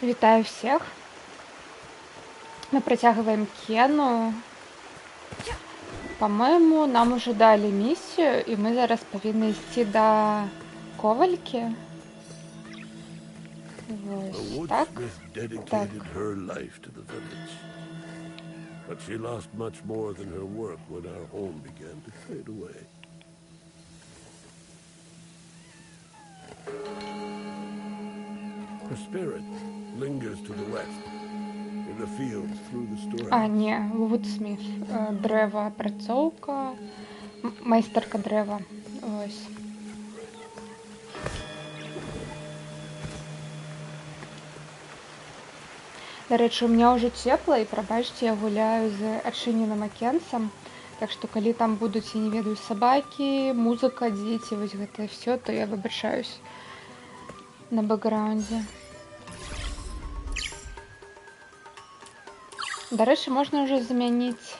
Вітаю всех. Мы працягваем Кену. По-моему, нам уже дали миссию, и мы зараз павінны ісці да ковалькі. A Вось так. woodsmith Так. dedicated her life to the village. But she lost much more than her work when our home began to fade away. Her spirit lingers to the west, in the fields through the storehouse. Не, Вудсміт. Дрэваапрацоўка, майстарка дрэва. Вось. Дарэчы, у меня ўжо цепла, і прабачце, я гуляю з адчыненым акенцам. Так што калі там будуць, я не ведаю, сабакі, музыка, дзеці, вось гэта все, то я выбачаюсь на бэкграўндзе. Дарэчы, можна ўжо замяніць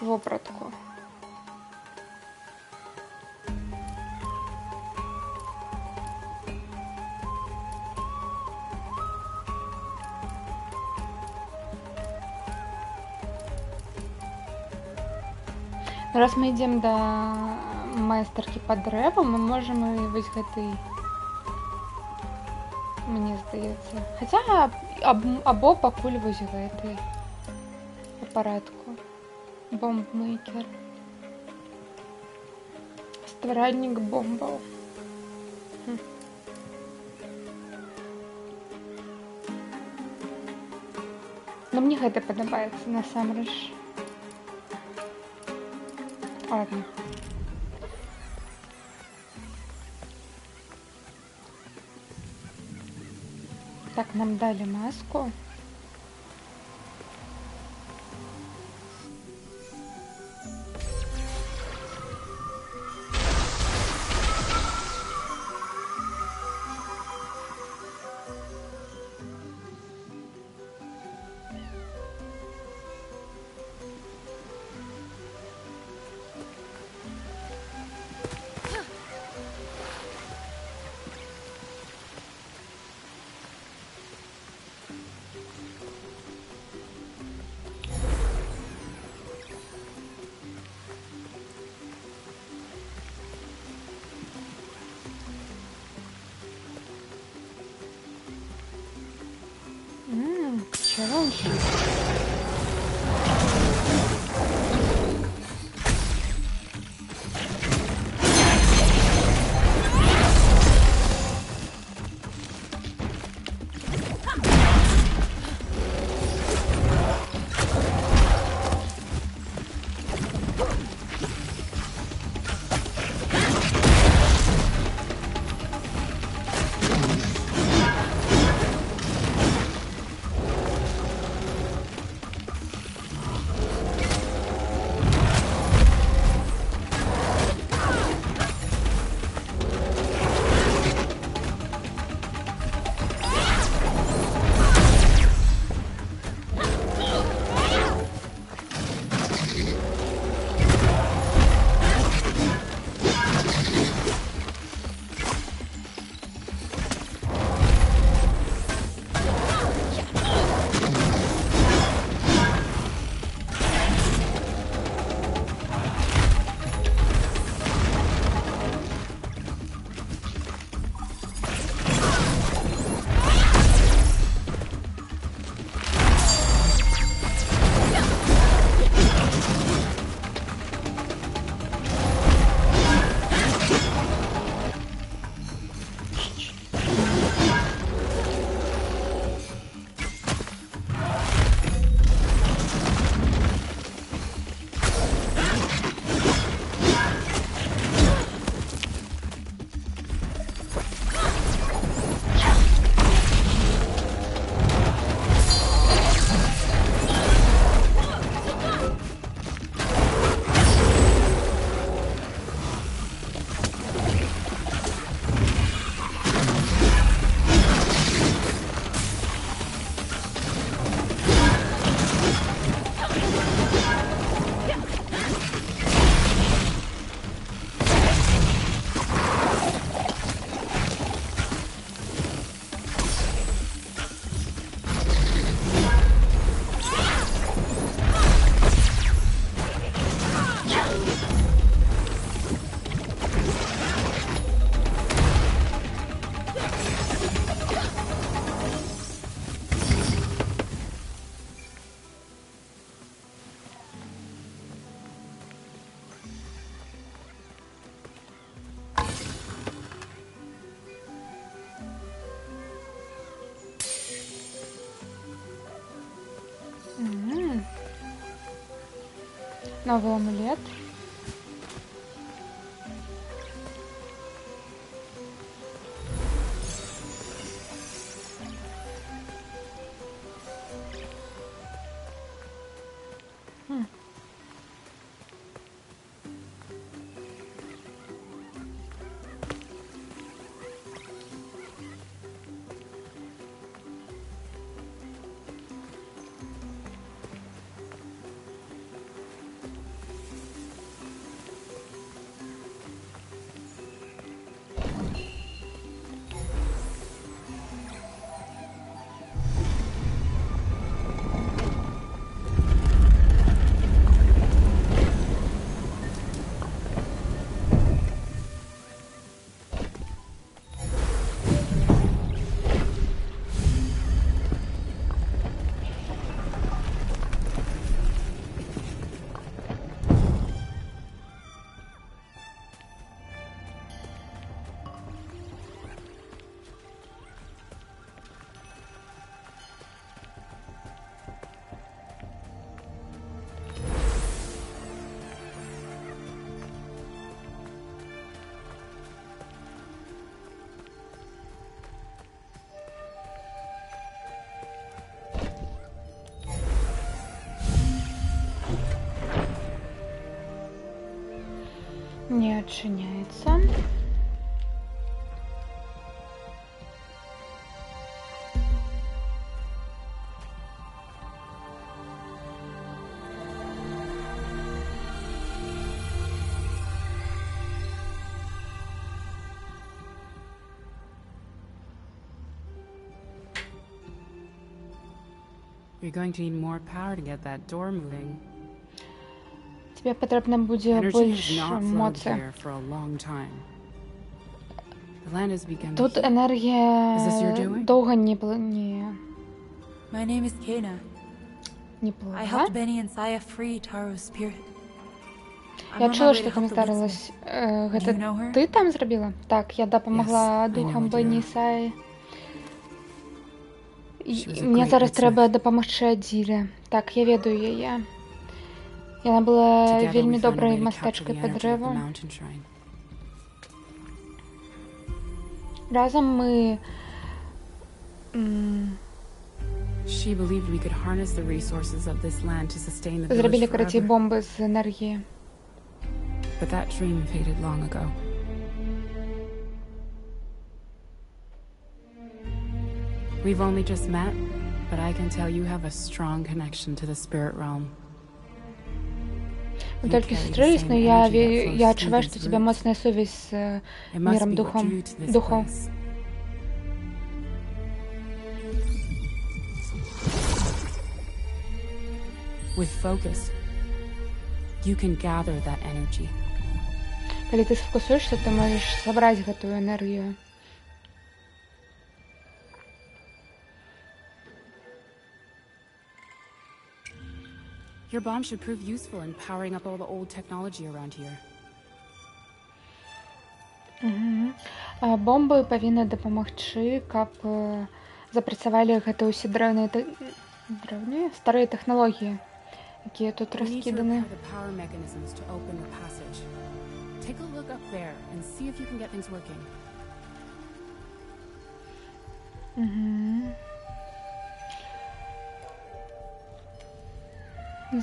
вопратку. Раз мы ідзем да майстаркі па дрэву, мы можам і вось гэтай, мне здаецца. Хаця або пакуль вось гэтай па парадку. Бомбмейкер. Стваральнік бомбаў. Ну, мне гэта падабаецца насамрэч. Ладно. Так, нам дали маску. Челлендж. Новый амулет. Не отчиняется. You're going to need more power to get that door moving. Тебе потрібно буде Energy has більше not flowed моці. here for a long time. The land has begun to Тут heat. енергія Is this your doing? довго не My name is Kena. I пливла. helped Benny and Saya free Taro's spirit. I'm Я on my чула, way що to там help the Woodsmith. здарилось. Do you know Гэта her? ти там зробила? Так, я допомогла Yes, I духам know Бенні і Adira. Саї. She was a Мені great зараз woodsmith. треба допомогти Аділі. Так, я ведаю її. Яна була Together we вельми found a доброю way to capture мастачкою the по energy of the дереву. mountain shrine. Разом ми She believed we could harness the resources of this land to sustain the зробили, village короче, forever. бомби з енергії. But that dream faded long ago. We've only just met, but I can tell you have a strong connection to the spirit realm. Ми You тільки carry the зустрілись, same но energy that flows я through відчуваю, these що у тебе roots. моцна совість з It must миром be what drew you to this духов. place. With focus, you can gather that energy. Калі ти сфокусуєшся, ти можеш зібрати гэтую енергію. Your bomb should prove useful in powering up all the old technology around here. Бомби павінны дапамагчы, каб запрацавалі гэта ўсе старыя тэхналогіі, якія тут We need to раскіданы. repair the power mechanisms to open the passage. Take a look up there and see if you can get things working.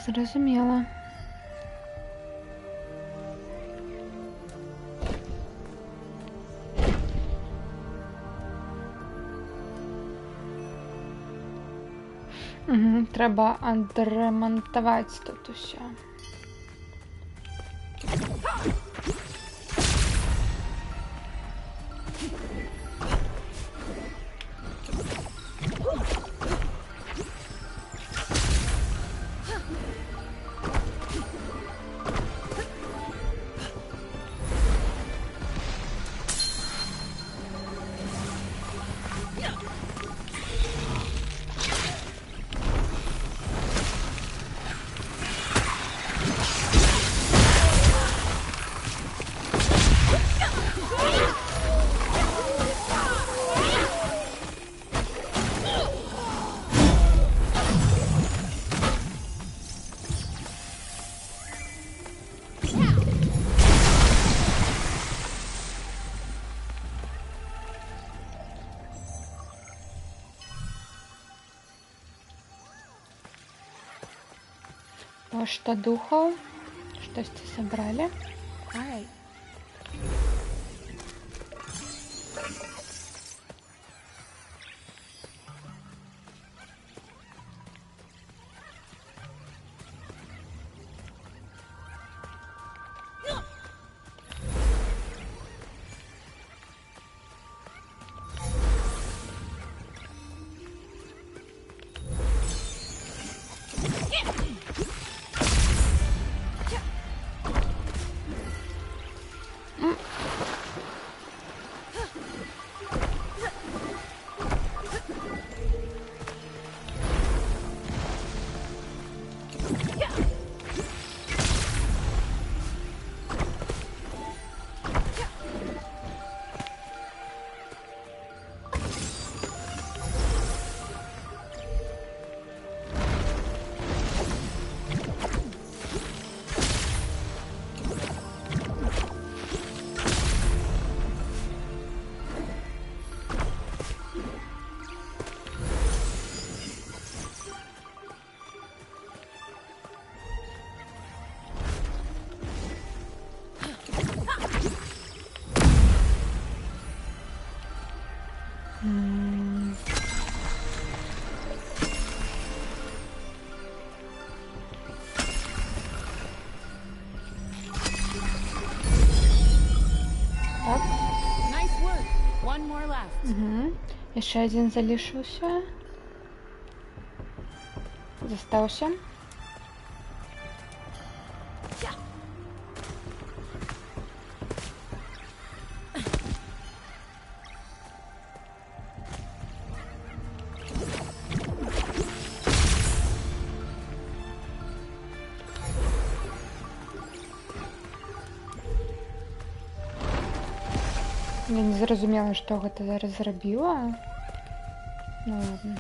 Зразумела. Трэба адрамантаваць тут усё. Пошта духаў. Штосьці сабралі. All right. Так. Nice work. One more left. Яшчэ адзін залішыўся. Застаўся. Я не зразумела, што гэта зараз зрабіла. Ну ладно.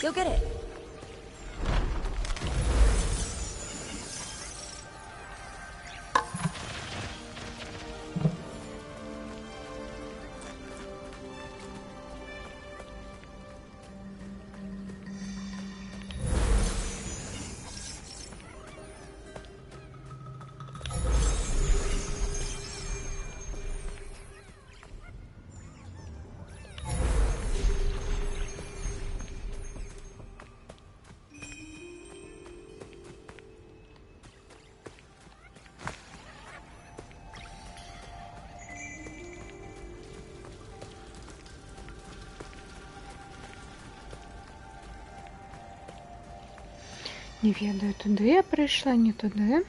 Go get it. Не ведаю, туды я прыйшла, не туды.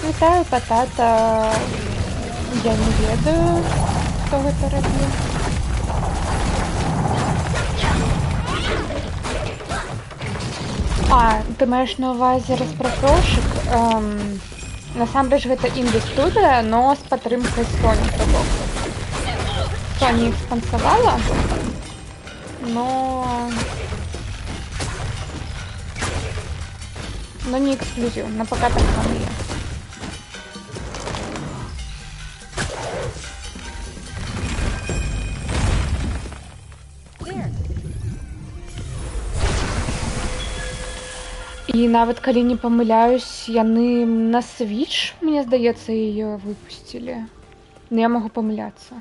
Вітаю, Патата. Я не ведаю, хто гэта рабіў. А, ты маеш на ўвазе распрацоўшчык? Насамрэч гэта інді-студыя, но з падтрымкай Sony, то бок. Sony іх спансавала, но не эксклюзив, на пока так само є. І нават калі не памыляюсь, яны на Switch, мне здаецца, яе выпусцілі. Но я могу памыляцца.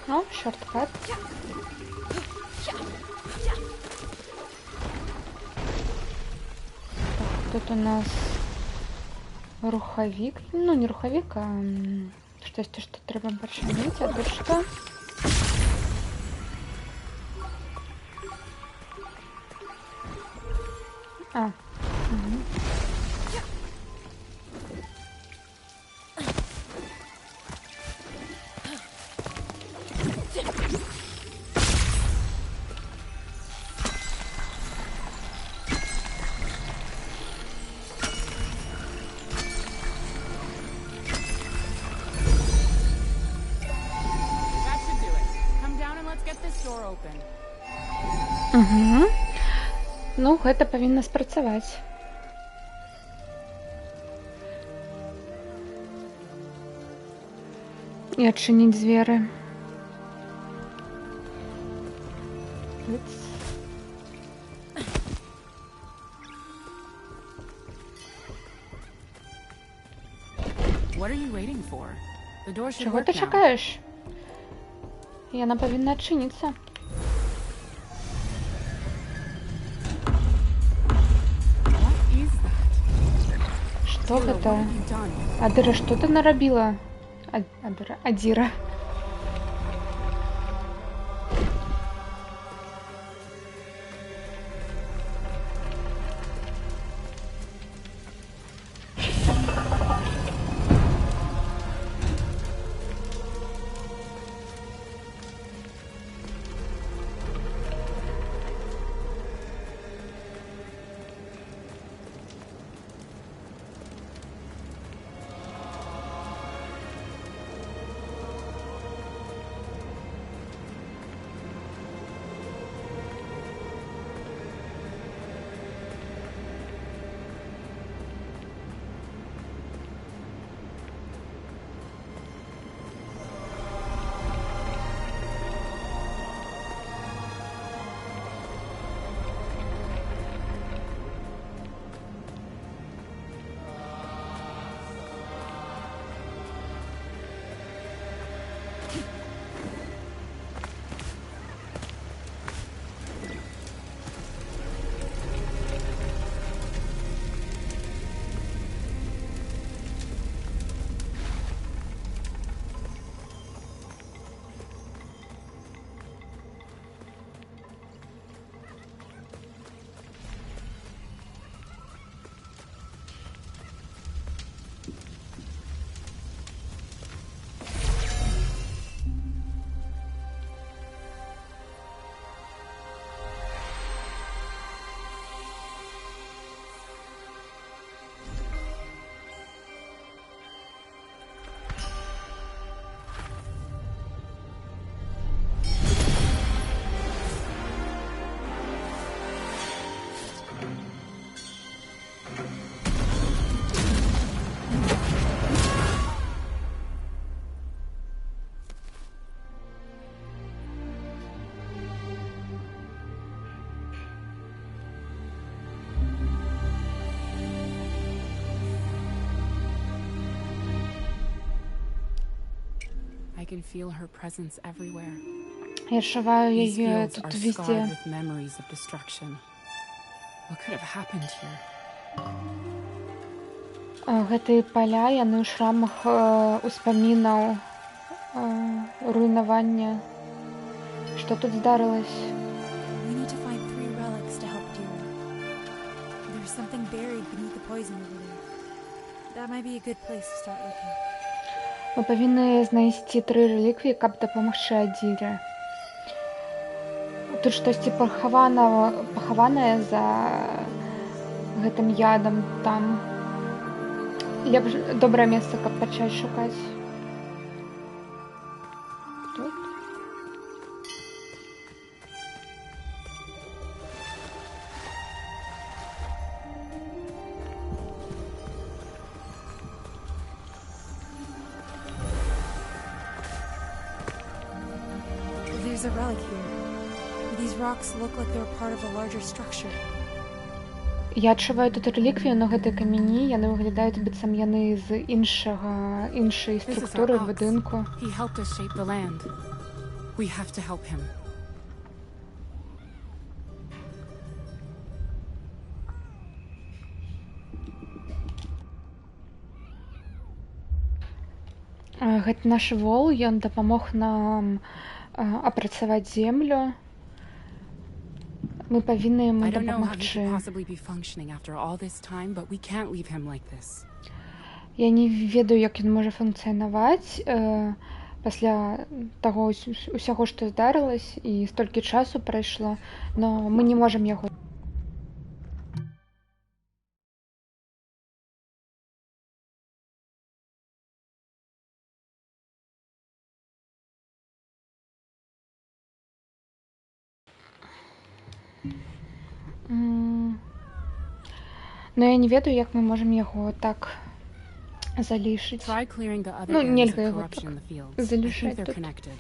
Ну, шорткат. Так, тут у нас рухавик. Ну, не рухавик, а штосьці, што трэба пачыніць. А тут што? А. Угу. Угу. Ну, гэта павінна спрацаваць. І адчыніць дзверы. Чаго ты чакаеш? Яна павінна адчыніцца. Что это? Адыра, что ты нарабила? Адира. can feel her presence everywhere. Я адчуваю These яе fields тут are везде. scarred with memories of destruction. What could have happened here? Гэтыя паля, яны ў шрамах успамінаў руйнавання. Што тут здарылася? We need to find 3 relics to help Dira. There's something buried beneath the poison over there. That might be a good place to start looking. Мы павінны знайсці 3 рэліквіі, каб дапамагчы Адзіры. Тут штосьці пахаванае за гэтым ядам там. Лепш добрае месца, каб пачаць шукаць. Тут. There's a relic here. These rocks look like they're part of a larger structure. Я адчуваю тут рэліквію, но гэтыя камяні, яны выглядаюць быццам яны з іншай This is our структуры ox. будынку. He helped us shape the land. We have to help him. Гэты наш вол, ён дапамог нам апрацаваць землю. Мы павінны яму I don't know how he дапамагчы. could possibly be functioning after all this time, but we can't leave him like this. Я не ведаю, як ён можа функцыянаваць пасля таго ўсяго, што здарылася, і столькі часу прайшло, но мы не можам яго. Но я не ведаю, як мы можам яго так залішыць. Try clearing the other Ну, areas нельга of яго corruption in так the fields. I think залішаць they're тут. connected.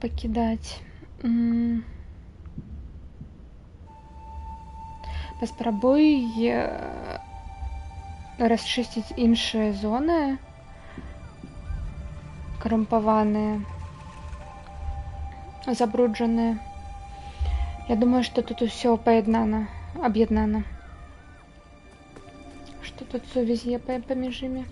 Пакідаць. Паспрабуй расчысціць іншыя зоны карумпаваныя, забруджаныя. Я думаю, што тут усё аб'яднана. Што тут сувязь є паміж імі?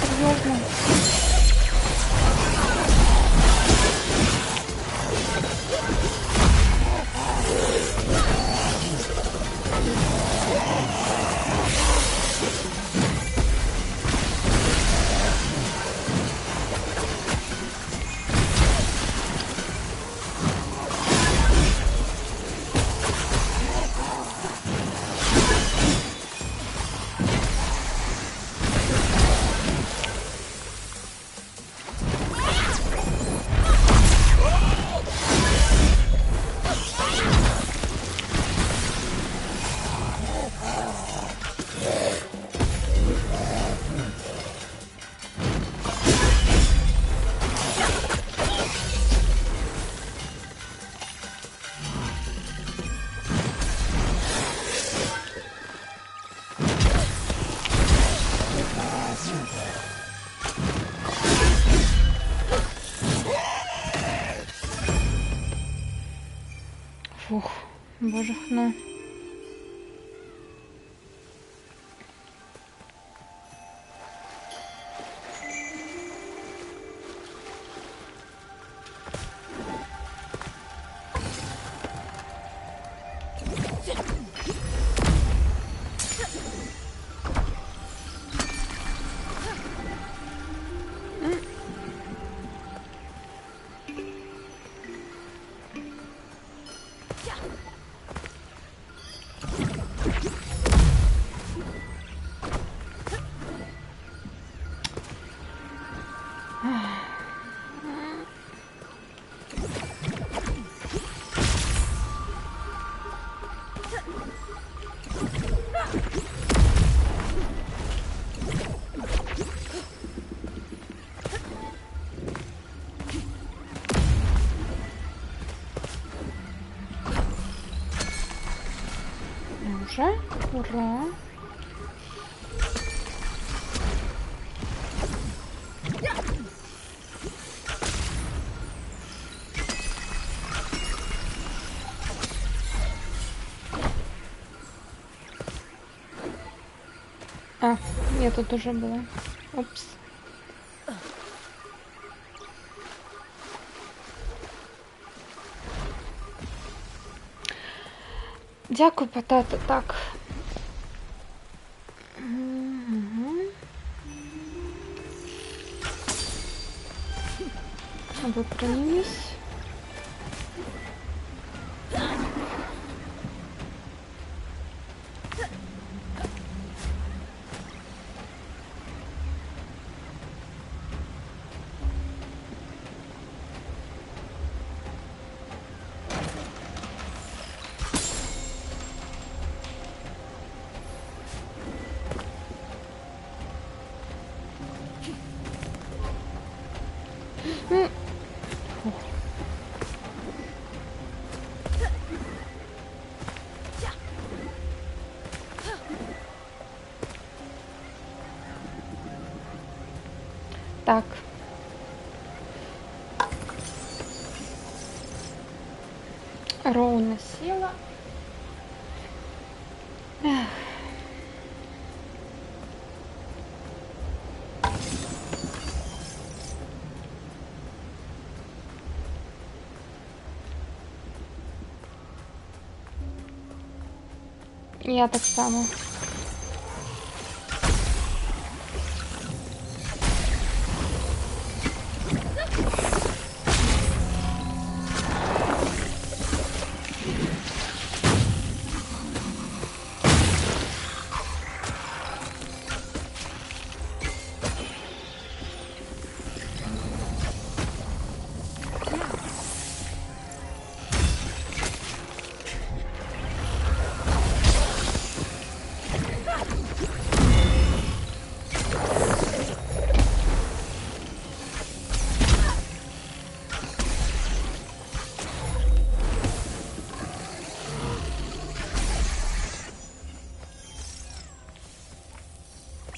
Серьезно? Фух, боже, ну. Уже? Ура! А, я тут уже была. Упс. Дякую, Патата. Так. Вы принялись. Так. Роуна села. Эх. Я так само.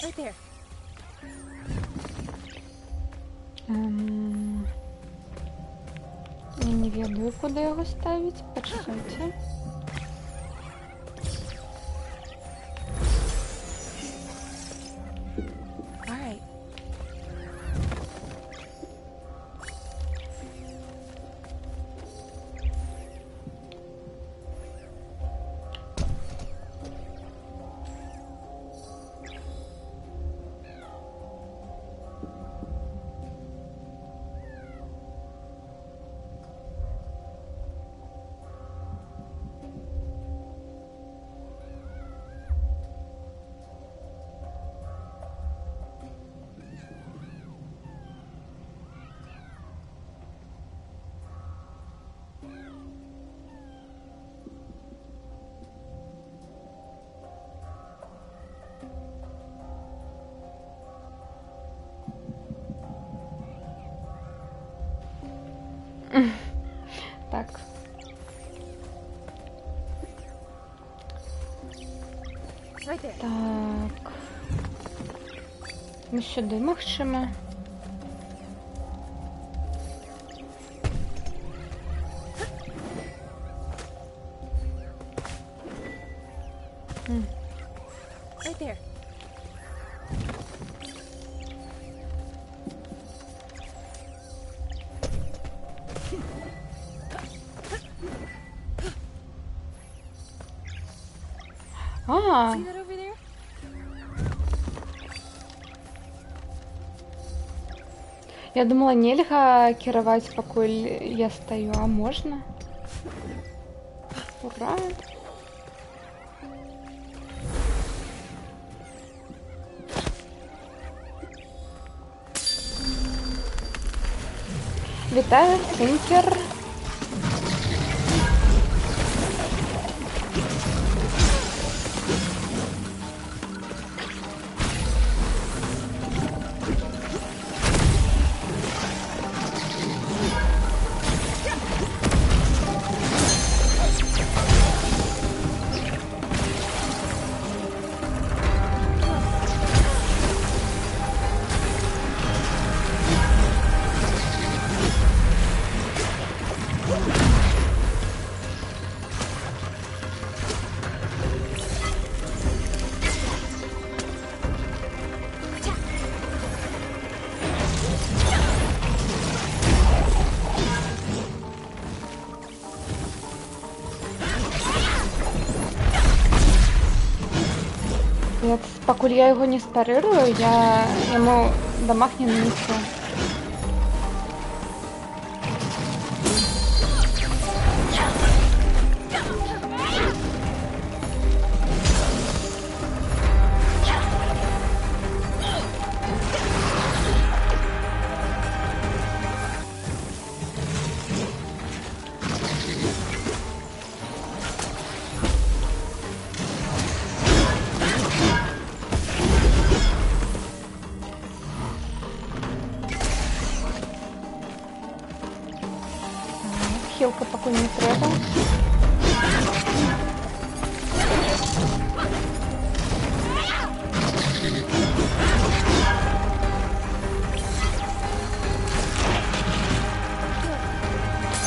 Right there. Я не ведаю, куда его ставить. Почекайте. All right. Так. Right there. Так. Ну сюди, магчыма. Right there. А, See that over there? я думала, нельга кіраваць, пакуль я стою, а можна? Ура! Вітаю, Цинкер. Покуль я його не спарирую, я йому дамаг не нанесу. Хілка покуль не треба.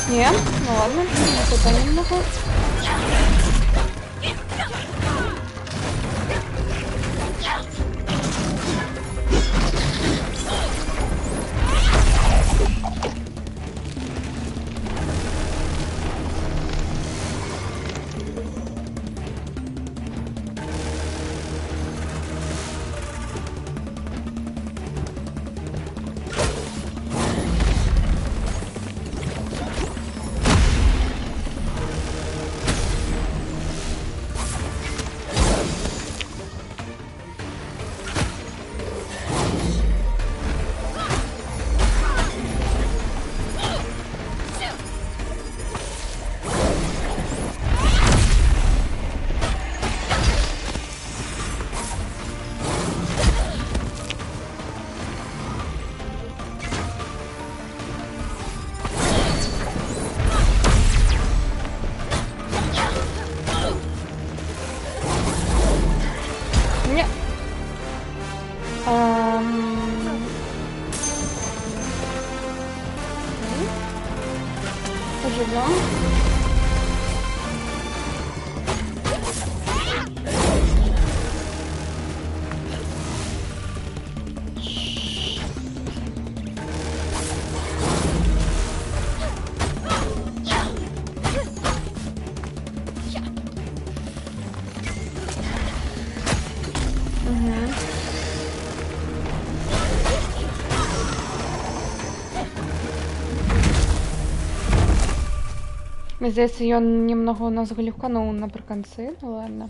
Не, ну ладно, туда немного. Не. Поживем. Мне здається, ён немного у нас глюкануў напрыканцы, ну ладно.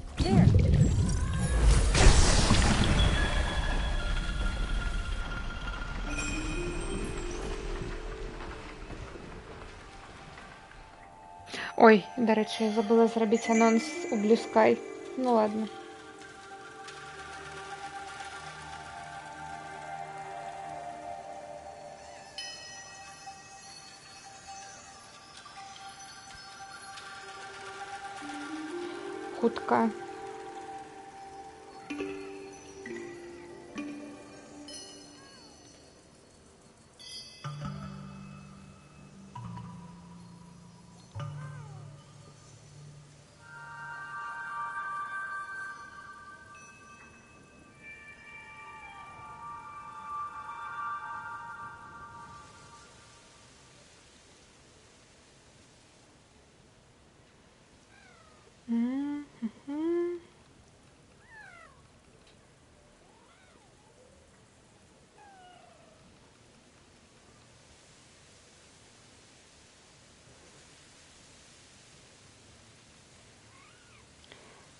Ой, дарэчы, я забыла зрабіць анонс у Blue Sky. Ну ладно. Хутка.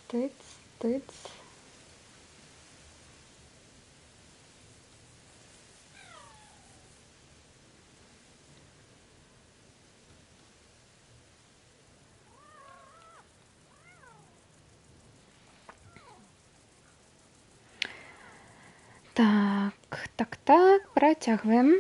Тыц, тыц. Так, працягваем.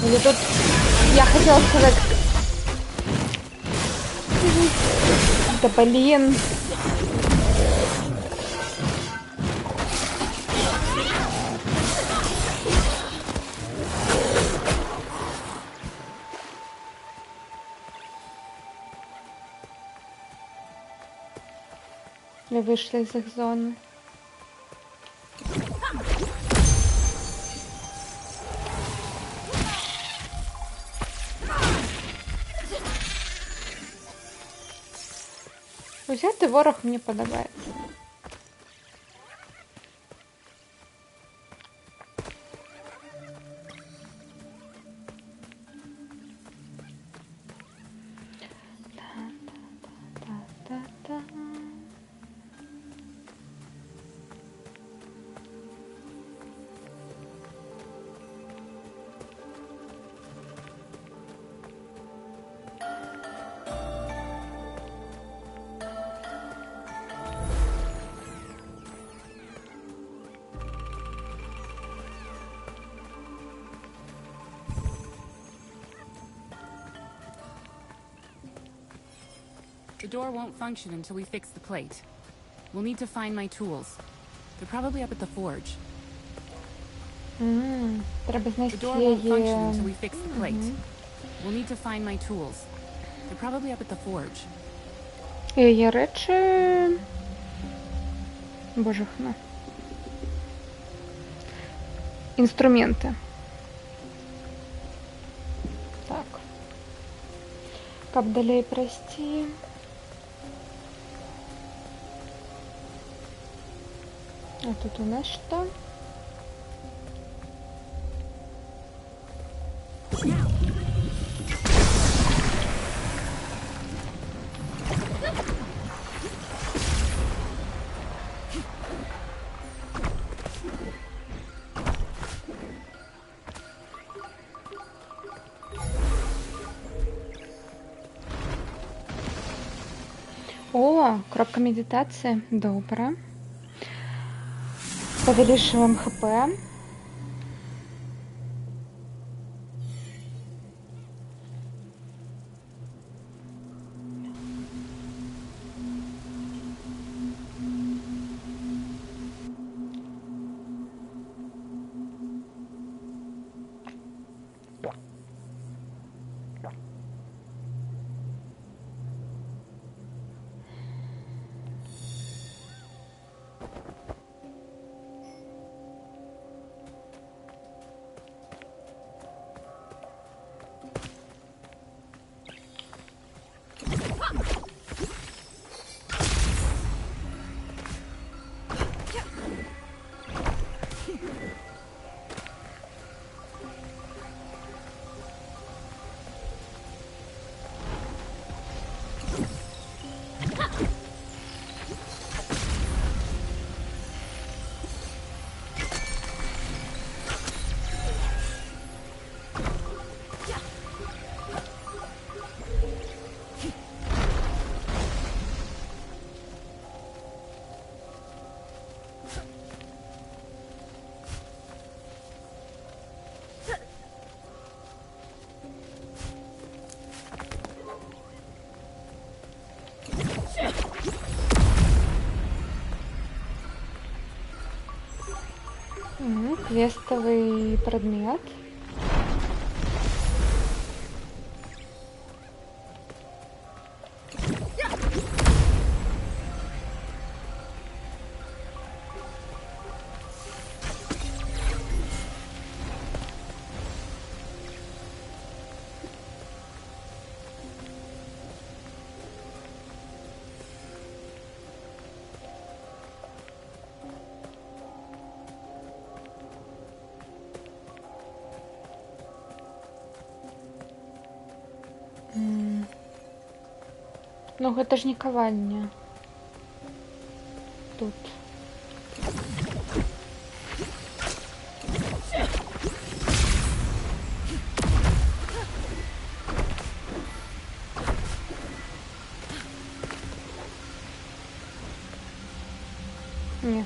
Или тут я хотела сказать... Да блин. Мы вышли из их зоны. Узяти ворог мені подобається. Та-та-та-та-та. The door won't function until we fix the plate. We'll need to find my tools. They're probably up at the forge. Треба The знайти door won't function until її... we fix the plate. We'll need to find my tools. They're probably up at the forge. Її речі... Боже хна. Інструменти. Так. Каб далей пройти. А тут у нас что? О, кропка медитации. Добре. Повелишиваем ХП. Квестовый предмет. Ну гэта ж не кавальня. Тут. Не.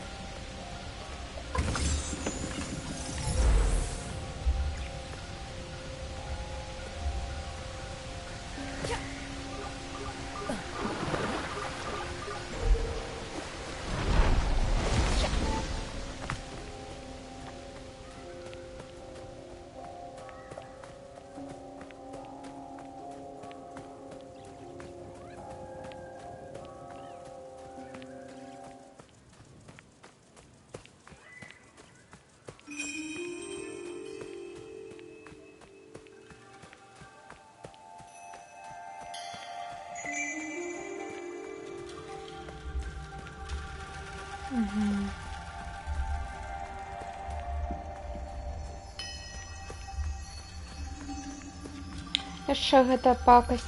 Яшчэ гэта пакасць.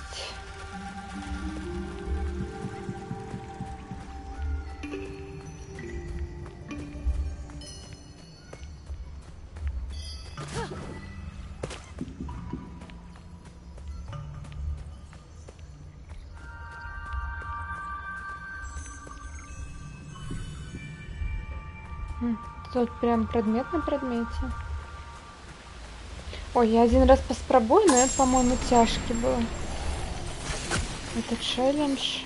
Тут прям предмет на предмете. Ой, я один раз поспробую, но это, по-моему, тяжкий был. Это челлендж.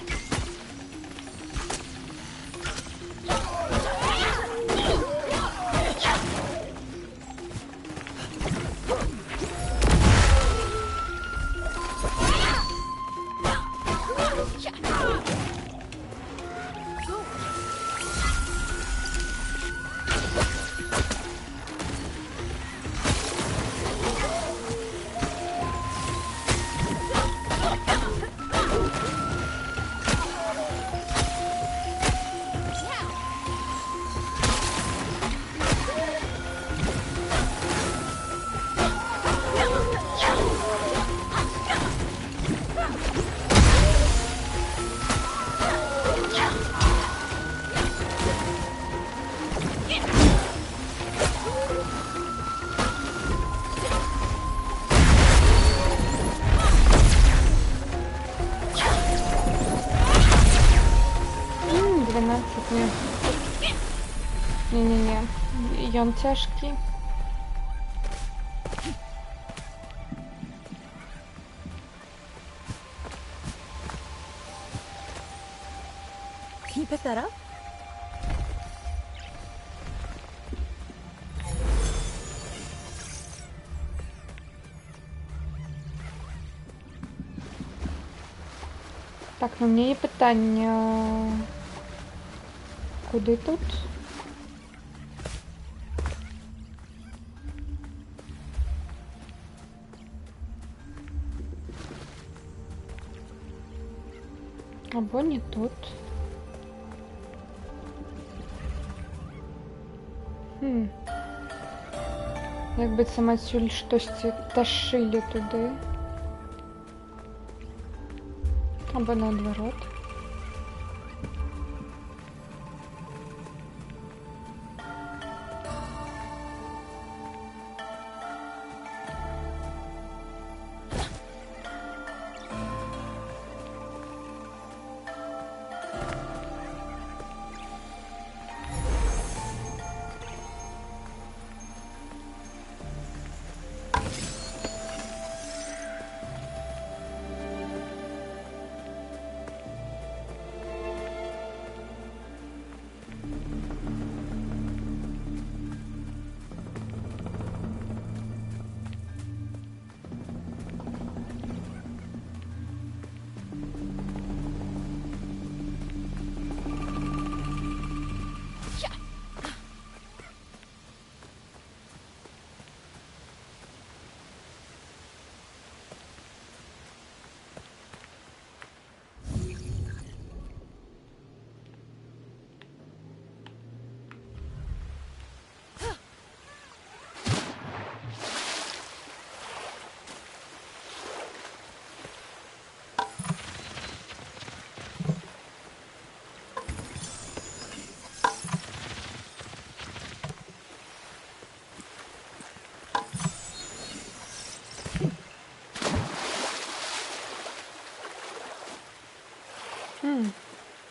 Не-не-не, ён тяжкий. Can you pick that up? Так, ну мне є питання. Куди тут? Або не тут. Як быццам адсюль штосьці ташылі туды. Або наадварот.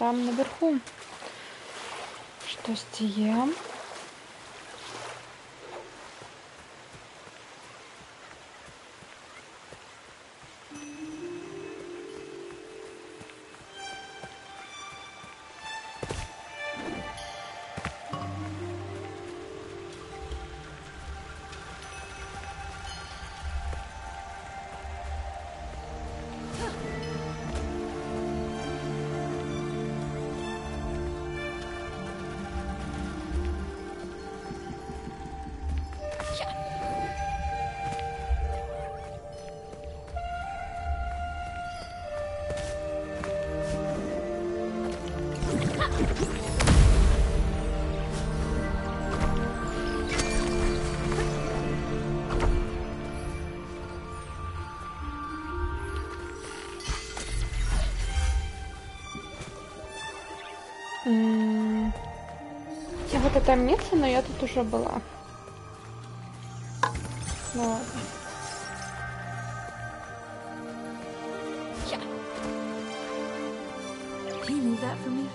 там наверху штосьці є. Вот это место, но я тут уже была. Ну ладно. Can you move that for me?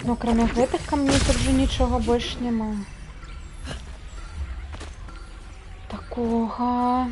Ну, кроме гэтых камней тут же нічога больш няма. Такога.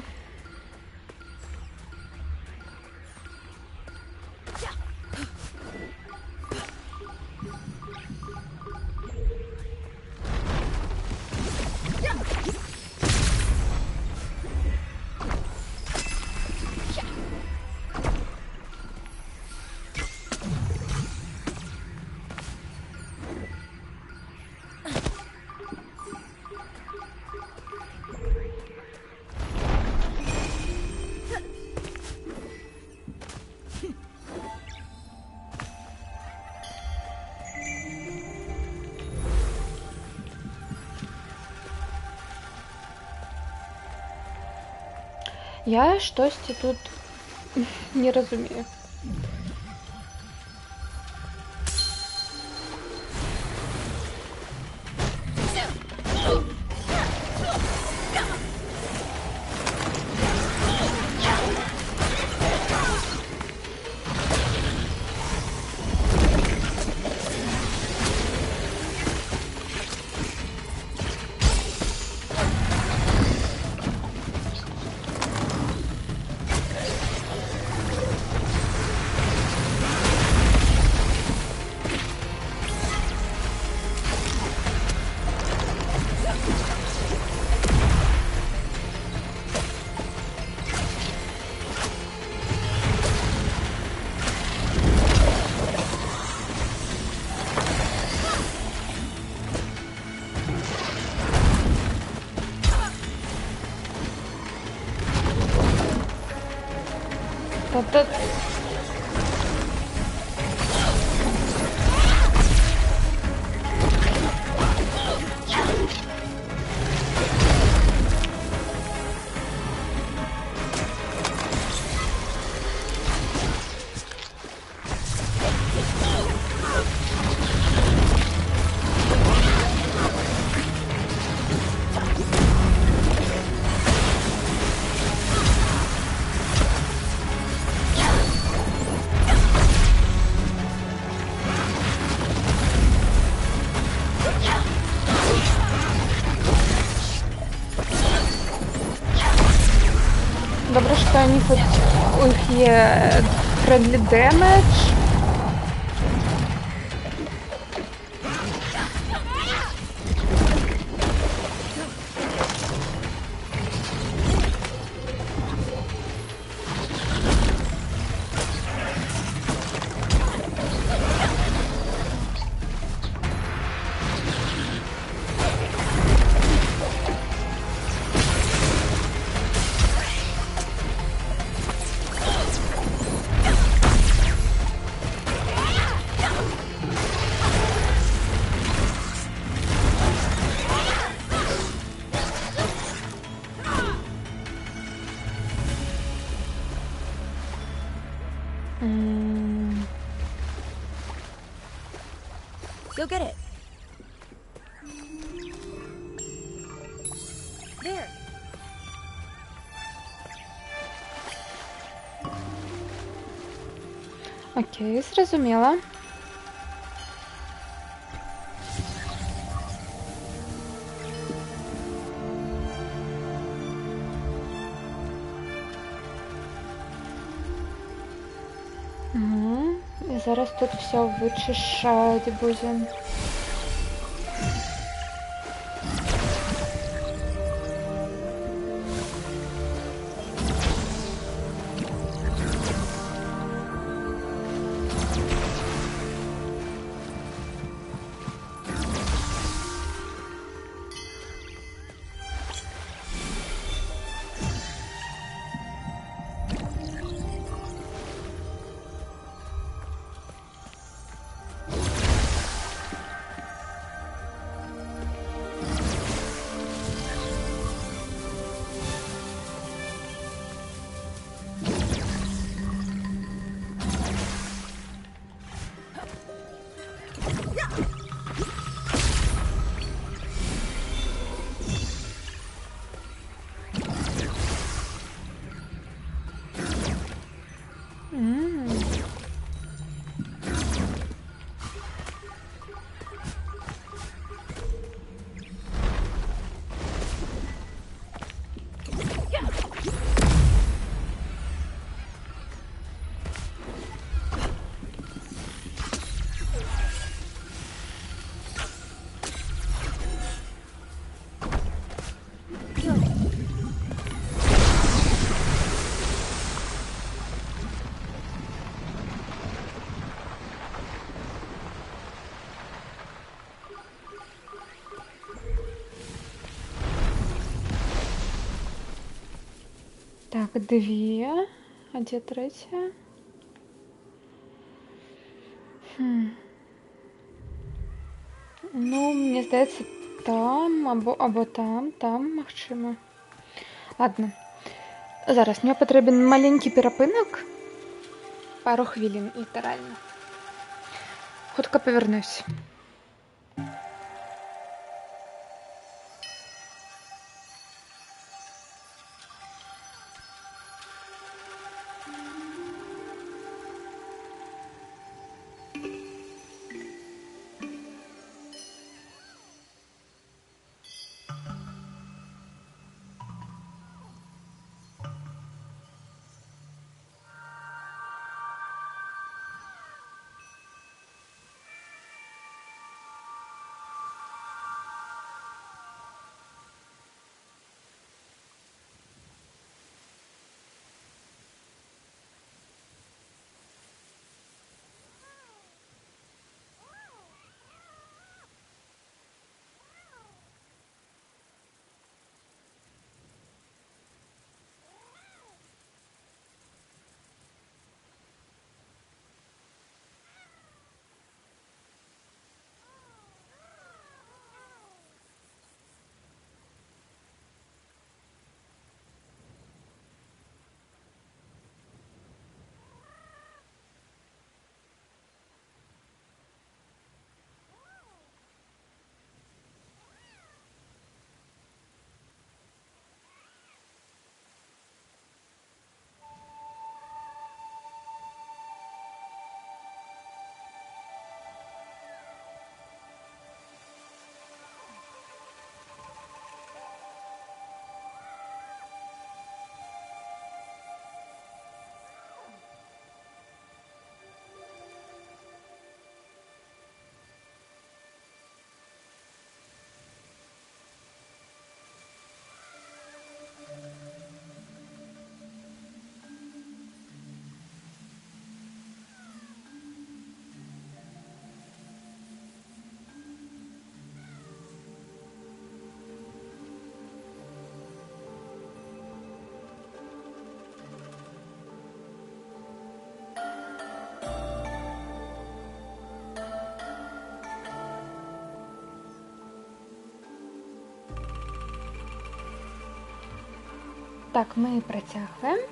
Я штосьці тут не разумею. Та-та. Добре, що они хоть у них є friendly damage. Go get it. There. Окей, зрозуміла. Угу. І зараз тут все вичищати будемо. Так, дві. А де третя? Ну, мені здається, там, або там, магчыма. Ладно. Зараз, мне потрібен маленький перепинок. Пару хвилин, літерально. Хутко повернусь. Так, ми протягуємо.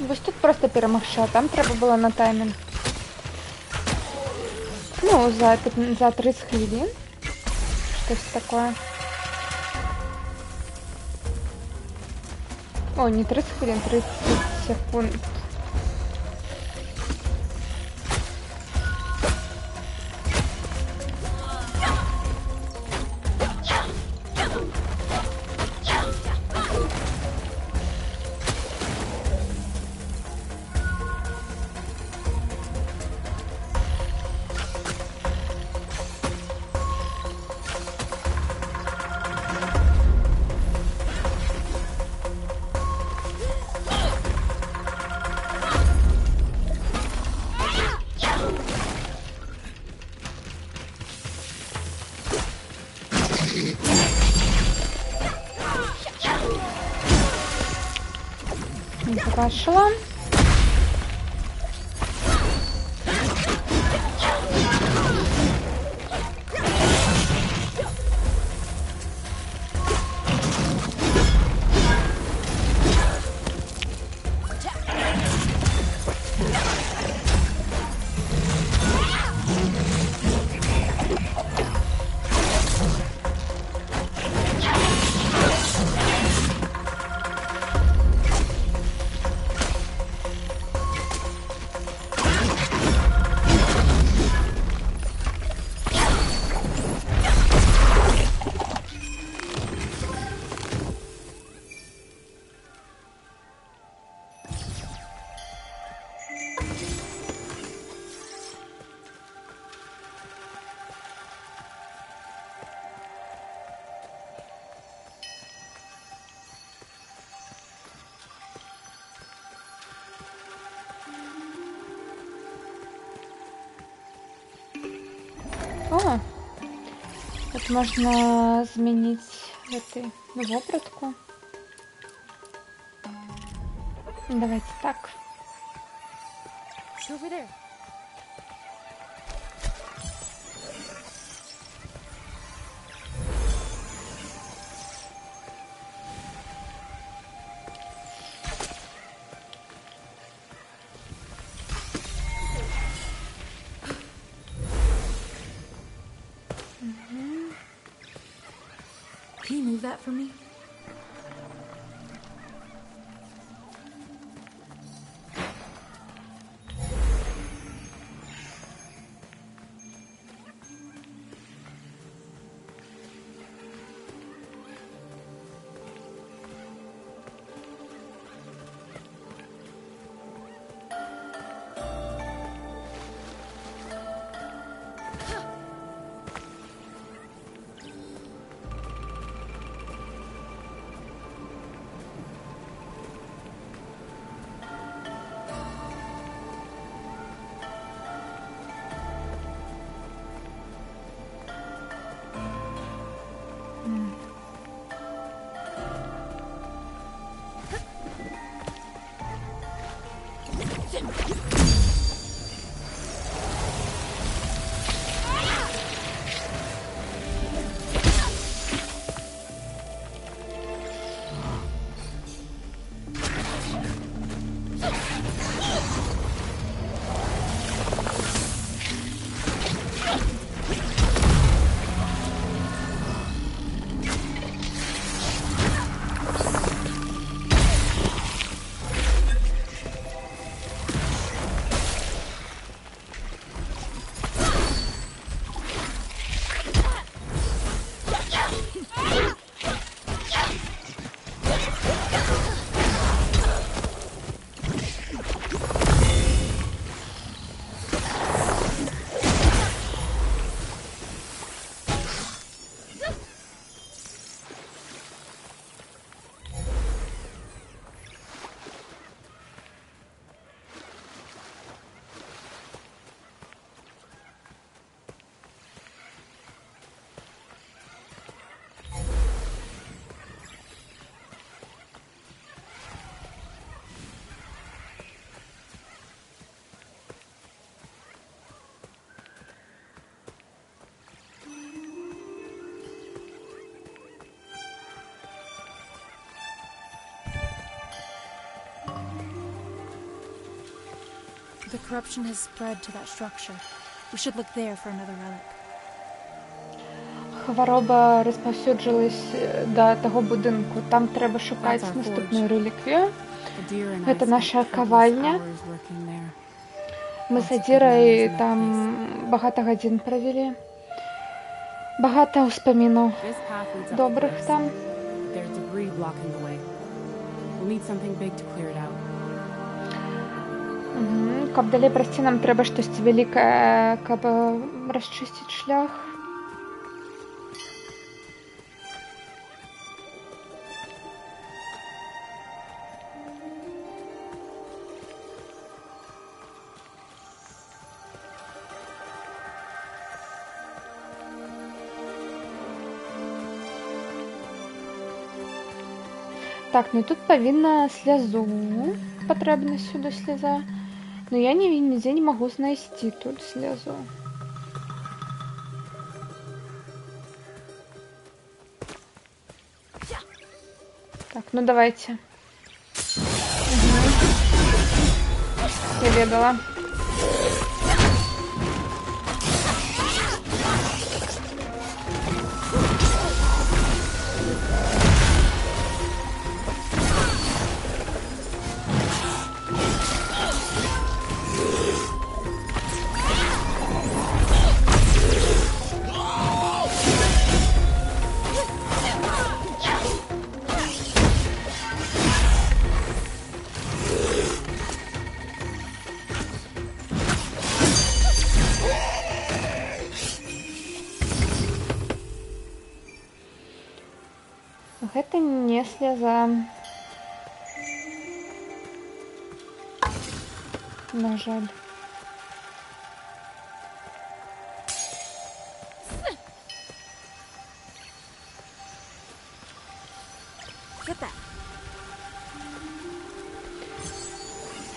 Вось тут просто перамагчы, а там трэба было на таймінг. Ну, за 30 хвілін. Штось такое. О, не 30 хвилин, 30 секунд. Не побачила. О, тут можна змінити вопратку. Давайте так. It's over there. Can you move that for me? The corruption has spread to that structure. We should look there for another relic. Хвароба розповсюджилась до того будинку. Там треба шукати That's our наступну реліквію. Adir and I Это spent наша countless ковальня. hours working there. Ми з Адірою там багато годин провели. Багато успомінів This path leads up the добрих cliffs. там. There's debris blocking the way. We'll need something big to clear it out. Угу. Каб далей прайсці, нам трэба штосьці вялікае, каб расчысціць шлях. Так, ну тут павінна слязу. Патрэбна сюда слеза. Но я нідзе не магу знайсці тут слезу. Так, ну давайте. Я ведала. Гэта не слеза. На жаль. Get that.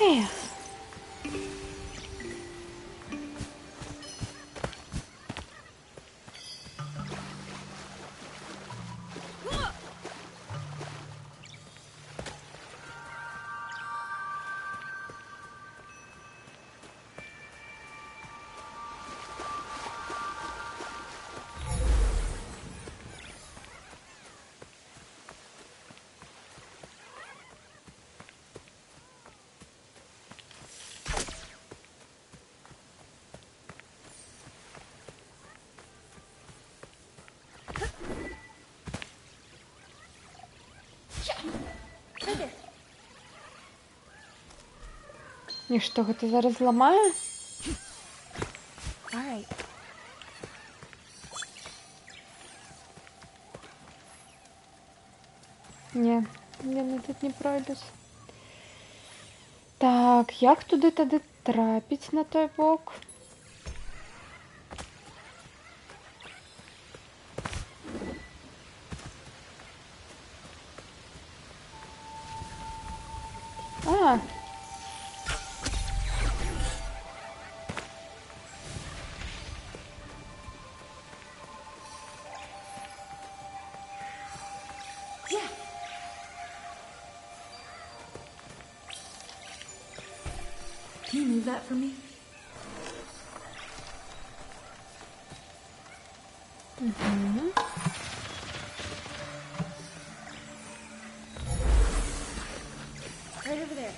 Эх. І што, гэта зараз зламае? All right. Не, яны тут не пройдуць. Так, як туды тады трапіць на той бок? А, Can you move that for me? Right over there.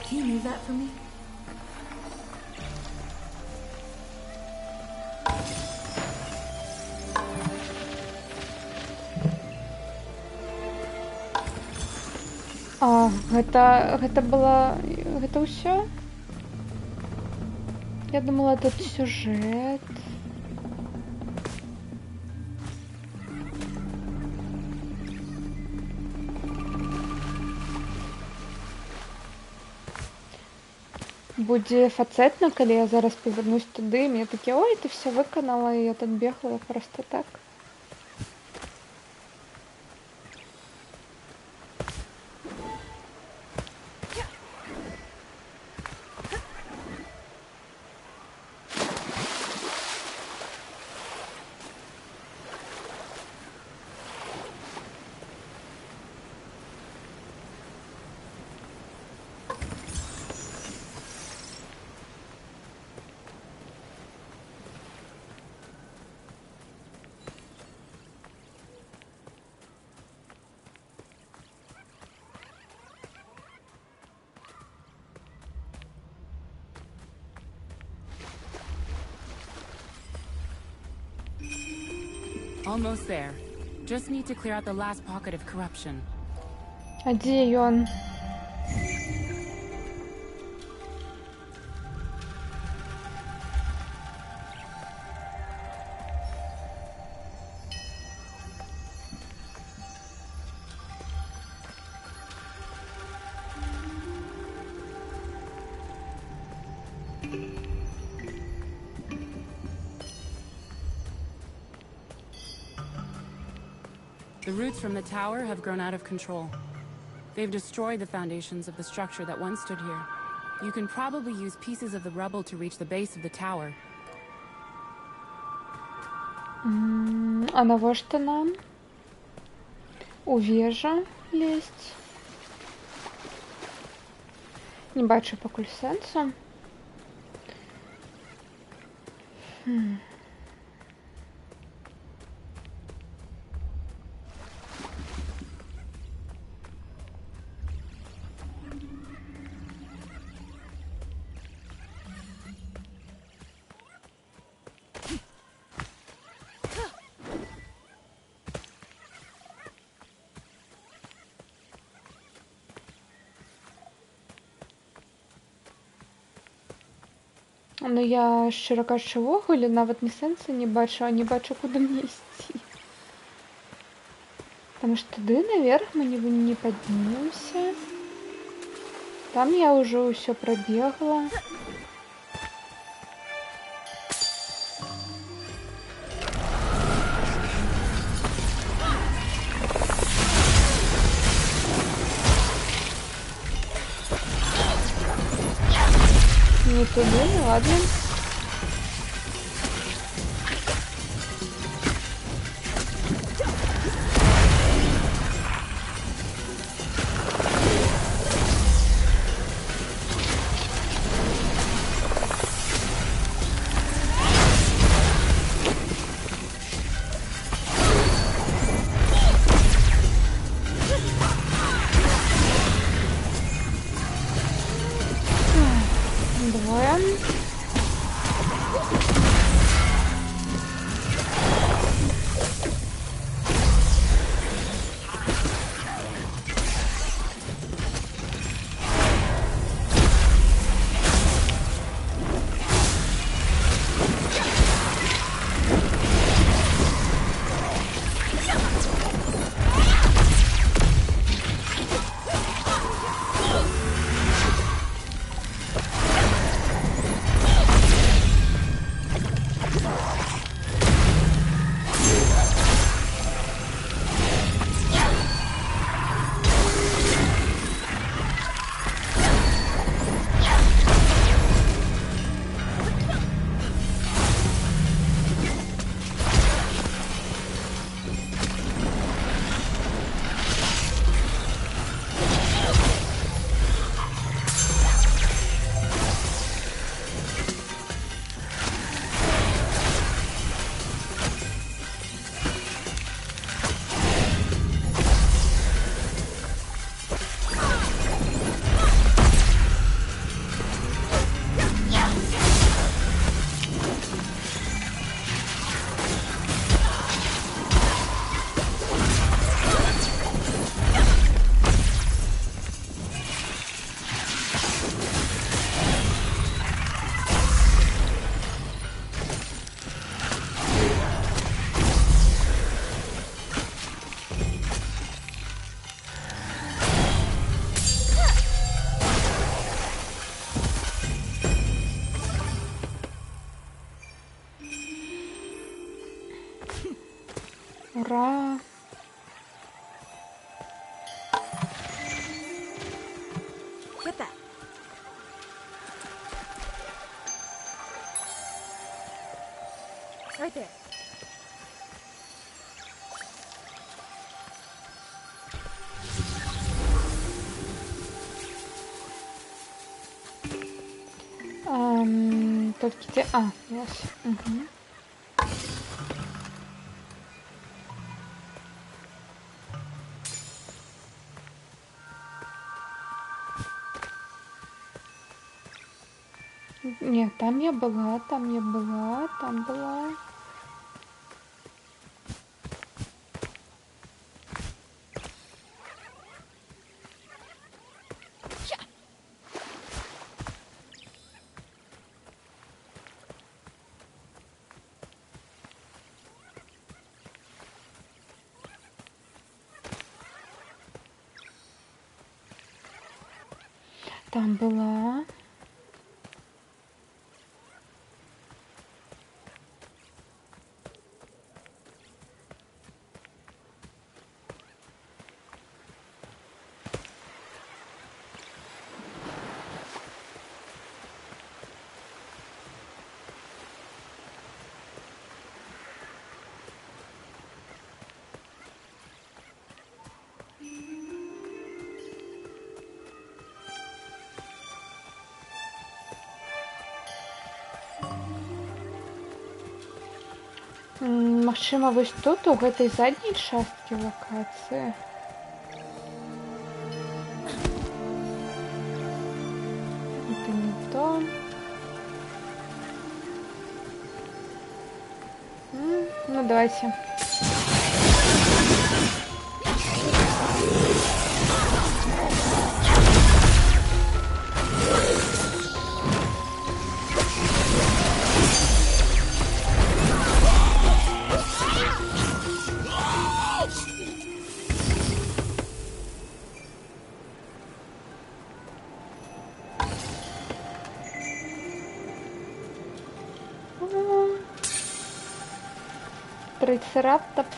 Can you move that for me? гэта было... Гэта ўсё? Я думала, тут сюжет. Будзе фацэтна, калі я зараз павернусь туды, і мне такі, ой, ты все выканала, і я тут бегала просто так. Almost there. Just need to clear out the last pocket of corruption. А дзе ён? The roots from the tower have grown out of control. They've destroyed the foundations of the structure that once stood here. You can probably use pieces of the rubble to reach the base of the tower. А навошта нам у вежу лезть? Не бачу пакуль сэнсу. Ну я, шчыра кажучы, увогуле нават не сэнсу не бачу, а не бачу, куды мне ісці. Потому что туды наверх мы не поднимемся. Там я уже все пробегла. Не туды, ну ладно. Двое. Ура! Get that. Right there. Тут где... А, yes. Угу. Нет, там я была, там была. Там была. Магчыма, вось тут у гэтай задняй часткі лакацыі. Это не то. Ну давайте. Трицератопс.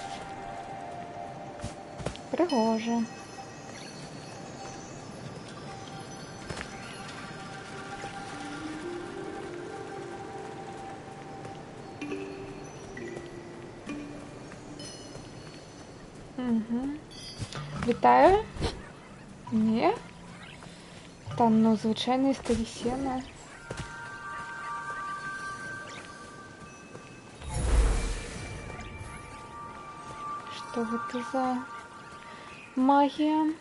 Пригоже. Угу. Вітаю. Ні. Там, ну, звичайне старі сіна. Что это за магия?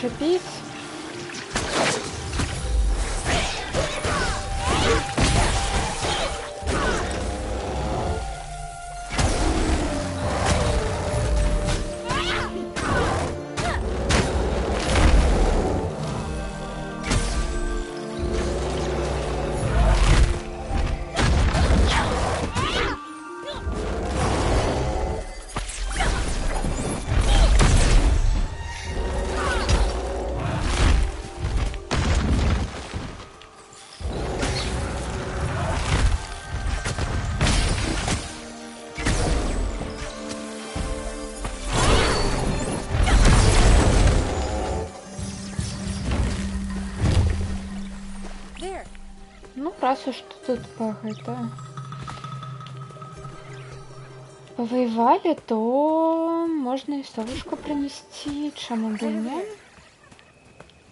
Шипить. раз уж тут повоевали, то можно и совушку принести, чему бы и не.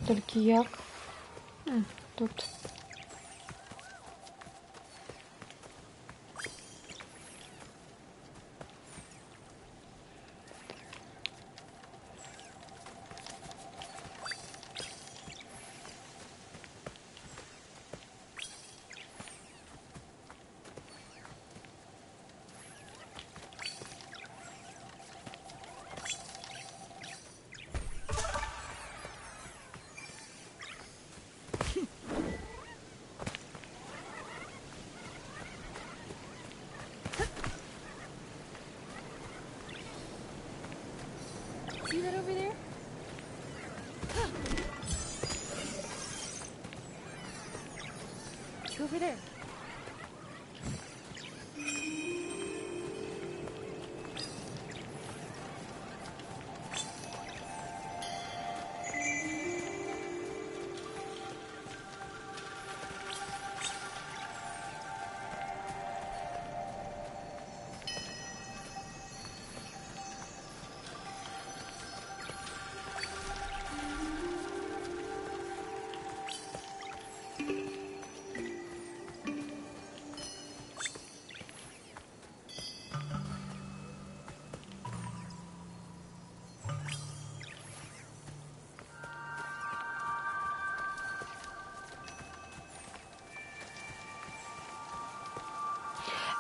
Только як? Тут. See that over there? Go over there.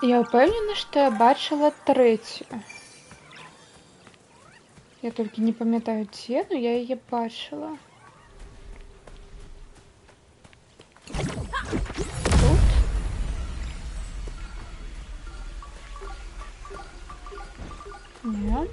Я ўпэўнена, што я бачыла трэцюю. Я толькі не памятаю дзе, но я яе бачыла. Тут? Не.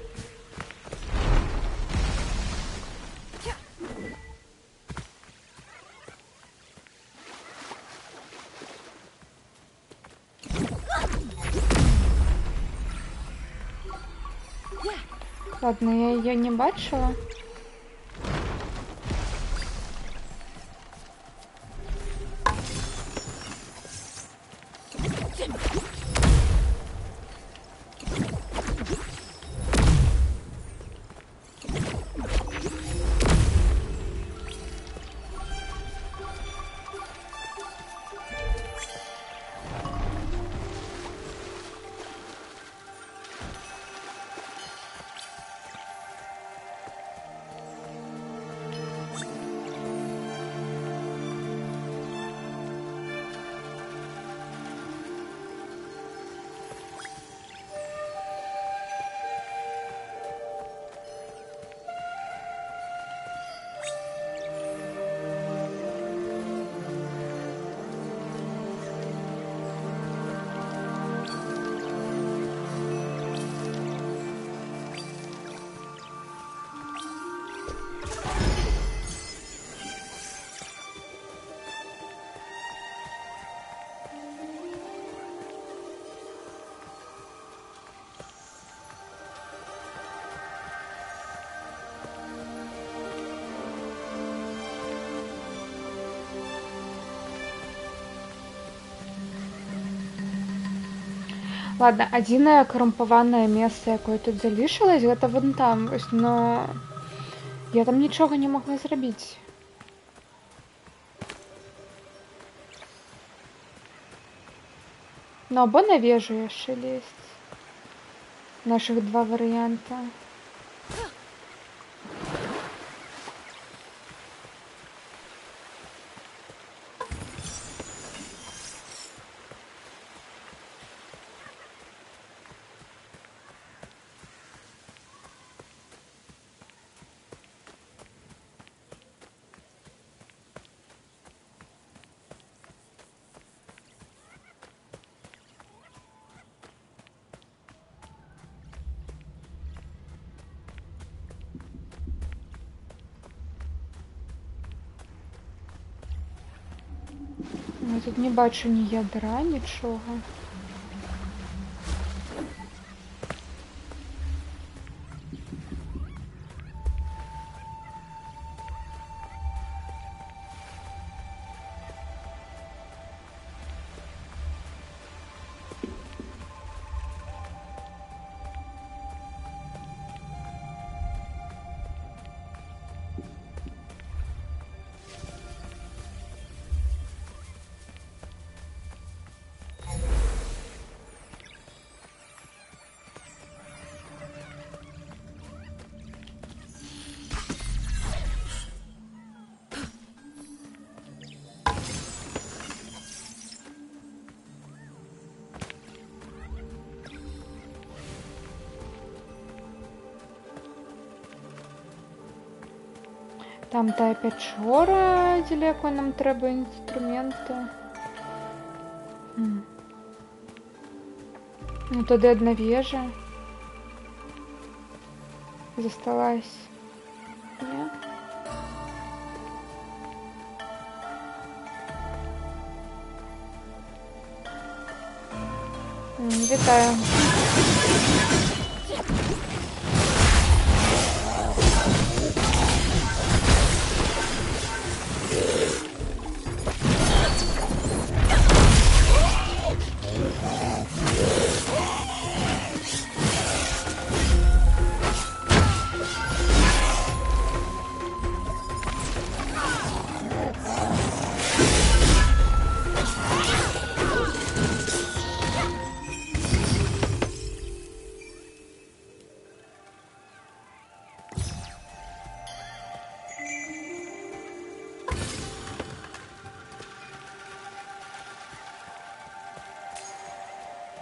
Ладно, я ее не бачила. Ладно, адзінае карумпаванае месца, якое тут залішылась, гэта вон там, вось, но я там нічога не магла зрабіць. Ну, або на вежу яшчэ лезть. Нашых два варыянта. Я тут не бачу ні ядра, нічого. Там та пячора, дзеля якой нам трэба інструменты. Ну, тады одна вежа засталась. Не? Вітаю.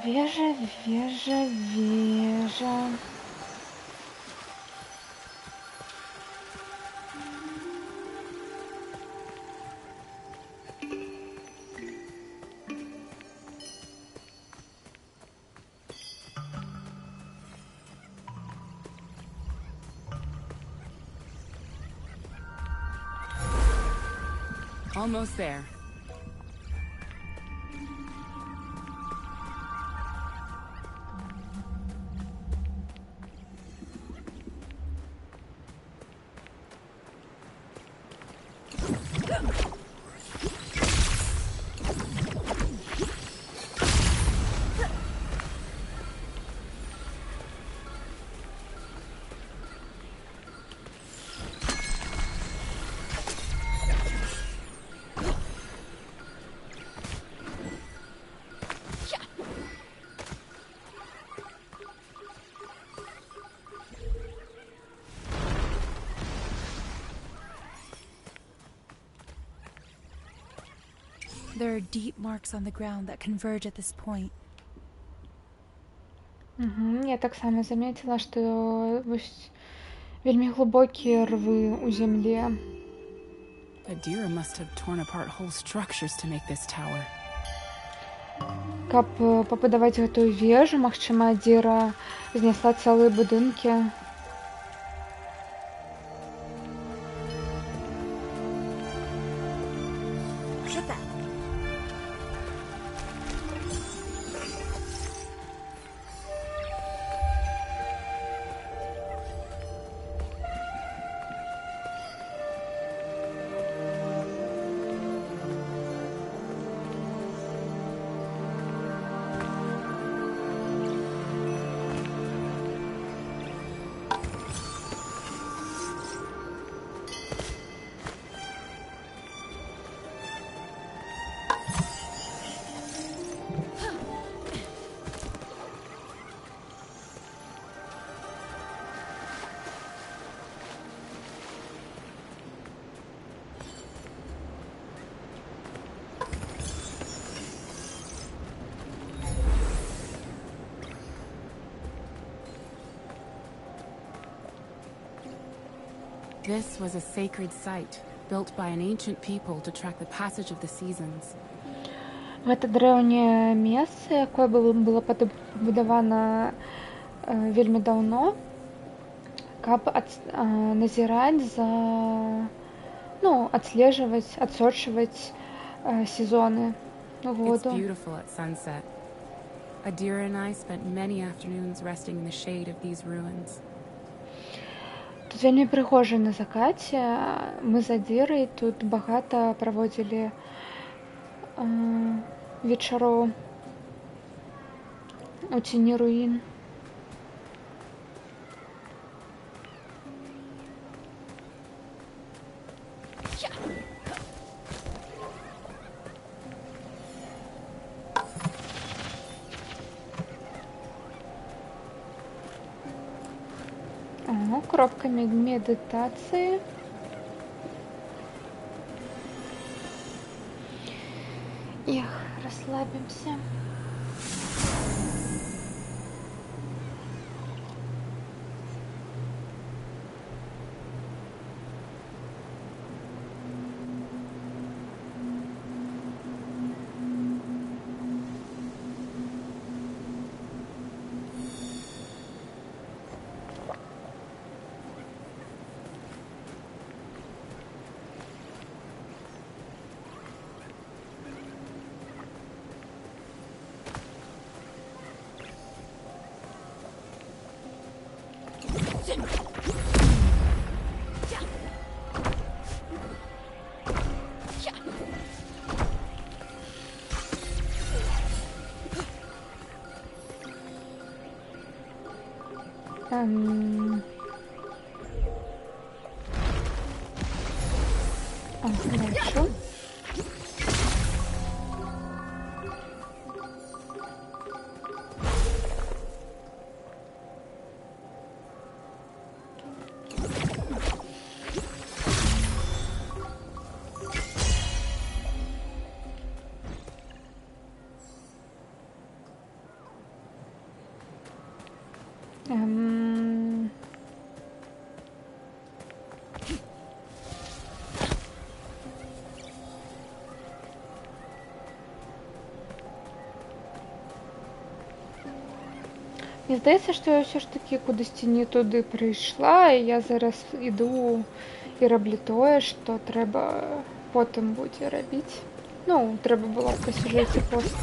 Вежа, вежа, вежа. Almost there. There are deep marks on the ground that converge at this point. Я так само заметила, что вельмі глубокие рвы у земле. Adira must have torn apart whole structures to make this tower. Каб пабудаваць гэтую вежу, магчыма, Адзіра знесла цэлыя будынкі. Hit that. This was a sacred site, built by an ancient people to track the passage of the seasons. Гэта дрэўняе месца, якое было пабудавана вельмі даўно, каб назіраць за, адслежваць, адсочваць сезоны It's году. beautiful at sunset. Adira and I spent many afternoons resting in the shade of these ruins. Тут вельмі прыгожа на закаце. Мы з Адзірай тут багата праводзілі вечароў у цені руін. Коробка медитации. Эх, расслабимся. Хорошо. Мені здається, що я все ж таки кудись не туди прийшла, і я зараз іду і роблю те, що треба потім буде робити. Ну, треба було б по сюжеті після.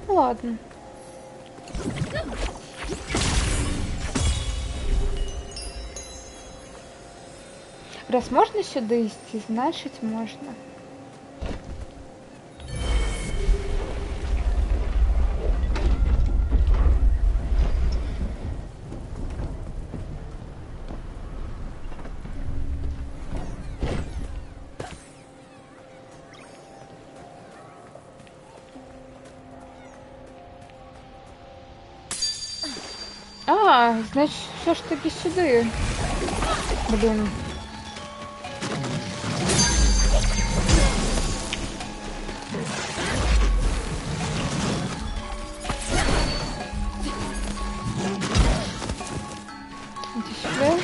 Ну, ладно. Раз можна сюди йти, значить можна. А, значить, все ж таки сюди. Блін. Іди сюди.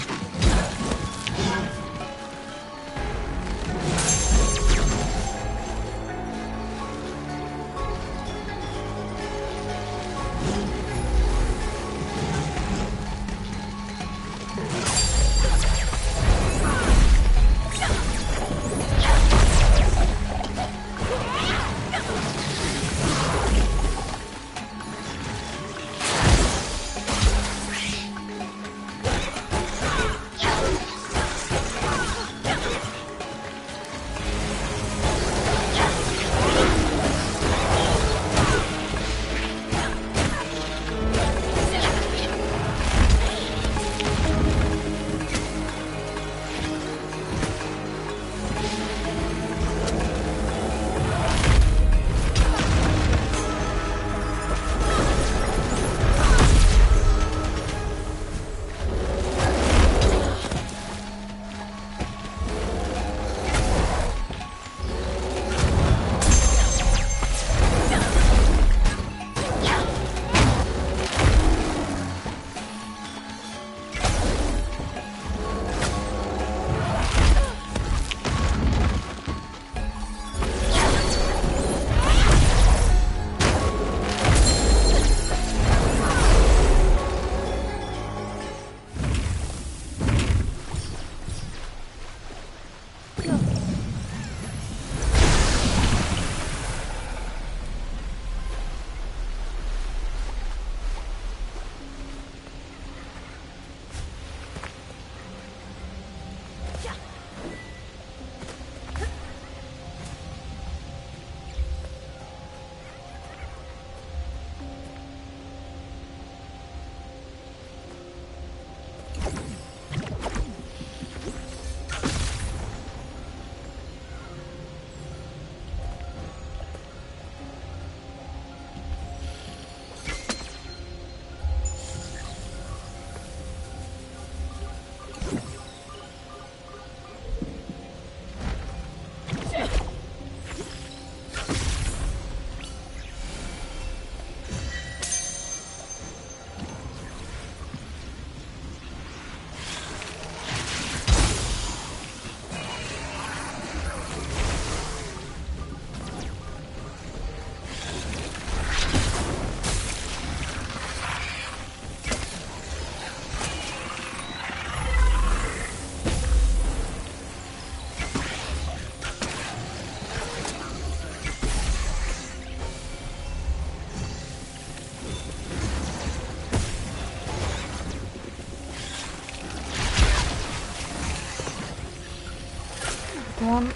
Там.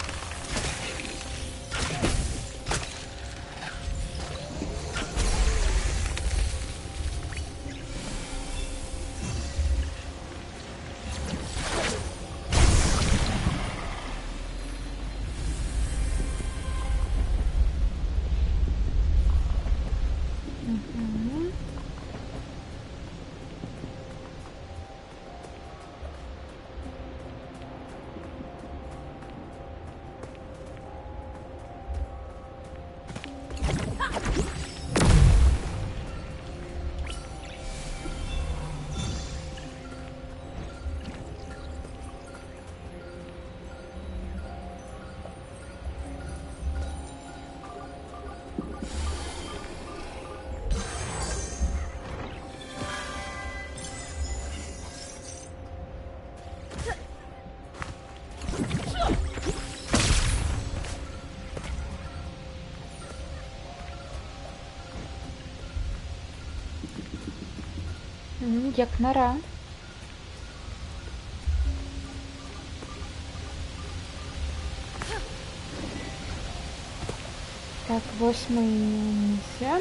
Як нора. Так, 8 місія.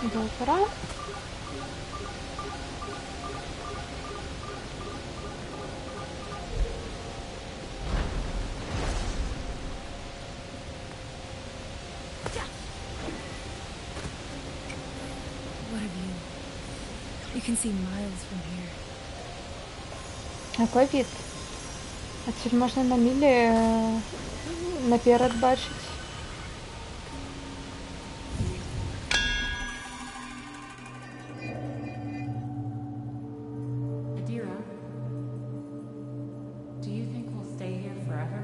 Добре. What a view. You can see miles from here. Який вид? Отсюда можна на мілі наперед бачить. Adira, do you think we'll stay here forever?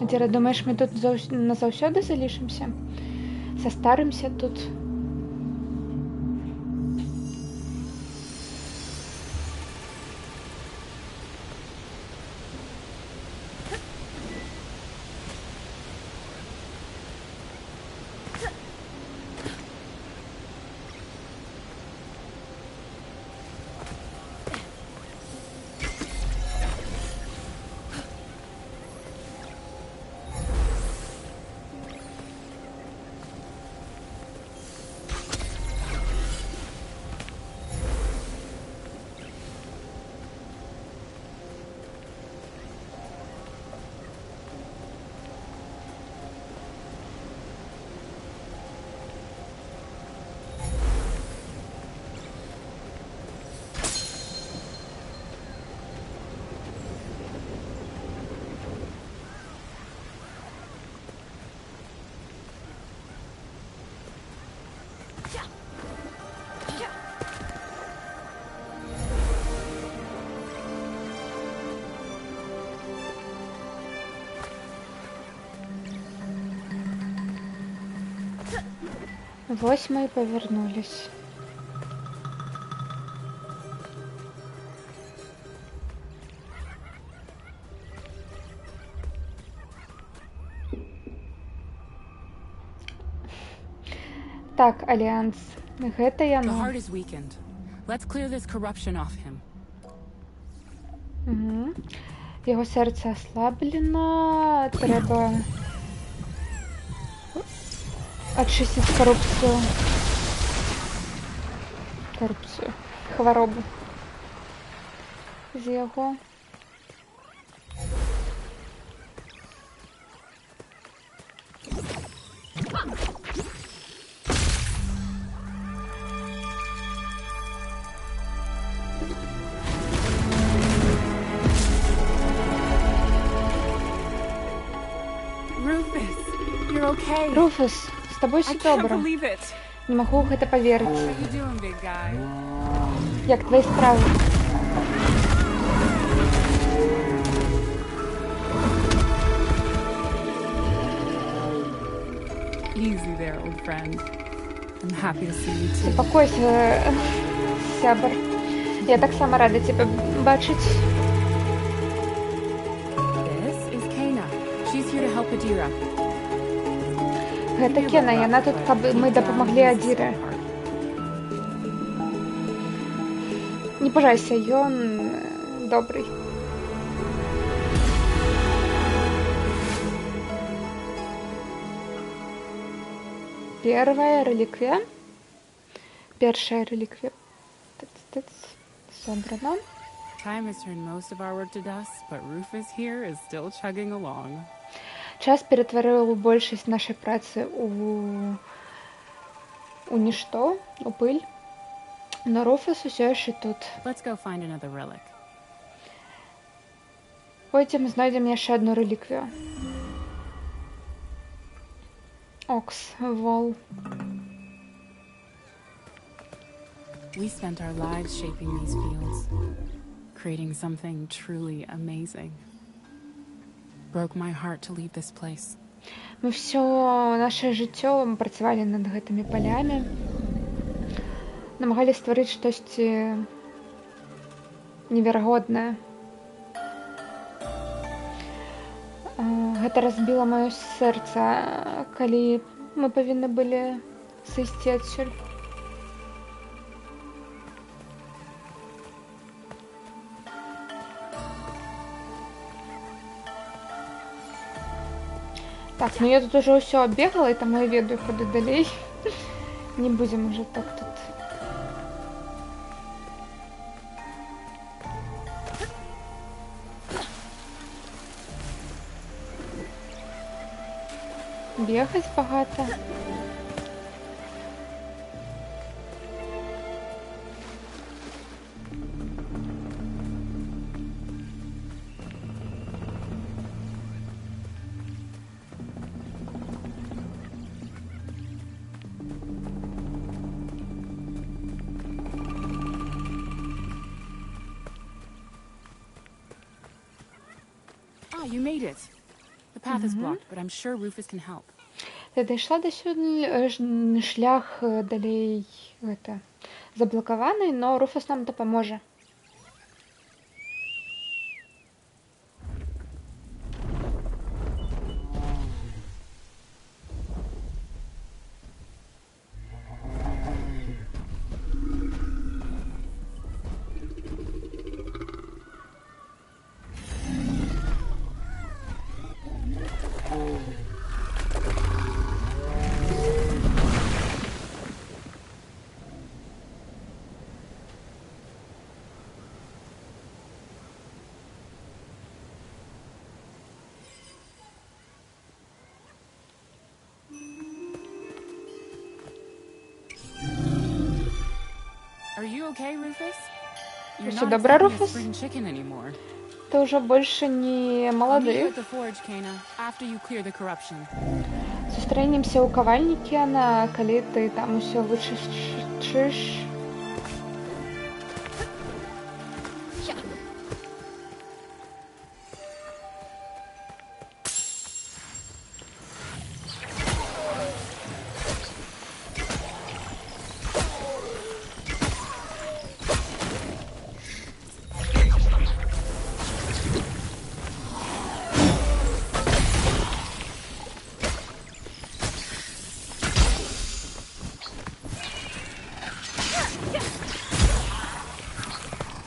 Адіра, думаєш, ми тут назавсёди залишимося? Состаримося тут? Восьмые повернулись. Так, Альянс. Гэта The яно. heart is weakened. Let's clear this corruption off him. Угу. Його серце ослаблено. Треба очистить коррупцию. Хворобу. З його. Rufus, you're okay. Руфус, з тобою I все can't добре. believe it. Не можу в гэта поверить. How you doing, big guy? Як твої справи? Easy there, old friend. I'm happy to see you too. Успокойся, сябр. Я так само рада тебе бачить. This is Kena. She's here to help Adira. Гэта Кена, яна тут, каб мы дапамаглі Адзіры. Не пужайся, ён добрый. Первая реликвия. Першая реликвия. Тыц-тыц. Собрано. Time has turned most of our work to dust, but Rufus here is still chugging along. Час ператварыў большасць нашай працы у нішто, у пыль. Но Руфус усё яшчэ тут. Let's go find another relic. Пойдзем знойдзем яшчэ одну реліквію. Окс, вол. We spent our lives shaping these fields, creating something truly amazing. Broke my heart to leave this place. Мы все наше жыццё працавалі над гэтымі палямі. Намагались стварыць штосьці неверагоднае. Гэта разбіла маё сэрца, калі мы павінны былі сысці адсюль. Так, ну я тут уже ўсё аббегала, і таму я ведаю, куды далей. Не будзем уже так тут. Бегать багата. Ah, you made it. The path is blocked, but I'm sure Rufus can help. Я дайшла да сюды, шлях далей гэта заблакаваны, но Руфус нам дапаможа. Are you okay, Rufus? You're Всё not добра, exactly a Руфус? spring chicken anymore. Ты уже больше не I'll meet you молодый. at the forge, Kana, after you clear the corruption. Сустрэнемся ў кавальнікі, калі ты там усё вычышчыш.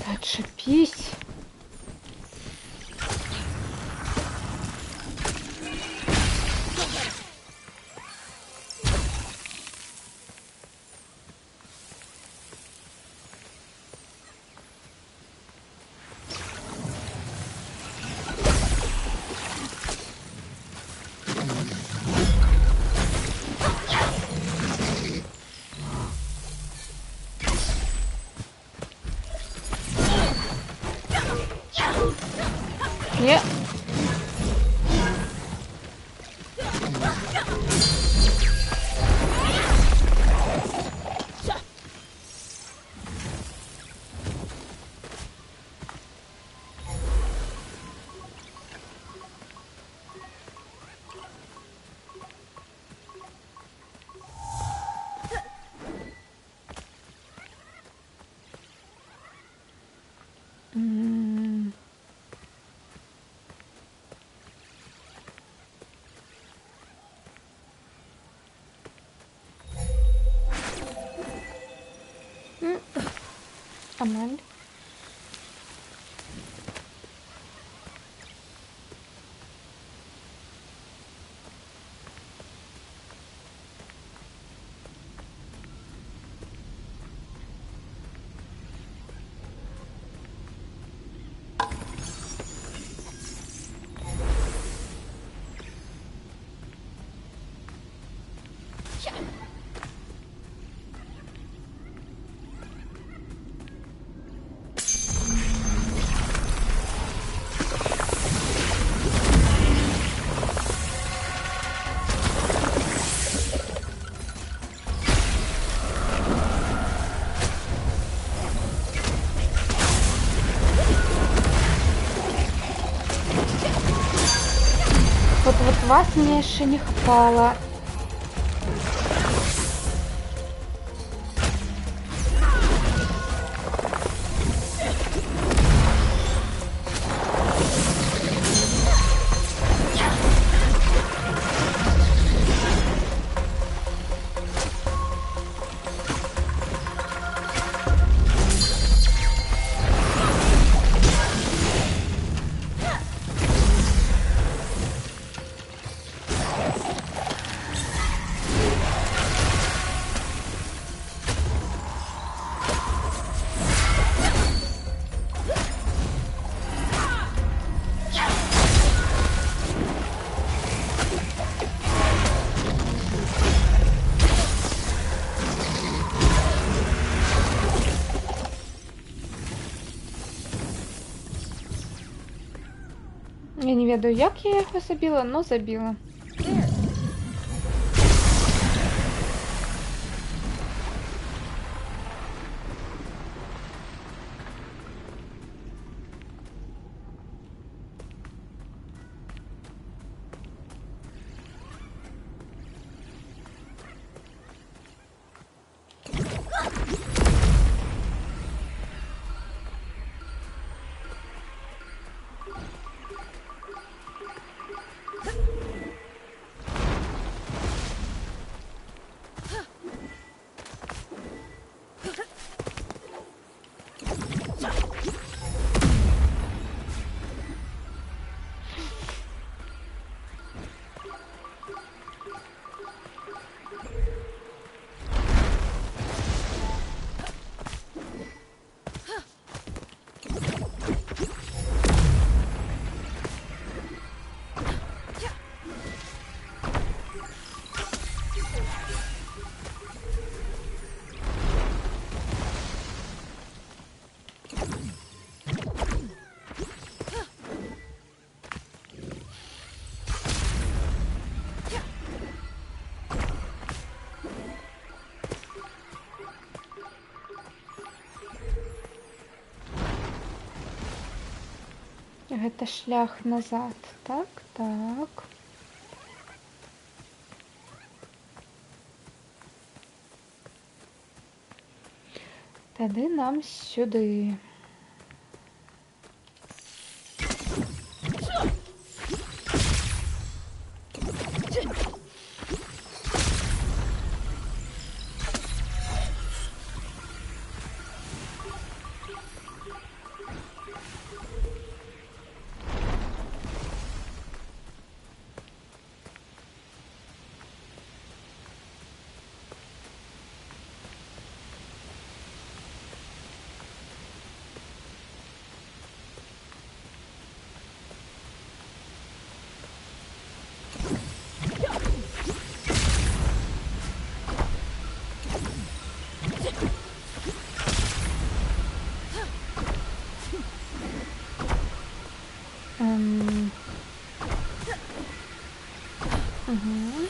Отшипись. Не. Амаль. Вас мне яшчэ не хапала. Я не ведаю, як я яго забіла, но забіла. Гэта шлях назад. Так, так. Тады нам сюды. Угу.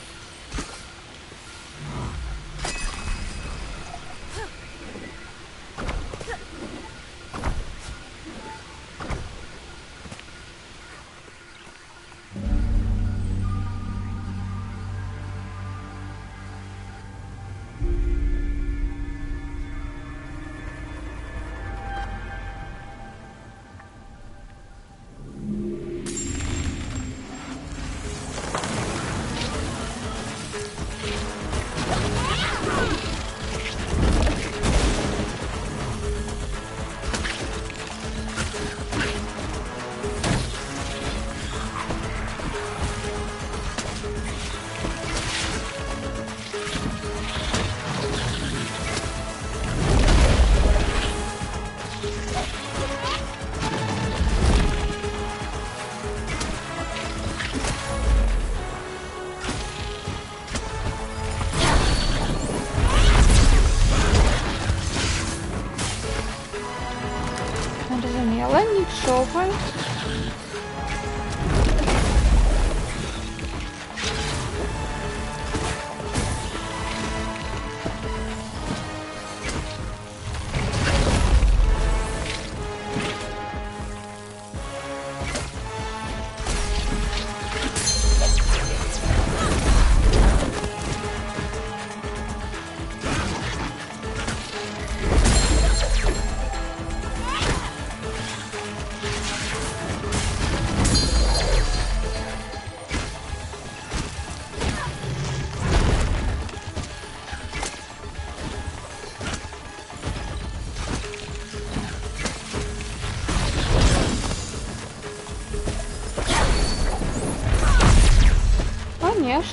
Зрозуміла, нічого.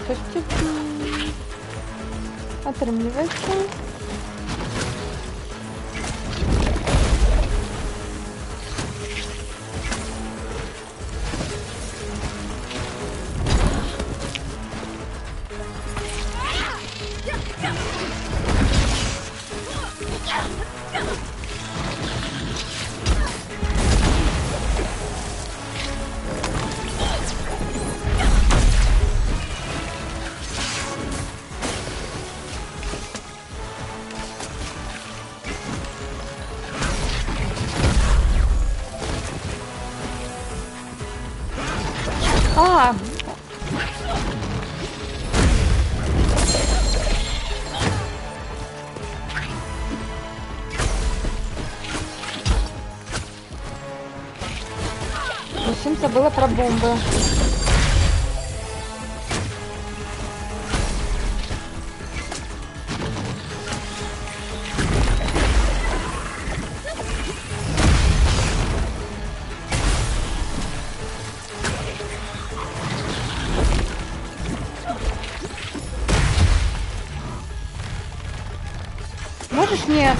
штосьці атрымліваецца. А! Зовсім забыла про бомби. Можешь мне...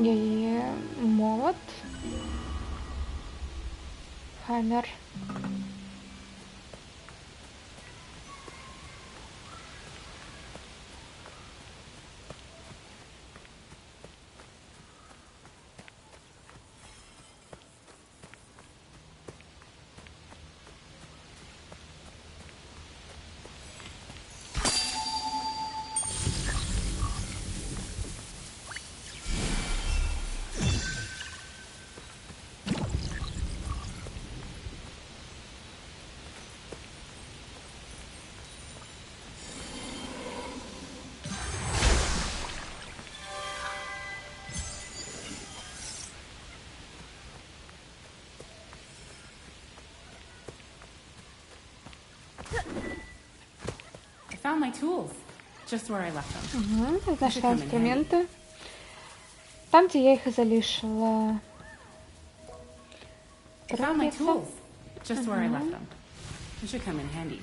Яе молот. Хаммер. I found my tools, just where I left them. Угу, нашла инструменты. Там, где я их и залишила. I found my tools, just where I left them. They should come in handy.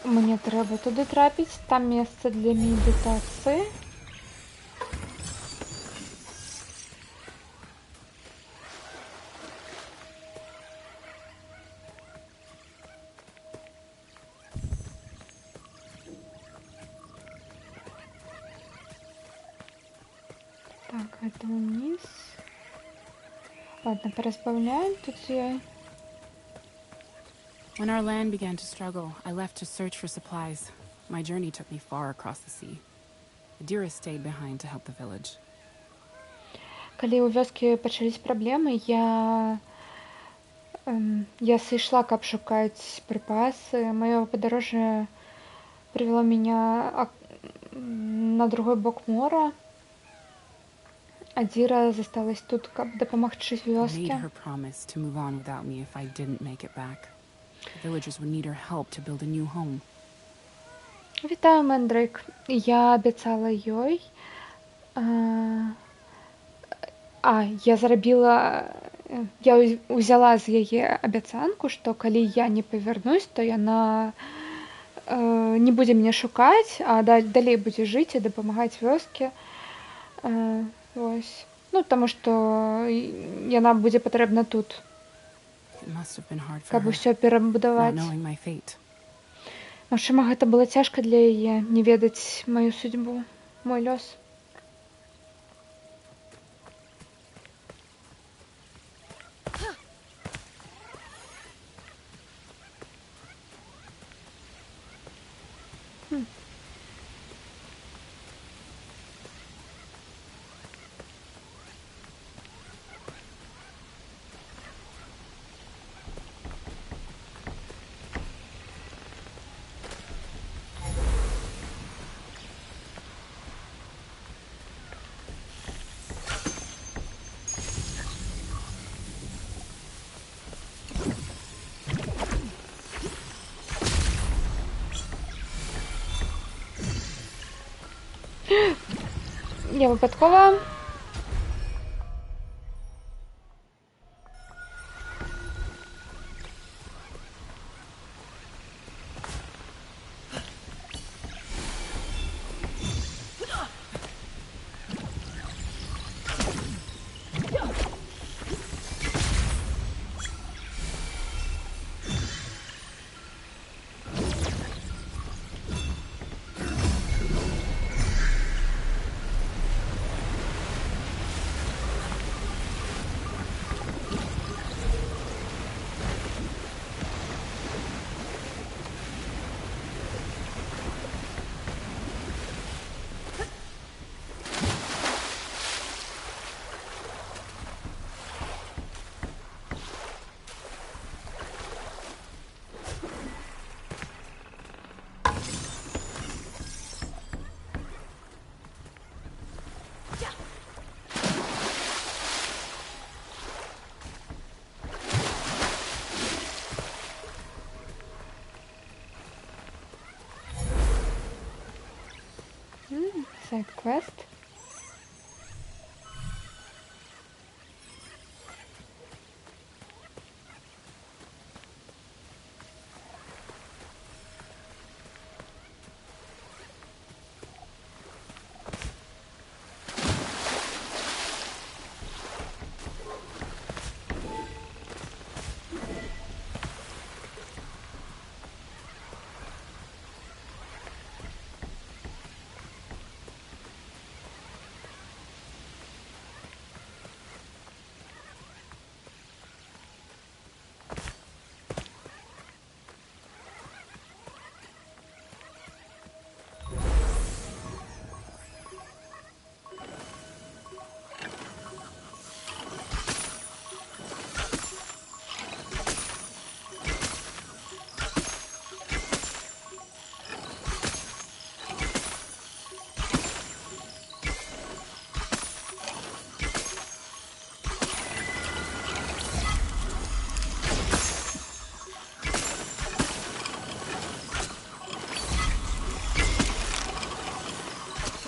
Мне треба туди трапіць, там месца для медитації. Так, это вниз. Ладно, поразбавляем тут я. When our land began to struggle, I left to search for supplies. My journey took me far across the sea. Adira stayed behind to help the village. Калі ў вёскі пачались праблемы, я сышла, каб шукаць припасы. Моё падарожжа привело меня на другой бок мора. Адзіра засталась тут, каб дапамагчы вёскі. I made her promise to move on without me if I didn't make it back. The villagers would need her help to build a new home. Вітаю, Мендрейк. Я абяцала ёй. Я ўзяла з яе абяцанку, што калі я не павярнусь, то яна не будзе мяне шукаць, а далей будзе жыць і дапамагаць вёскі. Вось. Ну, таму што яна будзе патрэбна тут, It must have been hard for каб her, усё not перабудаваць. knowing my fate. Магчыма, гэта было цяжка для яе, не ведаць маю судьбу, мой лёс. Я випадкова. Сайд-квест.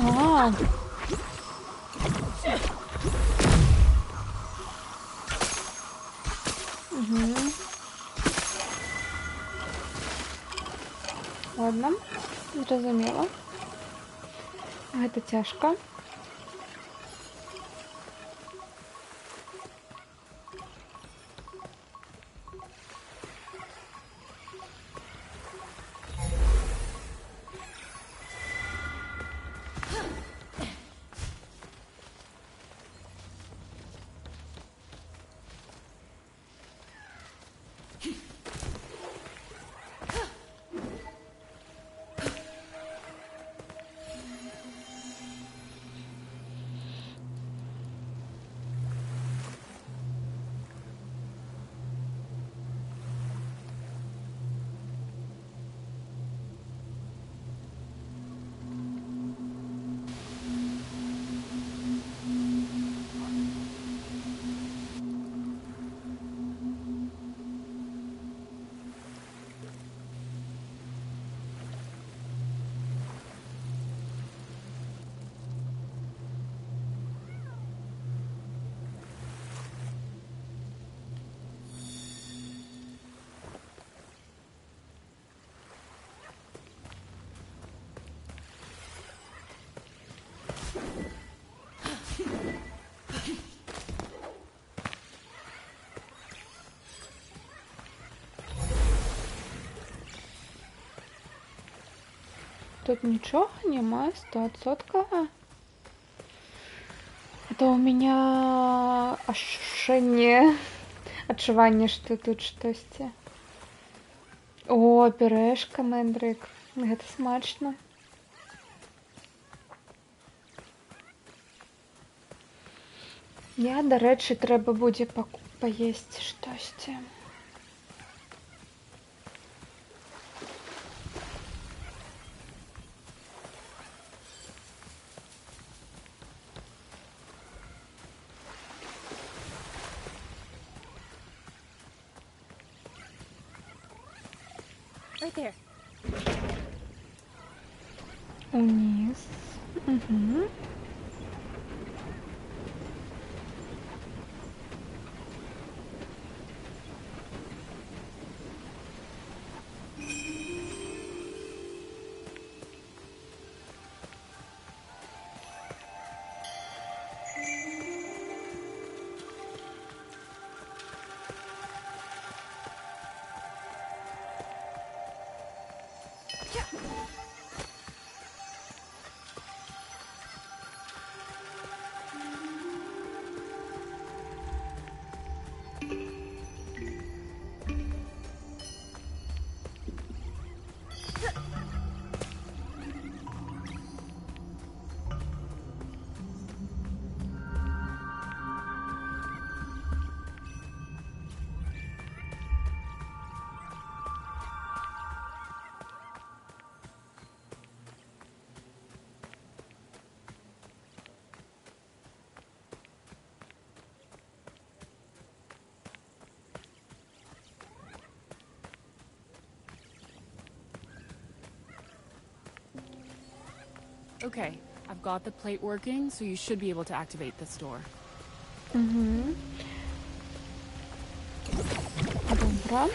А. Угу. Ладно, зразумела. Гэта цяжка. тут нічого немає, 100%. Это у меня адчуванне, што тут штосьці. О, пюрэшка, Мэндрык. Гэта смачна. Я, дарэчы, трэба будзе паесці штосьці. Right there. Униз. Угу. Okay, I've got the plate working, so you should be able to activate this door. Угу. Добре.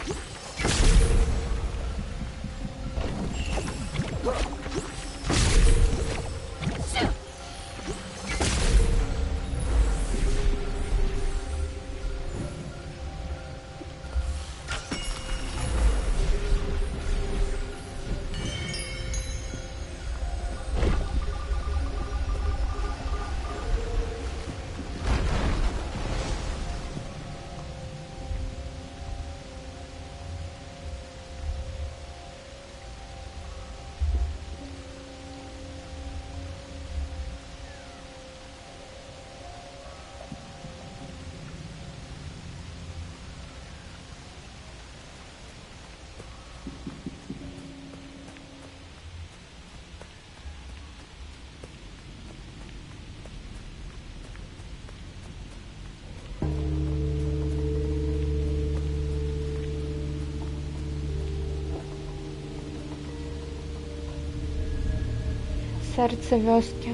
Серце вёски.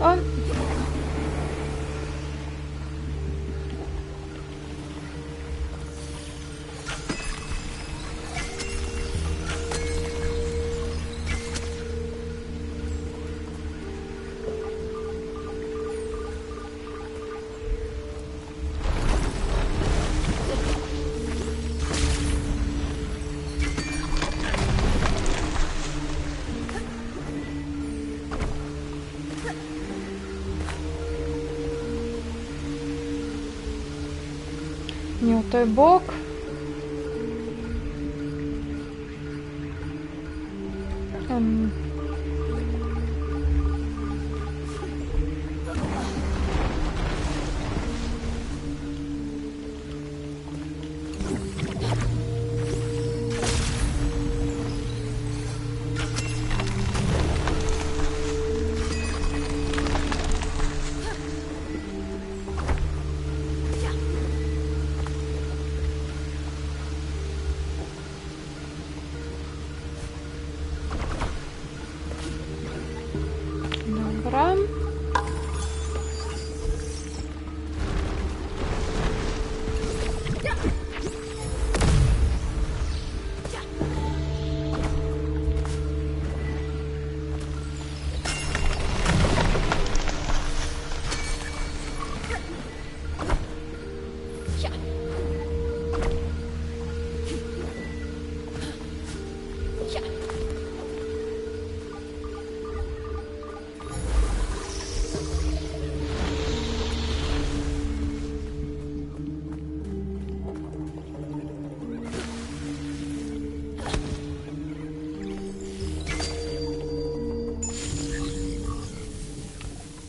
O, не ў той бок. Dobra.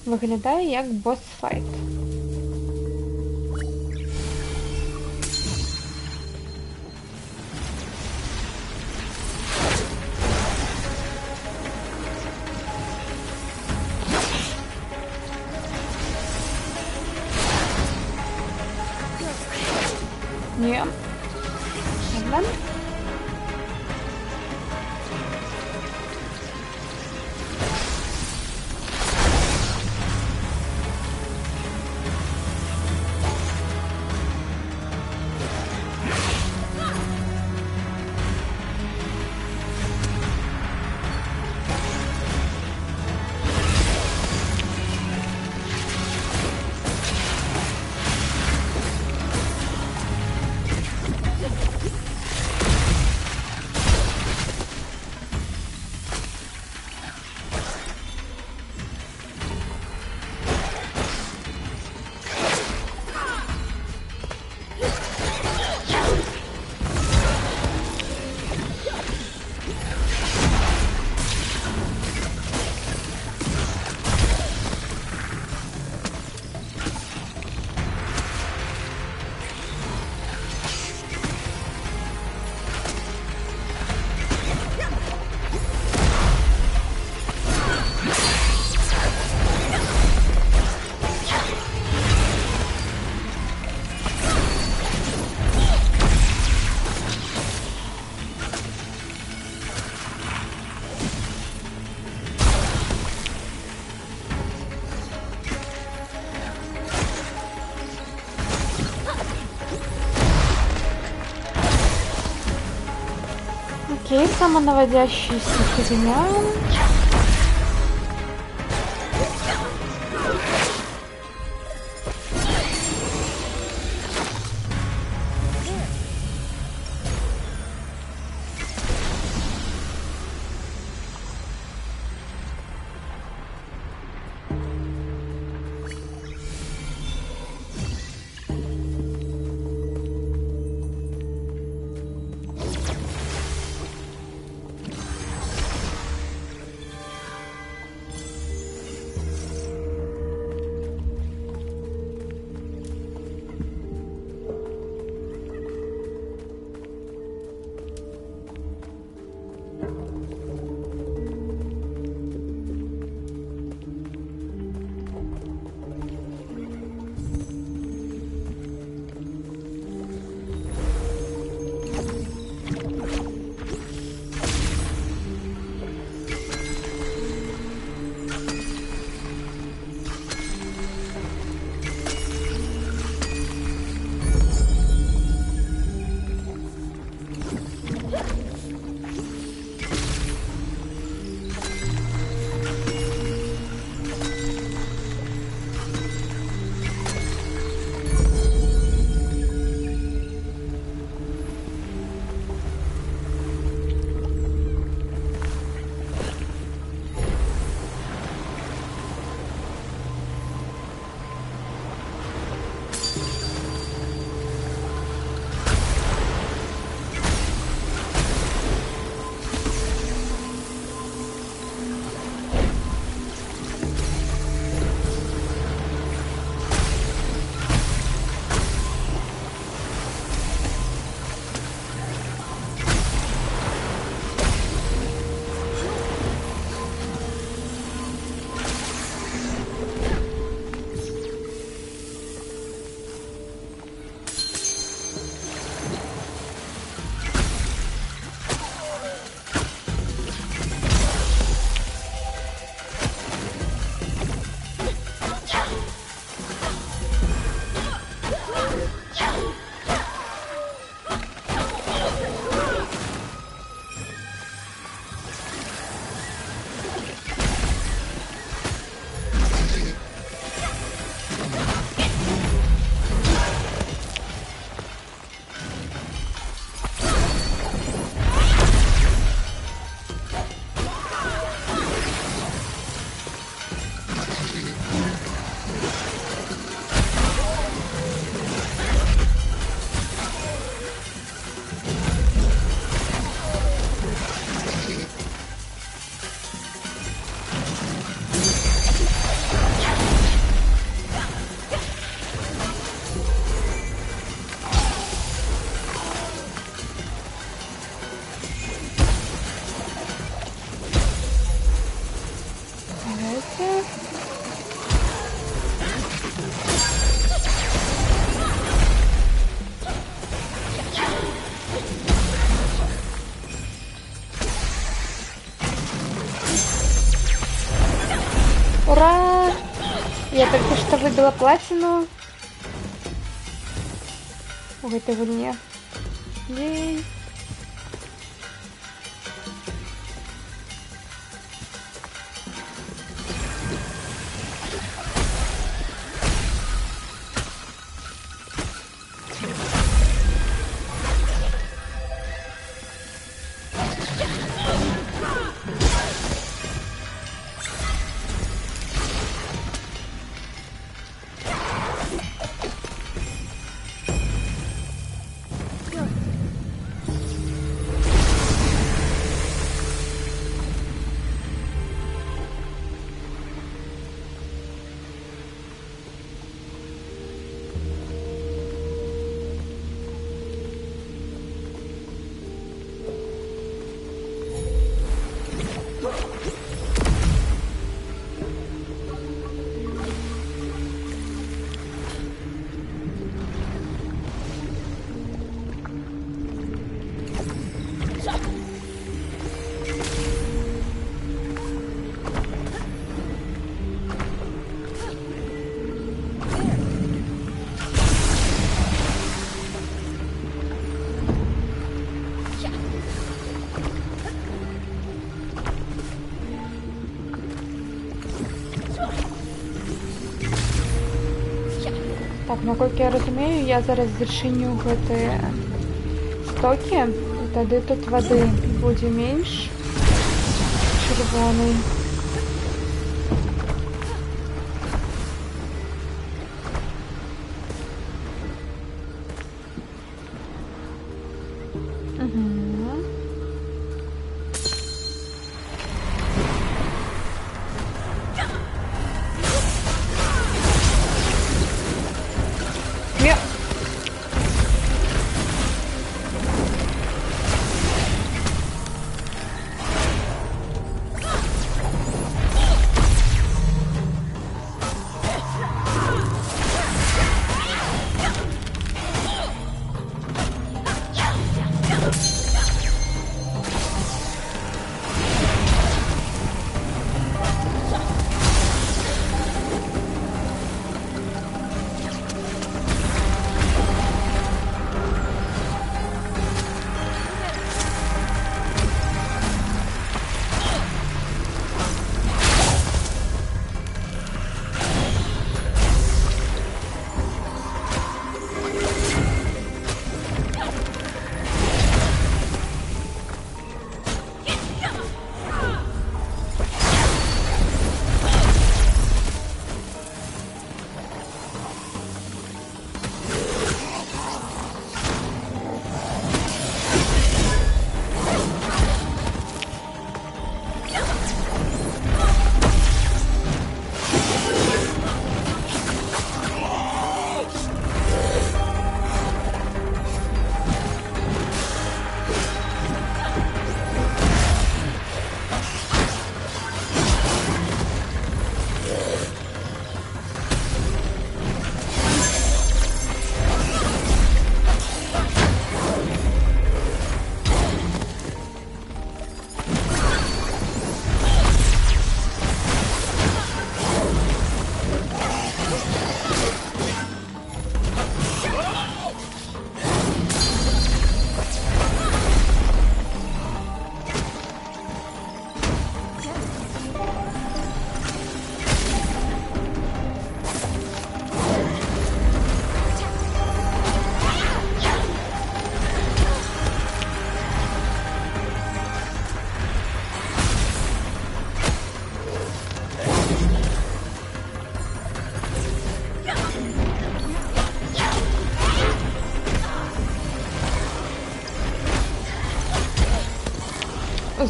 Виглядає як босс-файт. Ні. Ладно. Окей, самонаводящаяся фигня. Ура! Я только что выбила платину в этой волне. Ей! Так, наколькі я разумею, я зараз зачыню гэтыя стокі, і тады тут вады будзе менш чырвонай.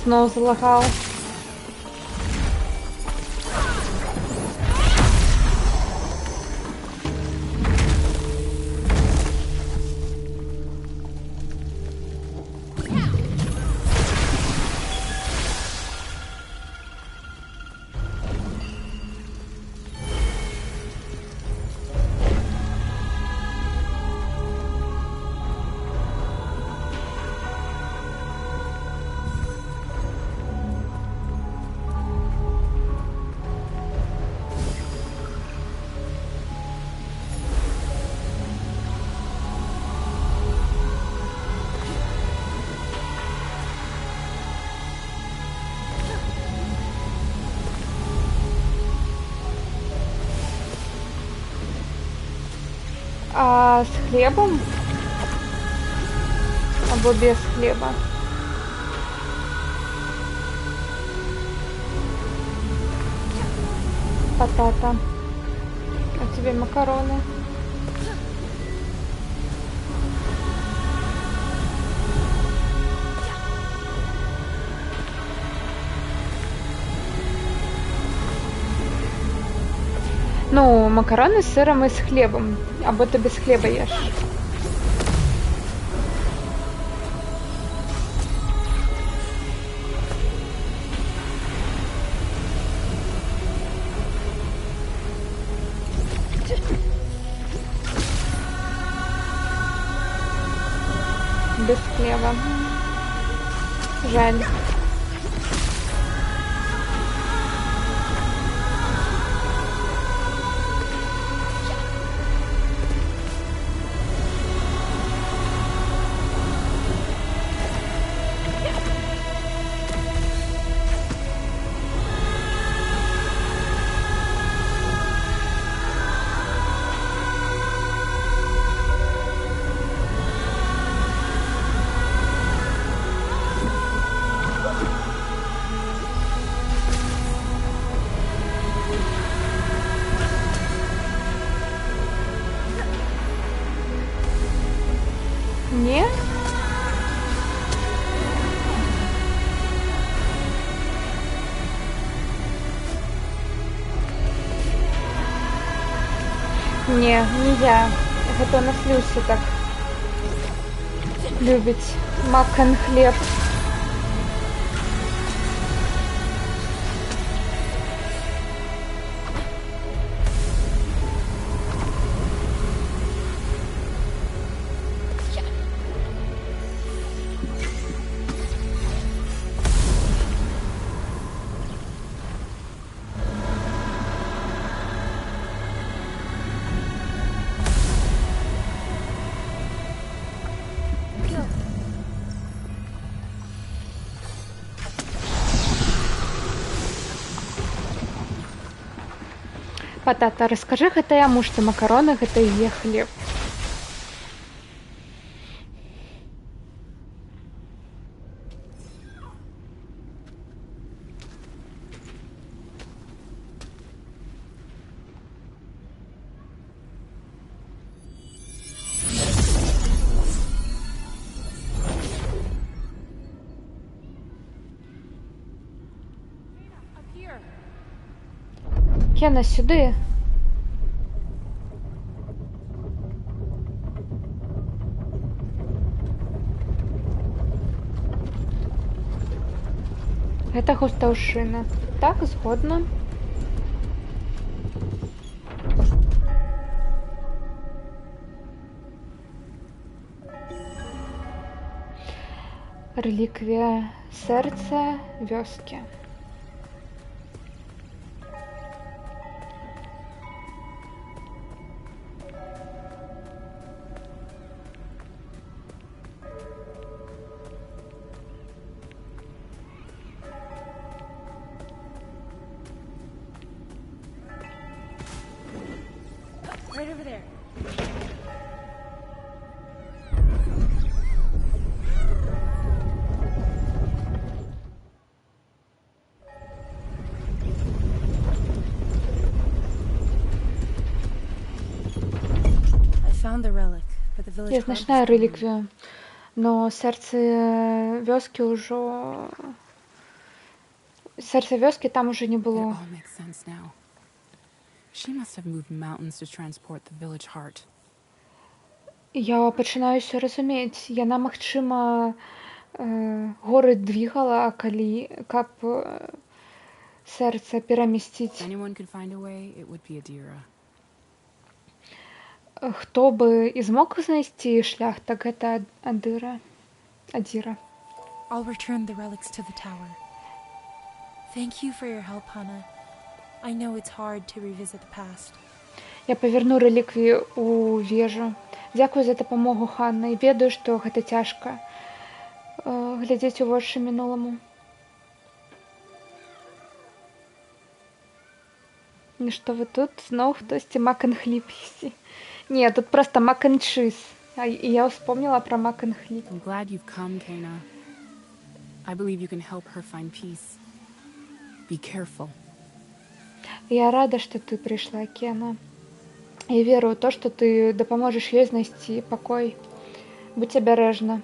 Знову залагав. А с хлебом? Або без хлеба? Патата. А тебе макароны? Ну, макароны с сыром и с хлебом. Або ты без хлеба ешь. Без хлеба. Жаль. Не я. Гэта у нас Люсі так любіць макан хлеб. Патата, раскажы гэта яму, што макароны гэта і є хлеб. Кена, сюди. Гэта густаўшчына. Так, згодна. Реліквія сэрца вёскі. Right over there. I found the relic, but the village. Я знайшла реліквію, но сэрца вёскі ўжо... Сэрца вёскі там уже не It было. all makes sense now. She must have moved mountains to transport the village heart. Я пачынаю ўсё разумець. Яна, магчыма, горы двигала, каб сэрца перамясціць. If anyone could find a way, it would be Adira. Хто бы і змог знайсці шлях, так гэта Адзіра. I'll return the relics to the tower. Thank you for your help, Hannah. I know it's hard to revisit the past. Я паверну реліквію ў вежу. Дзякуй за дапамогу, Ханна, і ведаю, што гэта цяжка. Глядзець у вочы мінуламу. Ну што вы тут? Зноў хтосьці мак-н-хліб есці. Не, тут проста мак-н-чиз. І я ўспомніла пра мак-н-хліб. I'm glad you've come, Kena. I believe you can help her find peace. Be careful. Я рада, што ты прыйшла, Кена. Я веру ў то, што ты дапаможаш ёй знайсці пакой. Будзь абярэжна.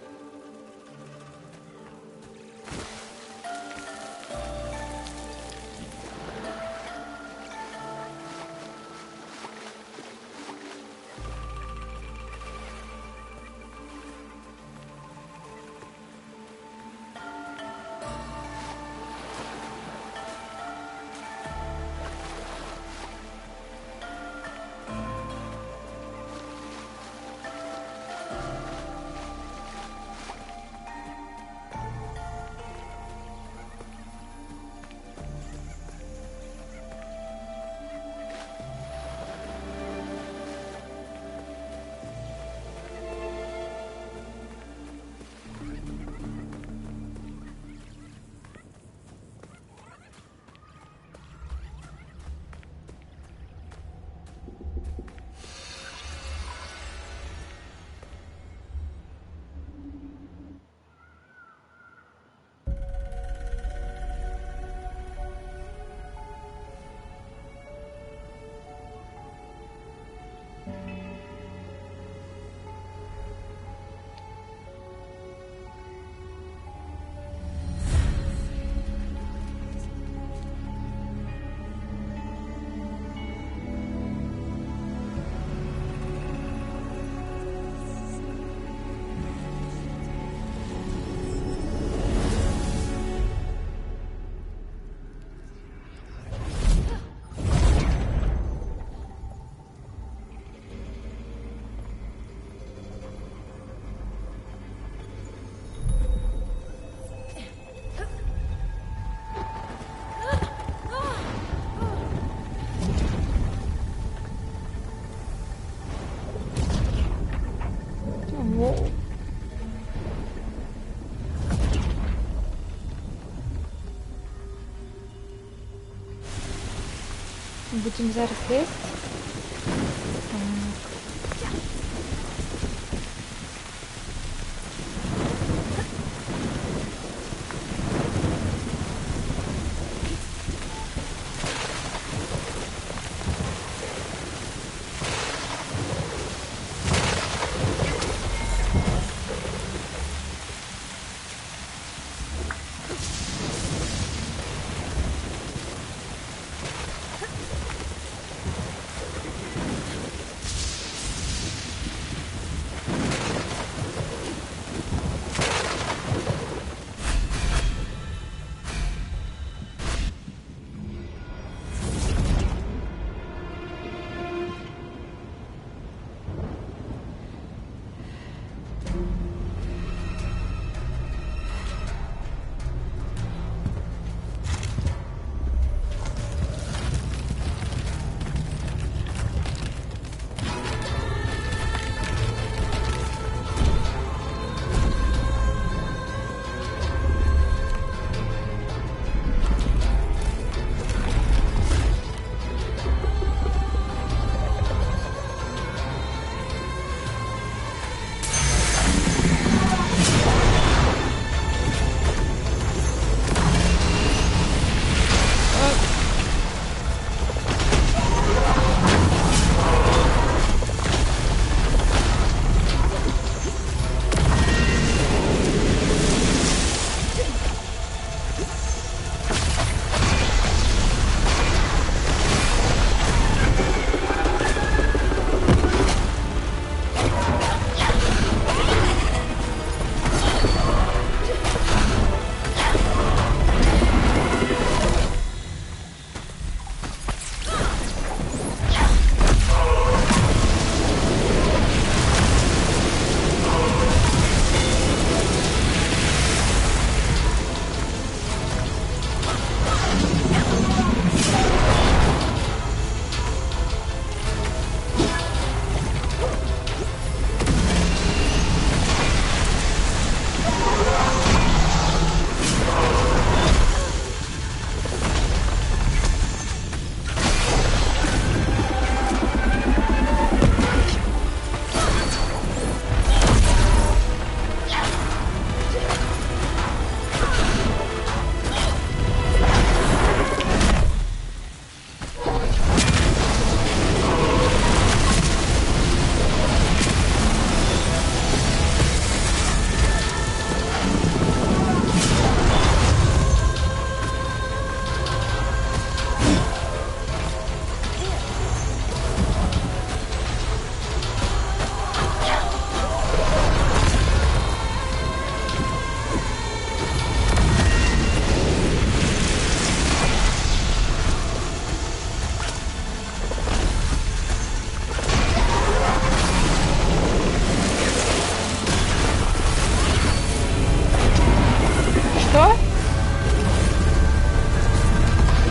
Будем зараз лезть.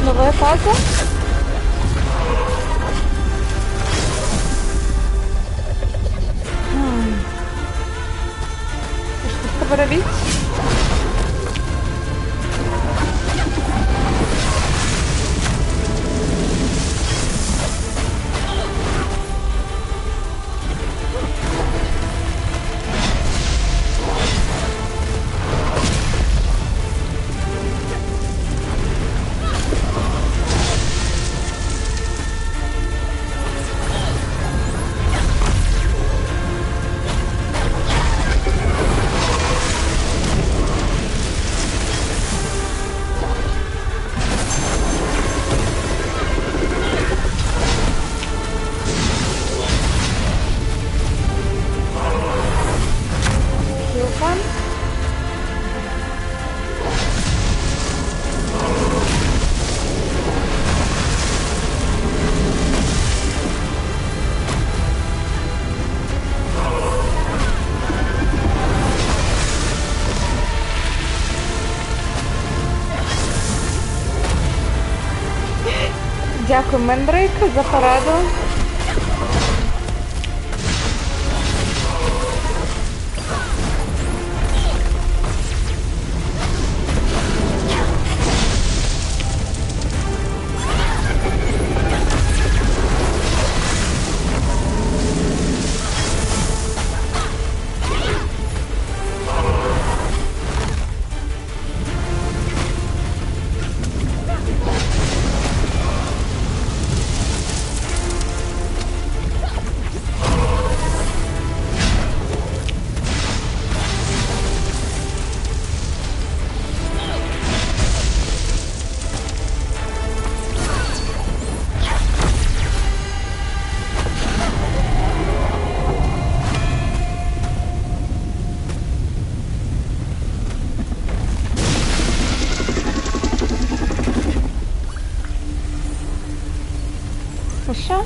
Новая фаза. Что с тобой робить? Дякую, Мендрейк, за пораду. Усё?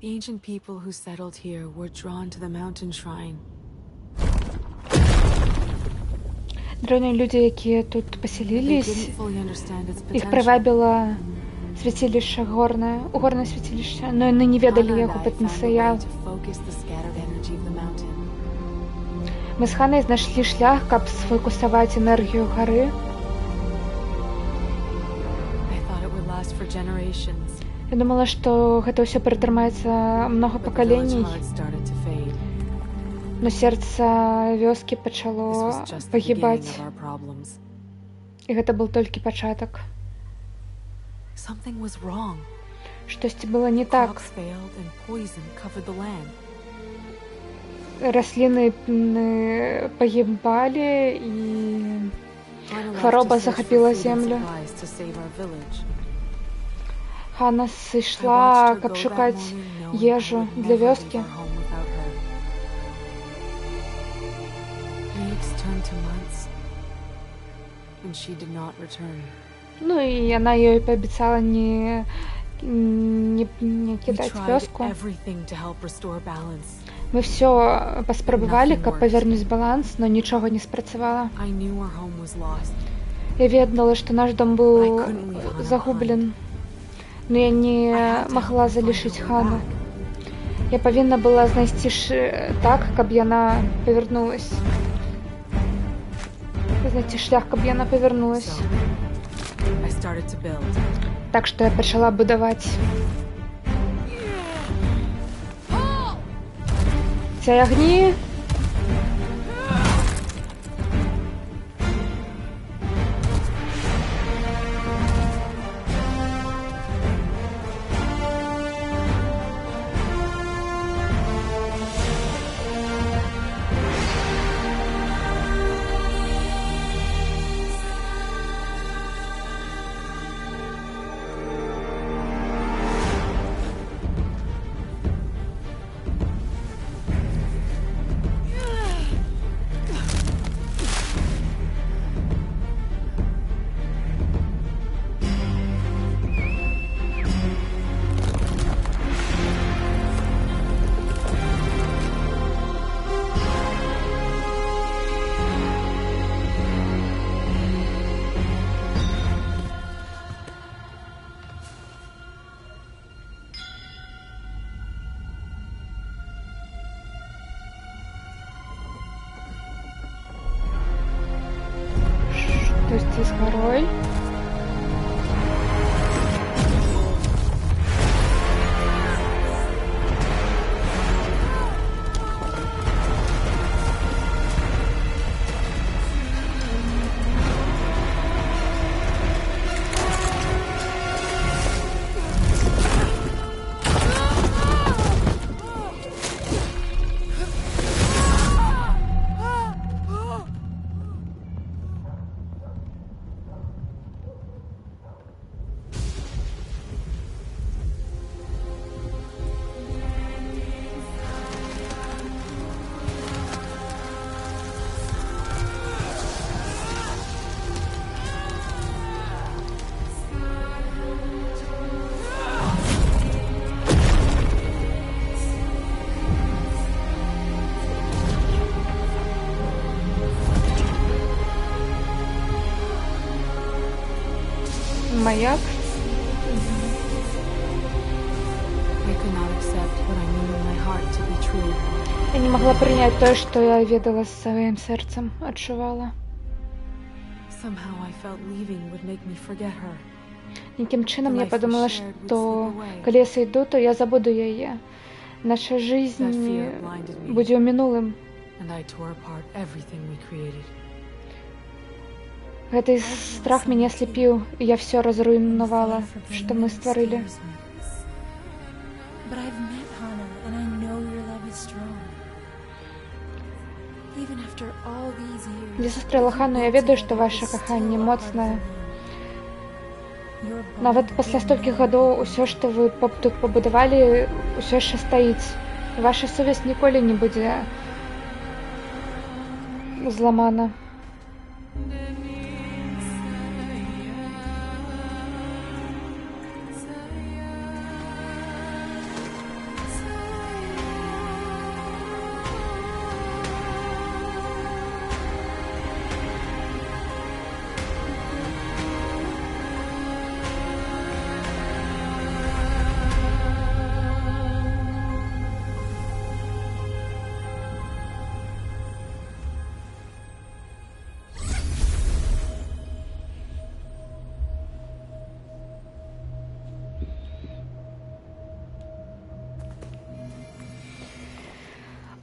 The ancient people who settled here were drawn to the mountain shrine. Древние люди, якія тут They паселілись, didn't fully understand its іх potential. прывабіла свяцілішча горнае, горнае свяцілішча, но яны не ведалі Hannah and яго I found a way патэнцыял. to focus the scattered energy of the mountain. Мы з Ханай знайшлі шлях, каб сфокусаваць энергію гары. I thought it would last for generations. Я думала, што гэта ўсё пратрымаецца многа But the village пакалений, heart started to fade. но сэрца вёскі This пачало was just the beginning пагібаць, of our problems. і гэта быў толькі пачатак. Something was wrong. Штосьці было не так. Crops failed and poison covered the land. Расліны пагібалі, і Hannah left хвароба to search for захапіла food and землю. supplies to save our village. Хана I сышла, watched her каб go that шукаць morning, knowing I ежу would для never leave вёскі. our home without her. Weeks turned to months, and she did not return. Ну і яна ёй паабяцала не We кідаць tried вёску. everything to help restore balance. Мы ўсё паспрабавалі, Nothing каб worked. павярнуць баланс, но нічога не спрацавала. I knew our home was lost. Я ведала, што наш дом But I быў couldn't leave Hannah загублен, но я не I had to магла help her find залишыць her way Хану. back. Я павінна была знайсці так, каб яна павярнулась. Знайсці шлях, каб яна павярнулась. So, I started to build. Так што я пачала будаваць. Цягні. Штосьці з гарой. Маяк. I could not accept what I knew in my heart to be true. Я не могла прыняць тое, што я ведала сваім сэрцам, адчувала. Somehow I felt leaving would make me forget her. Нейкім чынам я падумала, што калі я сойду, то я забуду яе. Наша жизнь будзе ў мінулым. And I tore apart everything we created. Гэты страх мяне аслепіў, і я все разруйнавала, што мы стварылі. But I've met Hana, and I know your love is strong. Even after all these years. Я сустрэла Хану, я ведаю, што ваше каханне моцнае. Нават пасля столькіх гадоў усё, што вы тут пабудавалі, усё яшчэ стаіць. Ваша сувязь ніколі не будзе зламана.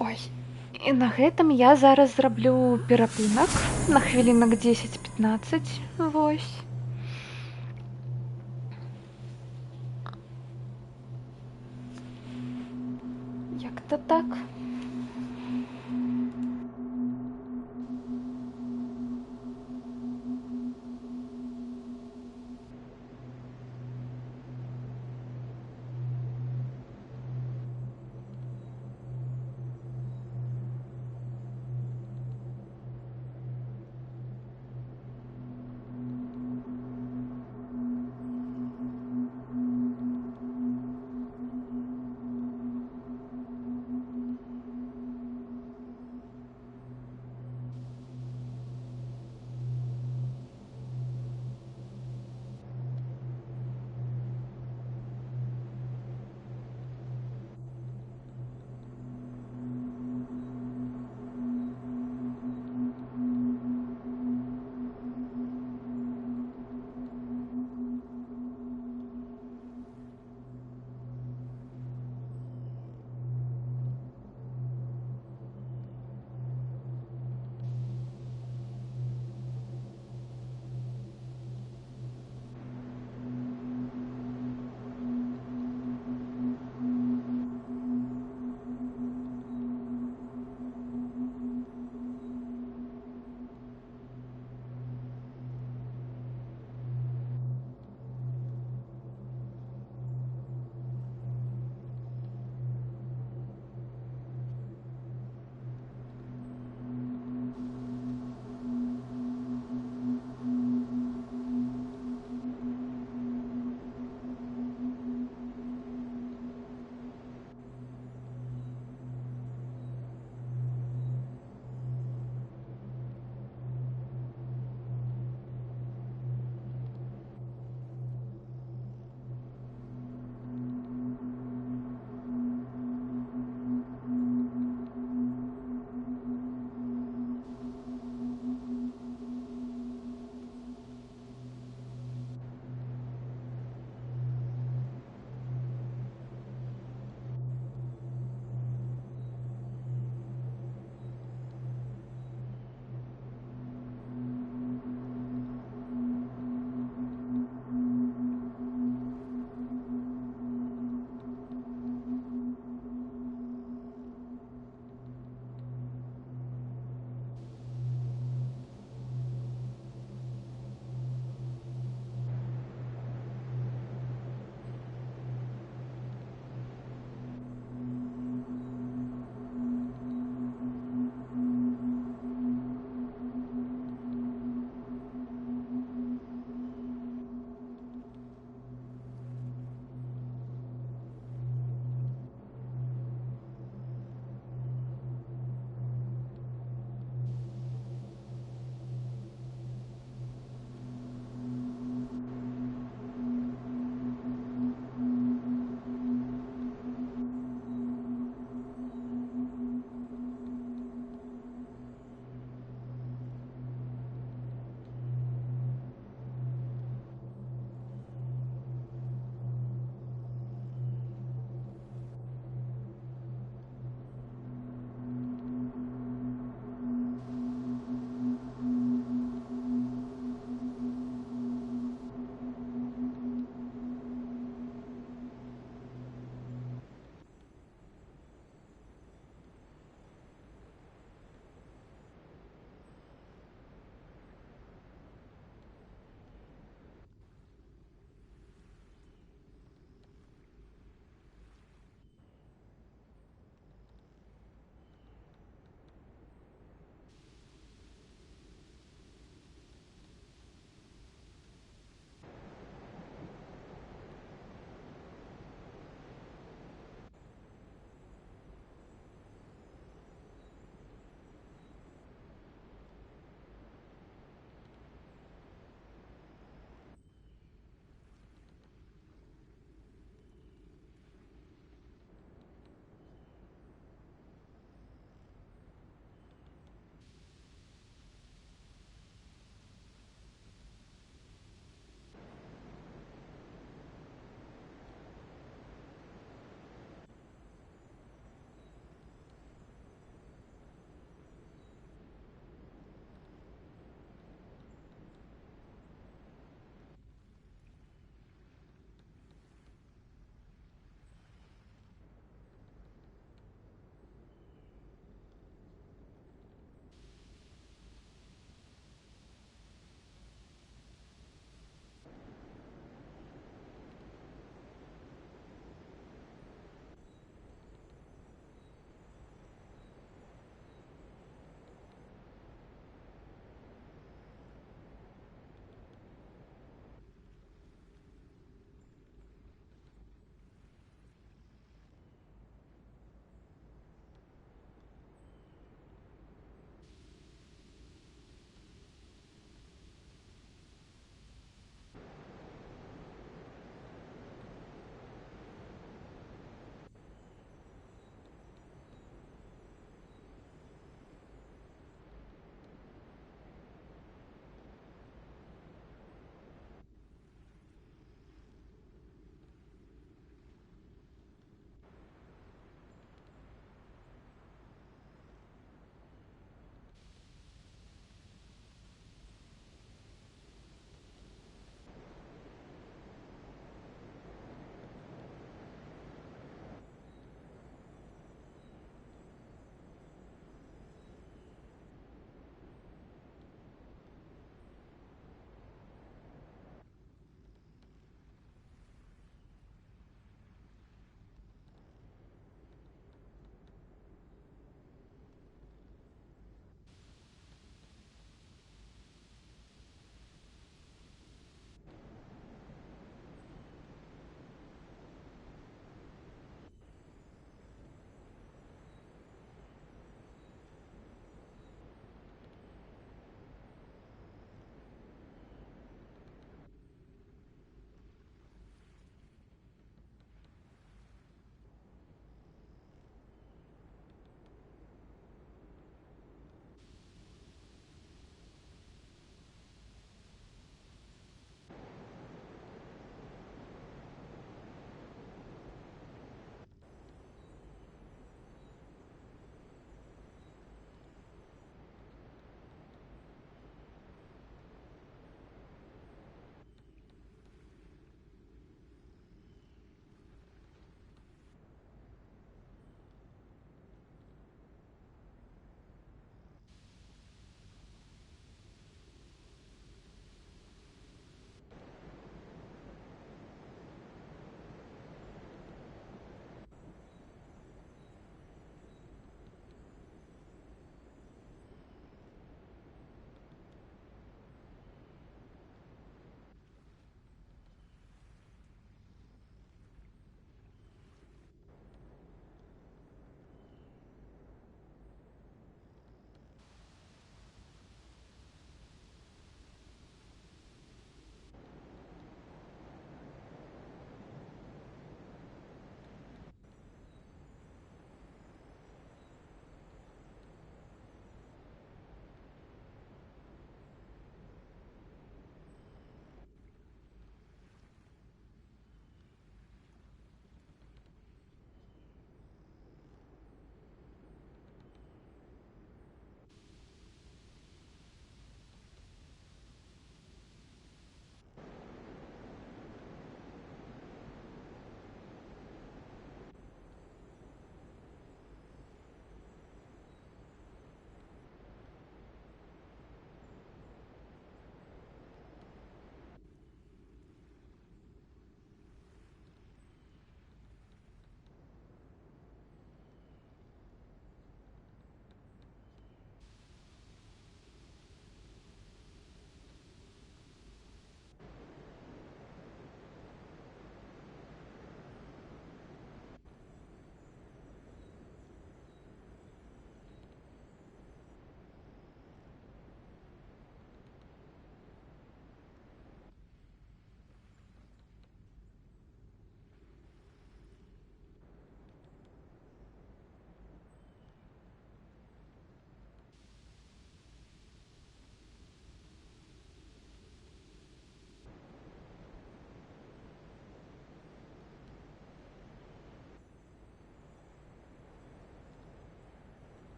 Ой, і на гэтым я зараз зраблю перапынак на хвілінак 10-15, вось. Як-то так.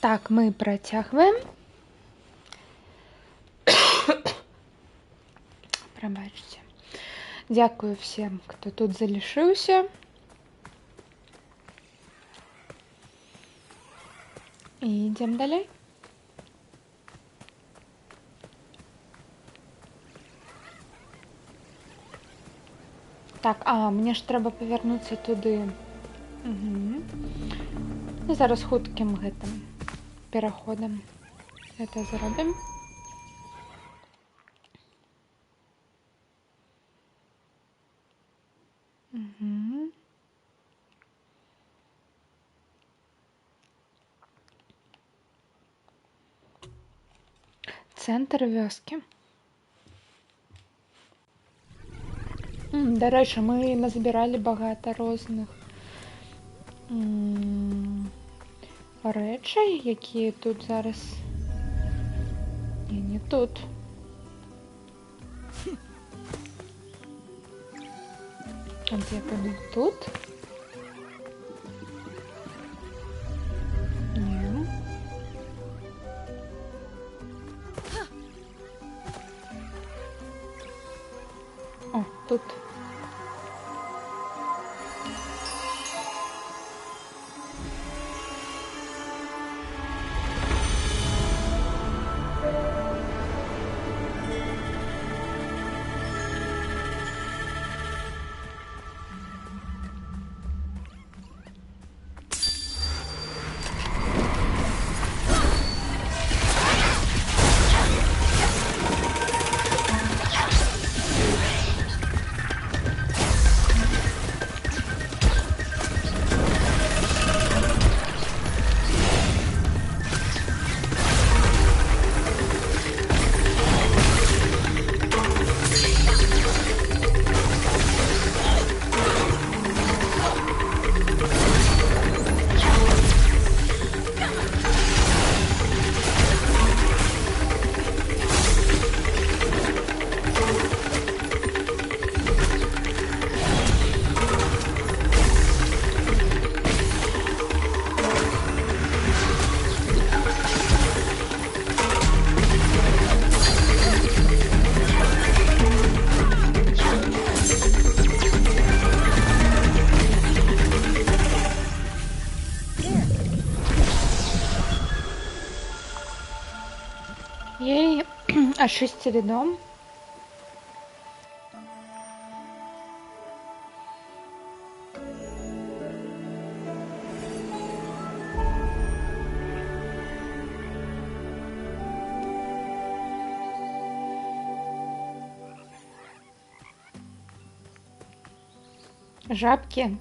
Так, мы працягваем. Прабачце. Дзякую всем, кто тут залишыўся. І ідзем далей. Так, мне ж трэба павярнуцца туды. Ну, зараз хуткім гэтым пераходам гэта зробім. Цэнтр вёскі. Дарэчы, мы назбіралі багата розных рэчай, якія тут зараз. Не тут. А дзе паду? Тут? Не. О, тут. Ей, очистили дом. Жабки.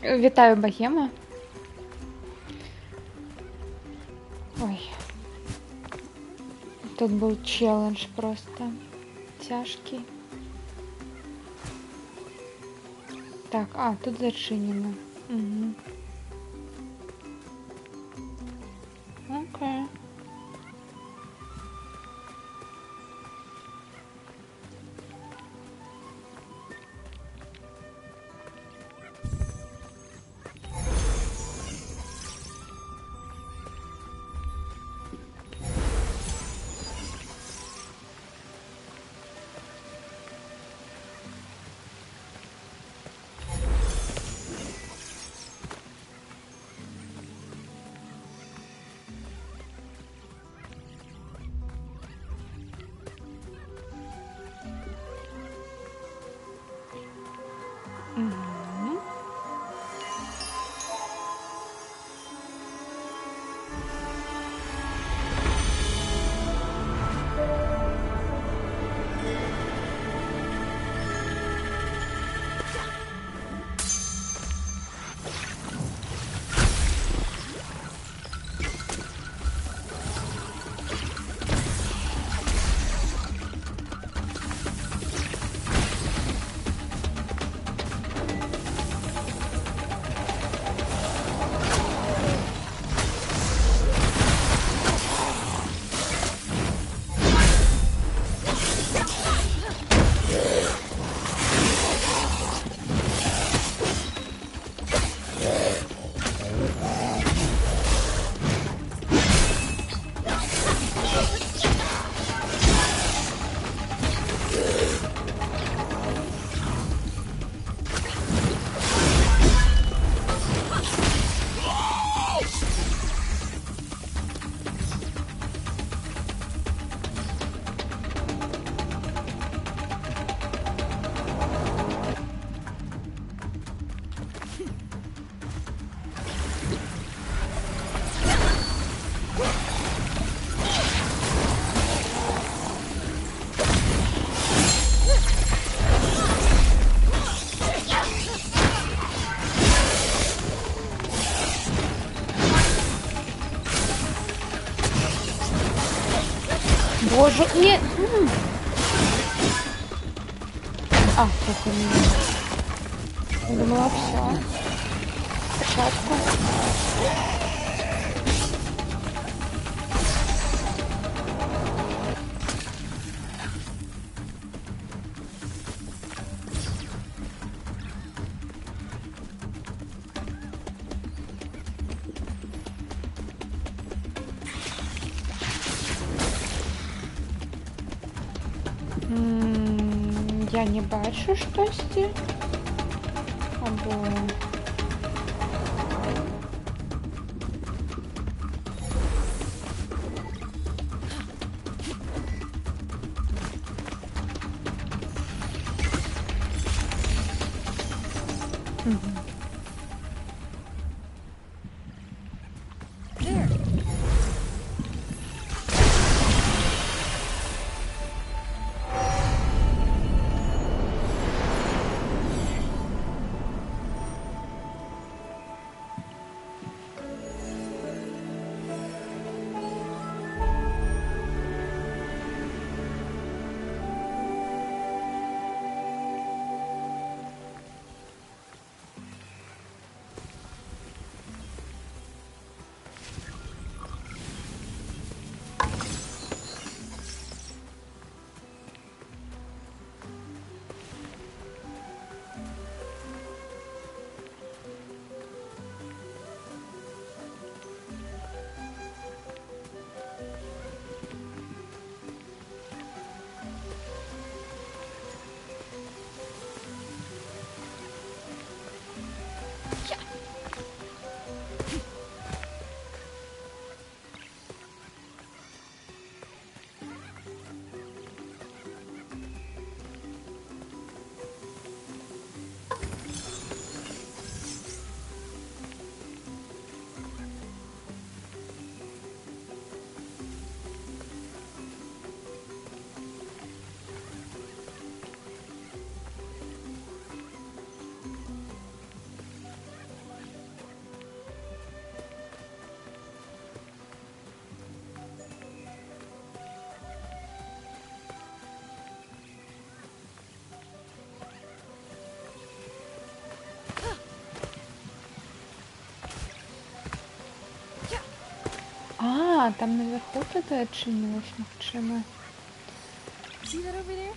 Вітаю, богема. Ой. Тут был челлендж просто тяжкий. Так, тут зачинено. Угу. Окей. Угу. Боже, нет! Только не... Думала, все. Початку. Я не бачу штосьці. Або... там наверху тады адчынілась, магчыма. See that over there?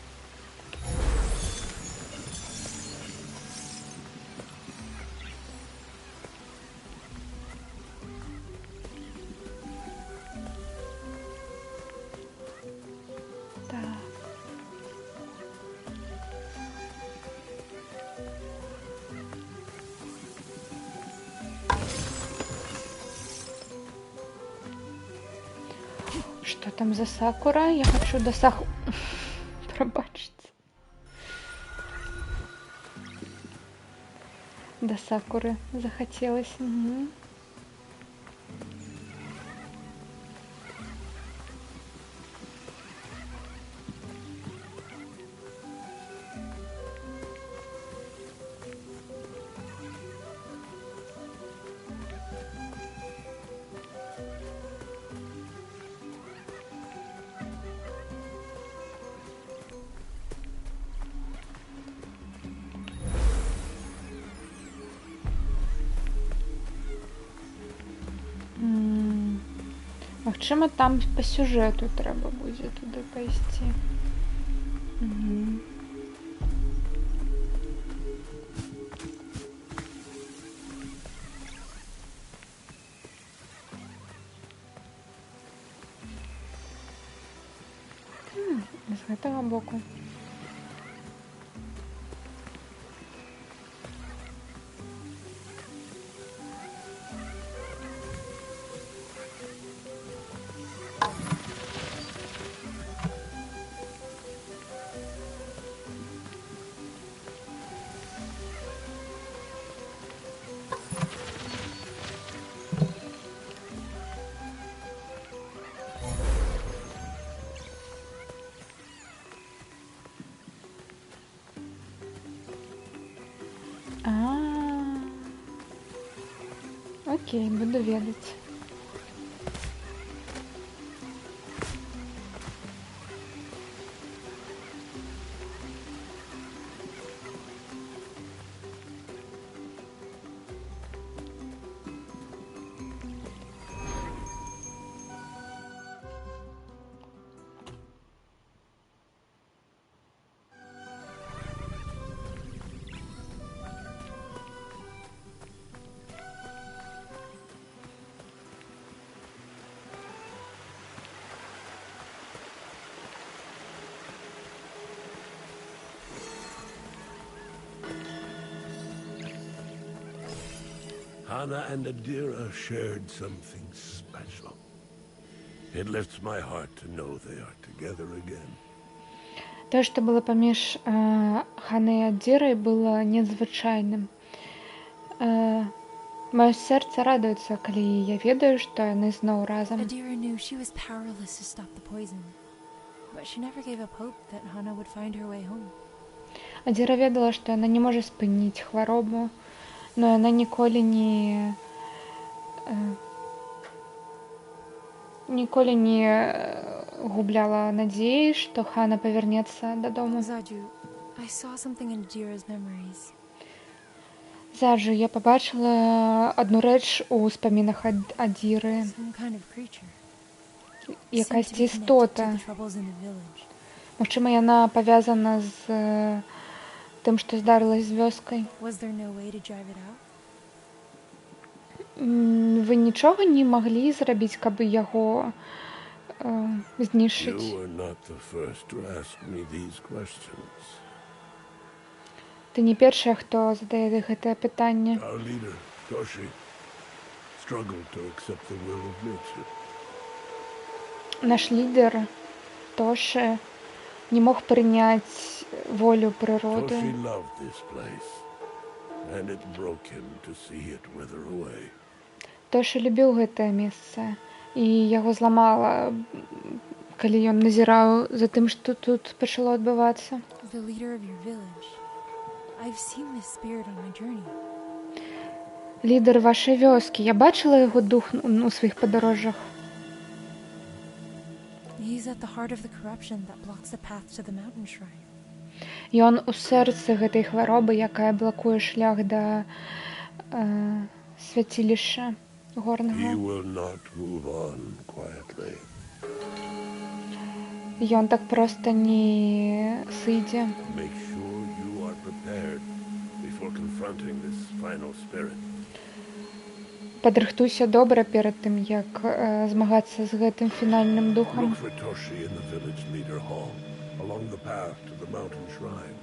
Так. Что там за Сакура? Я хочу до Пробачьте. До Сакуры захотелось. Угу. Магчыма, там по сюжэту трэба будзе туды пайсці. Угу. З гэтага боку. Окей, буду ведаць. Hana and Adira shared something special. It lifts my heart to know they are together again. То, што было паміж Ханай і Адзірай, было незвычайным. Маё сэрца радуецца, калі я ведаю, што яны зноў разам. Adira knew she was powerless to stop the poison, but she never gave up hope that Hana would find her way home. Адзіра ведала, што яна не можа спыніць хваробу, но яна ніколі не губляла надзеі, што Хана павернецца дадому. Zaju, I saw something in Adira's memories. Заджу, я пабачыла адну рэч у ўспамінах Адзіры. Some kind of creature. Якасьці істота. Магчыма, яна павязана з тым, што здарылася з вёскай. Was there no way to drive it out? Вы нічога не маглі зрабіць, каб яго знішчыць? You were not the first to ask me these questions. Ты не першая, хто задае гэтае пытанне. Our leader, Toshi, struggled to accept the will of nature. Наш лідер Тоші не мог прыняць волю прыроды. Toshi loved this place, and it broke him to see it wither away. Тоші любіў гэтае месца, і яго зламала, калі ён назіраў за тым, што тут пачало адбывацца. The leader of your village. I've seen this spirit on my journey. Лідар вашай вёскі. Я бачыла яго дух у сваіх падарожжах. He's at the heart of the corruption that blocks the path to the mountain shrine. Ён у сэрцы гэтай хваробы, якая блакуе шлях да свяцілішча He горнага. will not move on quietly. Ён так проста не сыдзе. Make sure you are prepared before confronting this final spirit. Падрыхтуйся добра перад тым, як змагацца з гэтым фінальным духам. Look for Toshi in the village leader hall, along the path to the mountain shrine.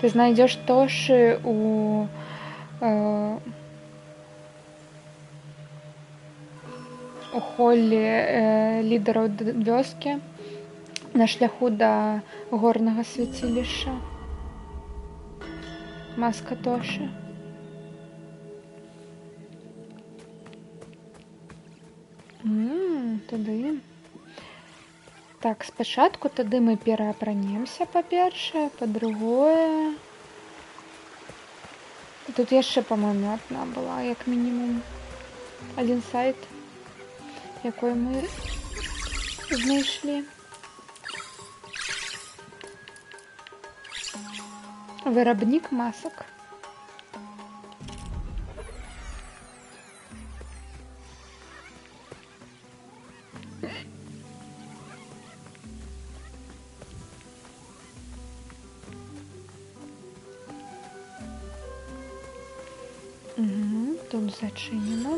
Ты знайдзеш Тошы у холле лідараў вёскі на шляху да горнага свяцілішча. Маска Тошы. Туды. Так, спачатку тады мы пераапранемся, па-першае, па-другое. Тут яшчэ, па-моему, адна была, як мінімум. Адзін сайт, якой мы знайшлі. Вырабнік масак. Тут зачинено.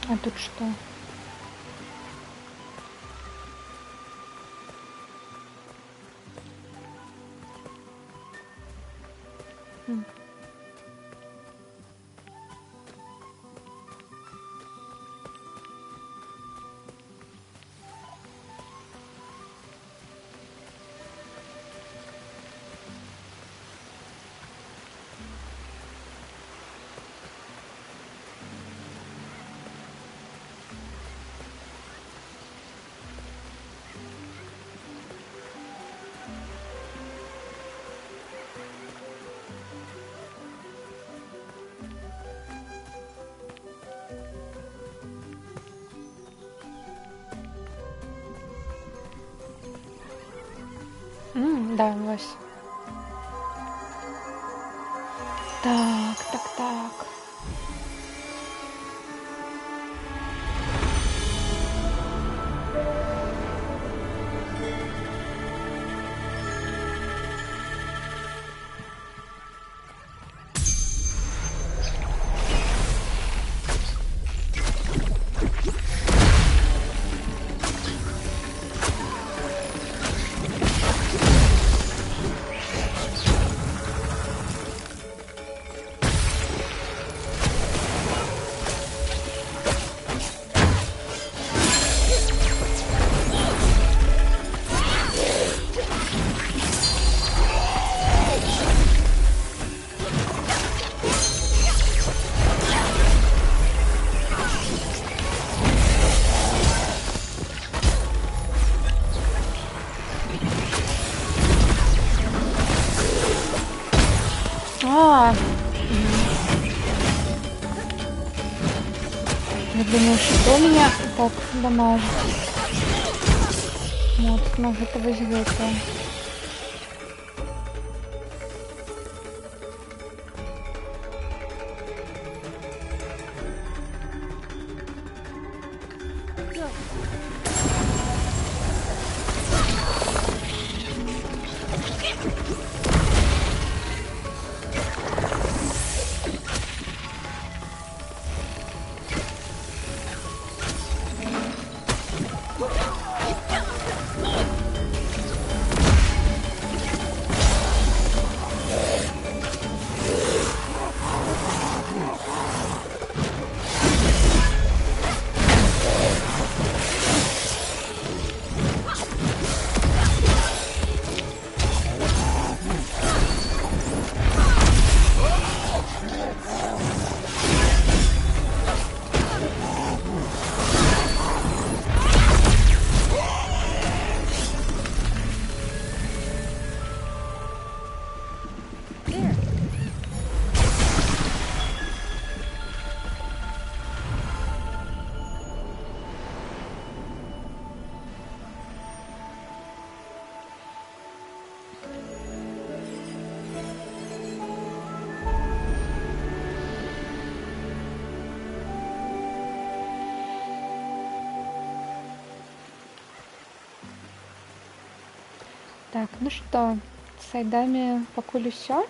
А тут что? Да, ось. Так. Я думаю, что меня так дамажит. Вот, ну гэта вось гэта. Так, ну что, с айдами покуль все.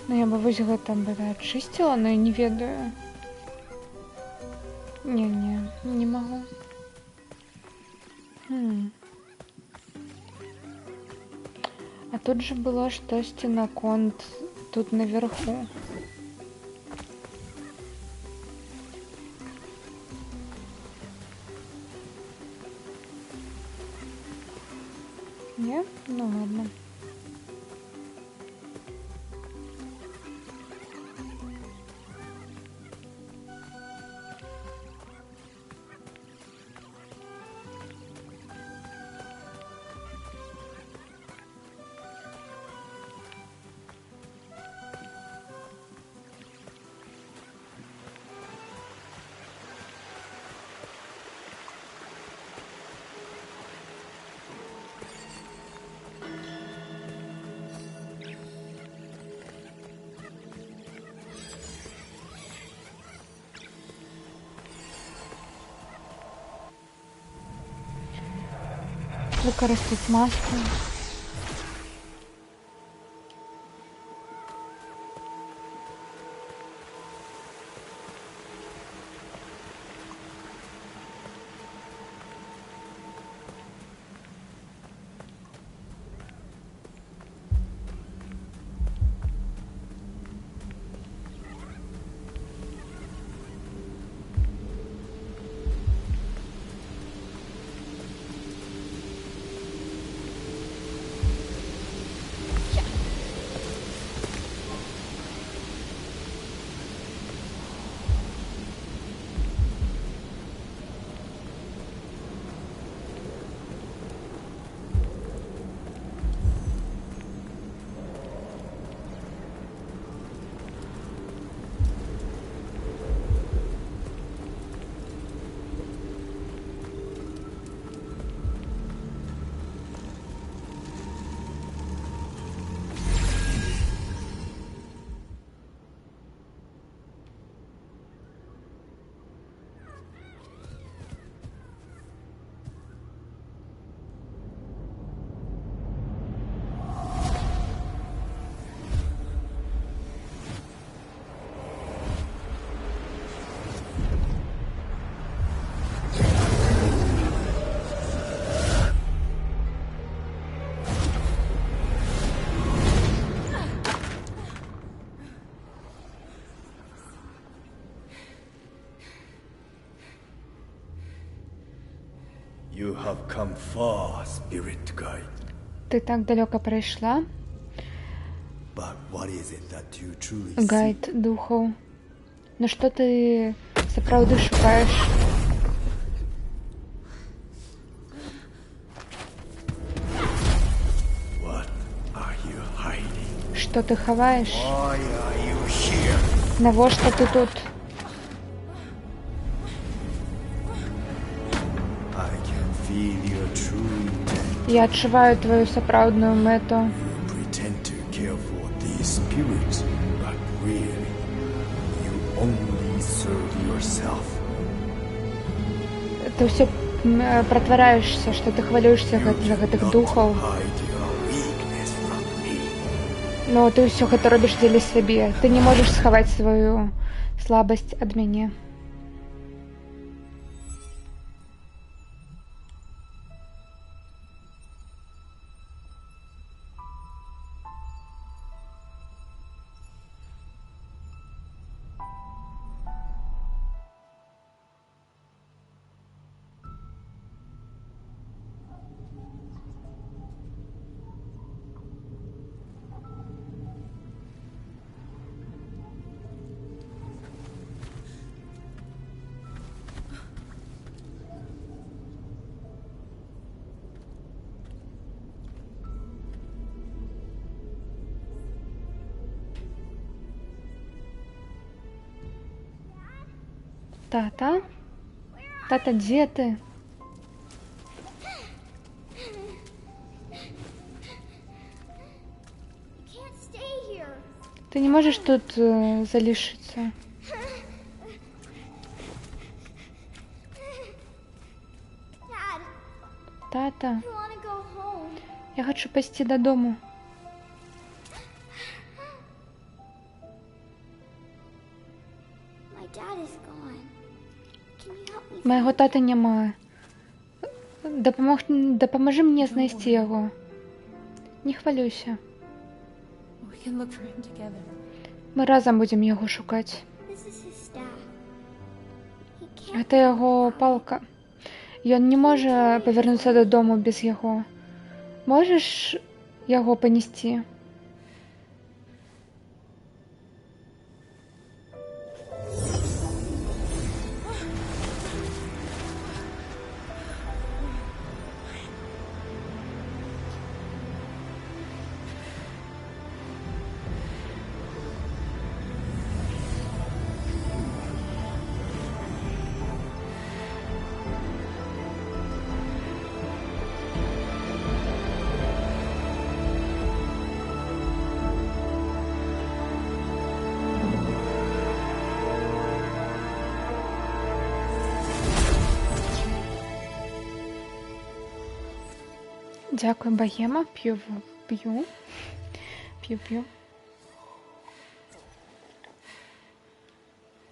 Ну я бы вось гэта бы ачысціла, но я не ведаю. Не могу. А тут же было штосьці наконт тут наверху. Не? Ну ладно. Використати маску. You have come far, spirit guide. Ти так далеко прийшла, But what is it that you truly seek? гайд духов. Ну що ти сапраўды шукаєш? What are you hiding? Що ти ховаєш? Why are you here? Навошта ти тут? I can feel your true intent. Я відчуваю твою сапраўдную мету. You pretend to care for these spirits, but really, you only serve yourself. Ты ўсё притвараешься, что ты хвалюешься за гэтых Not духов. hide your weakness from me. Но ты ўсё гэта робіш дзеля сябе. Ты не можаш схаваць сваю слабасць ад мяне. Тата? Тата, где ты? Ты не можешь тут залишиться. Тата, я хочу пойти додому. Моего тата нема. Допоможи мне знайти його. Не хвилюйся. Ми разом будемо його шукати. Це його палка. Ён не може повернутися додому без його. Можеш його понести? Дякую, Богема. П'ю.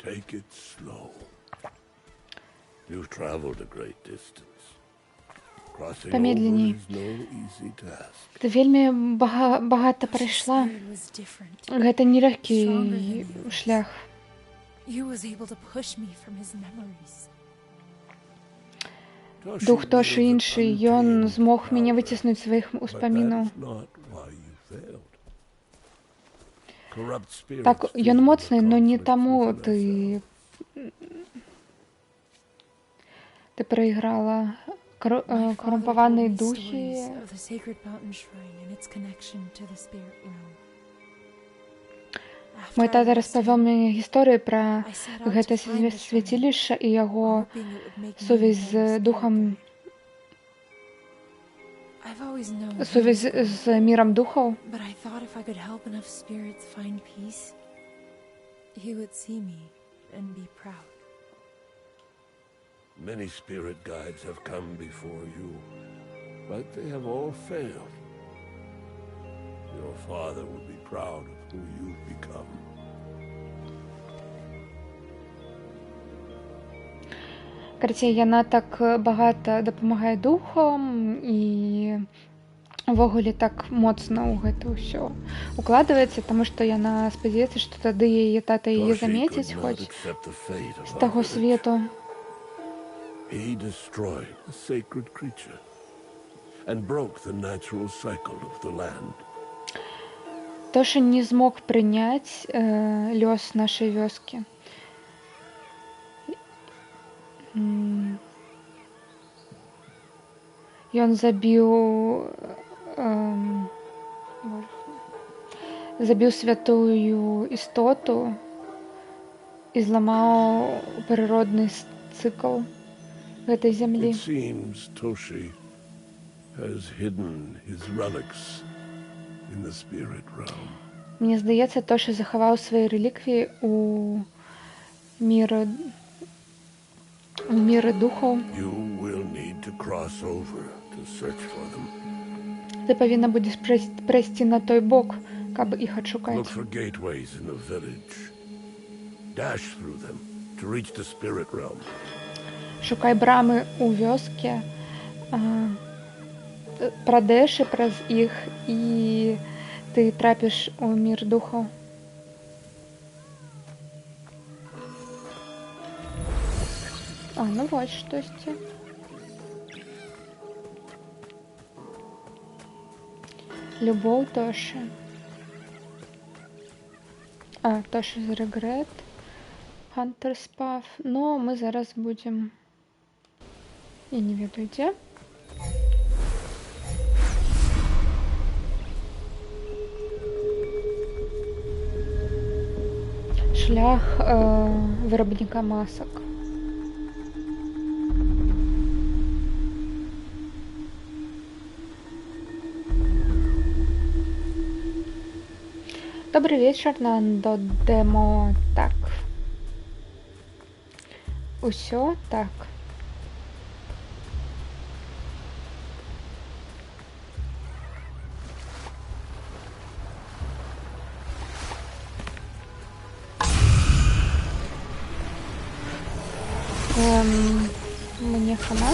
Take it slow. You've traveled a great distance. Crossing over Помедленней. is no easy task. Ти вельмі багато пройшла. Гэта нелегкий шлях. Дух Тоші інший, ён змог мяне выціснуць сваіх успамінаў. Так, ён моцны, но не таму ты проиграла. Корумпаваныя духі. Мой тата распавёў мне гісторыю пра гэта свяцілішча і яго сувязь з духам, сувязь з мірам духаў. Many spirit guides have come before you, but they have all failed. Your father would be proud of who you've become. Карацей, яна так багата дапамагае духам і увогуле так моцна ў гэта ўсё укладваецца, таму што яна спадзяецца, што тады яе тата яе замеціць хоць з таго свету. He destroyed a sacred creature and broke the natural cycle of the land. Тоша не змог прыняць лёс нашай вёскі. Ён забіў святую істоту і зламаў прыродны цыкл гэтай зямлі. It seems Toshi has hidden his relics in the spirit realm. Мне здаецца, Тоша захаваў свае рэліквіі у міры духаў. You will need to cross over to search for them. Ты павінна будзеш прайсці на той бок, каб іх адшукаць. Look for gateways in the village. Dash through them to reach the spirit realm. Шукай брамы ў вёске, прадэшы праз іх, і ты трапіш у мір духаў. Ну вось штосьці. Любоў Тоші. Тоші з регрет. Хантер's Path. Но мы зараз будем... Я не ведаю, дзе. Шлях виробника масок. Добрый вечер, Нандо Демо. Так. Усё так. Мне хана.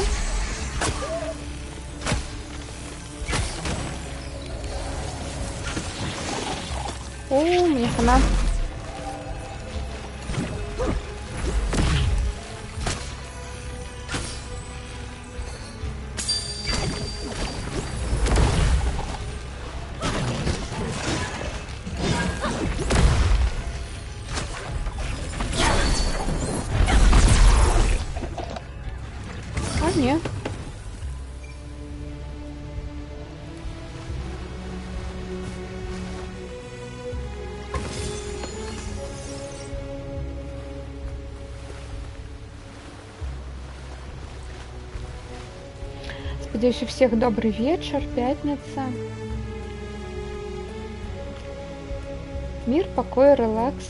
О, мне хана. А, нет. Спадзяюсь, у всех добрый вечер, пятница. Мир, покой, релакс.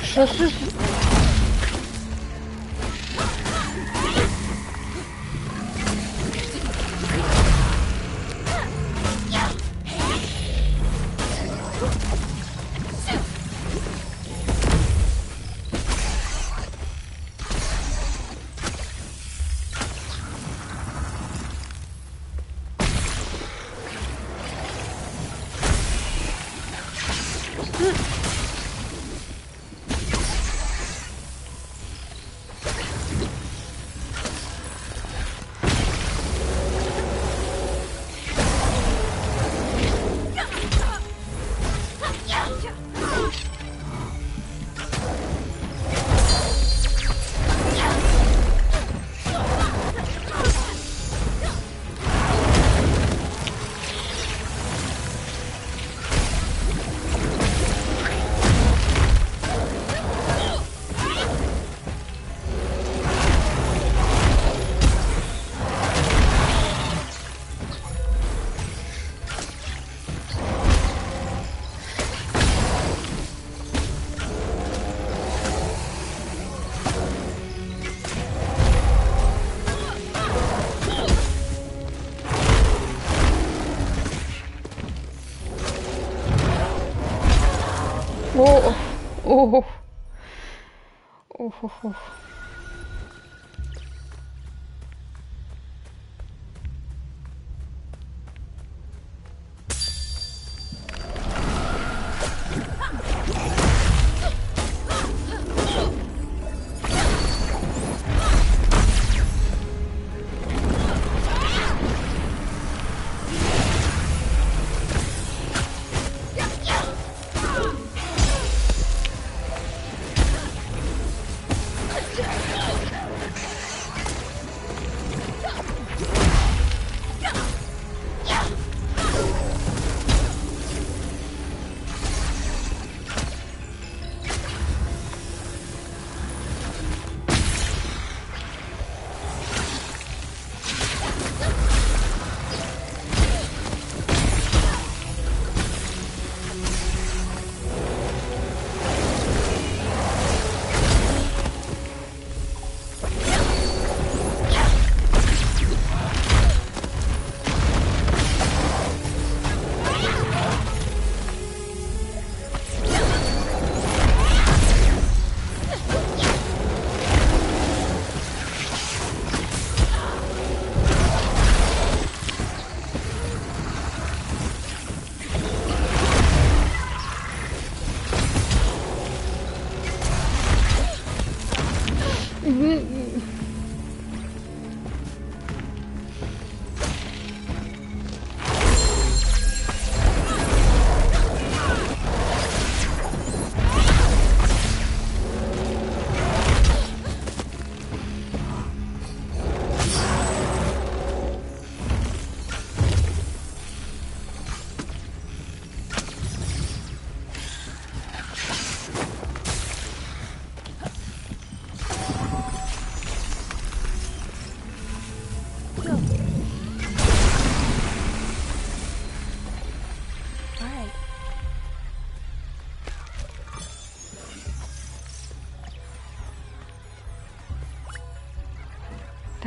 Что ж... О, ох, ох, ох, ох.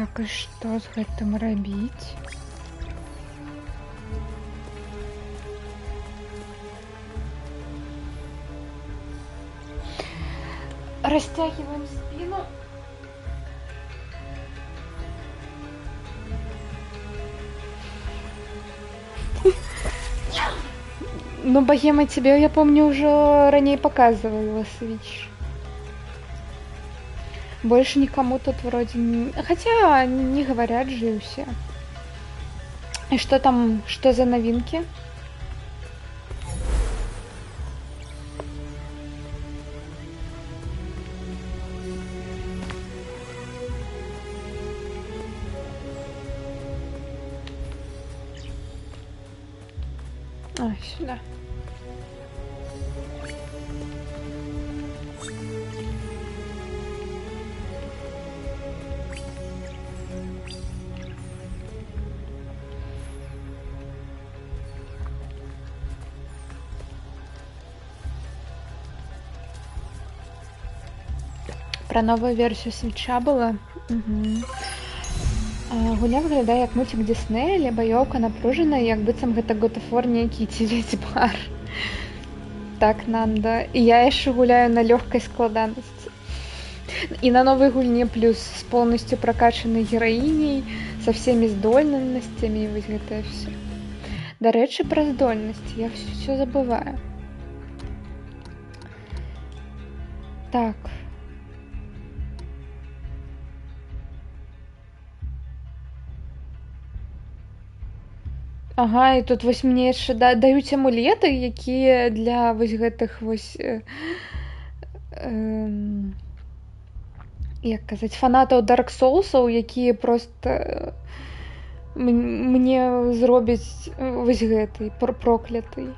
Так, і што з гэтым рабіць? Растягиваем спину. Ну, богема тебе, я помню, уже ранее показывала Switch. Больше никому тут вроде не... Хотя не говорят же и все. И что там, что за новинки? А, сюда. Про новую версію Свіча була. Гуля выглядае як мультик Диснея, але баёўка напружана, як быццам гэта God of War нейкі ці Ведьмар. Так, Нанда. І я яшчэ гуляю на лёгкай складанасці. І на новой гульне плюс с полностью прокачанной героиней, со всеми здольностями, вось гэта все. Дарэчы, пра здольнасці, я все забываю. Так. Ага, і тут вось мне яшчэ даюць амулеты, якія для вось гэтых вось як казаць, фанатаў Dark Souls'аў, якія проста мне зробяць вось гэтай проклятай.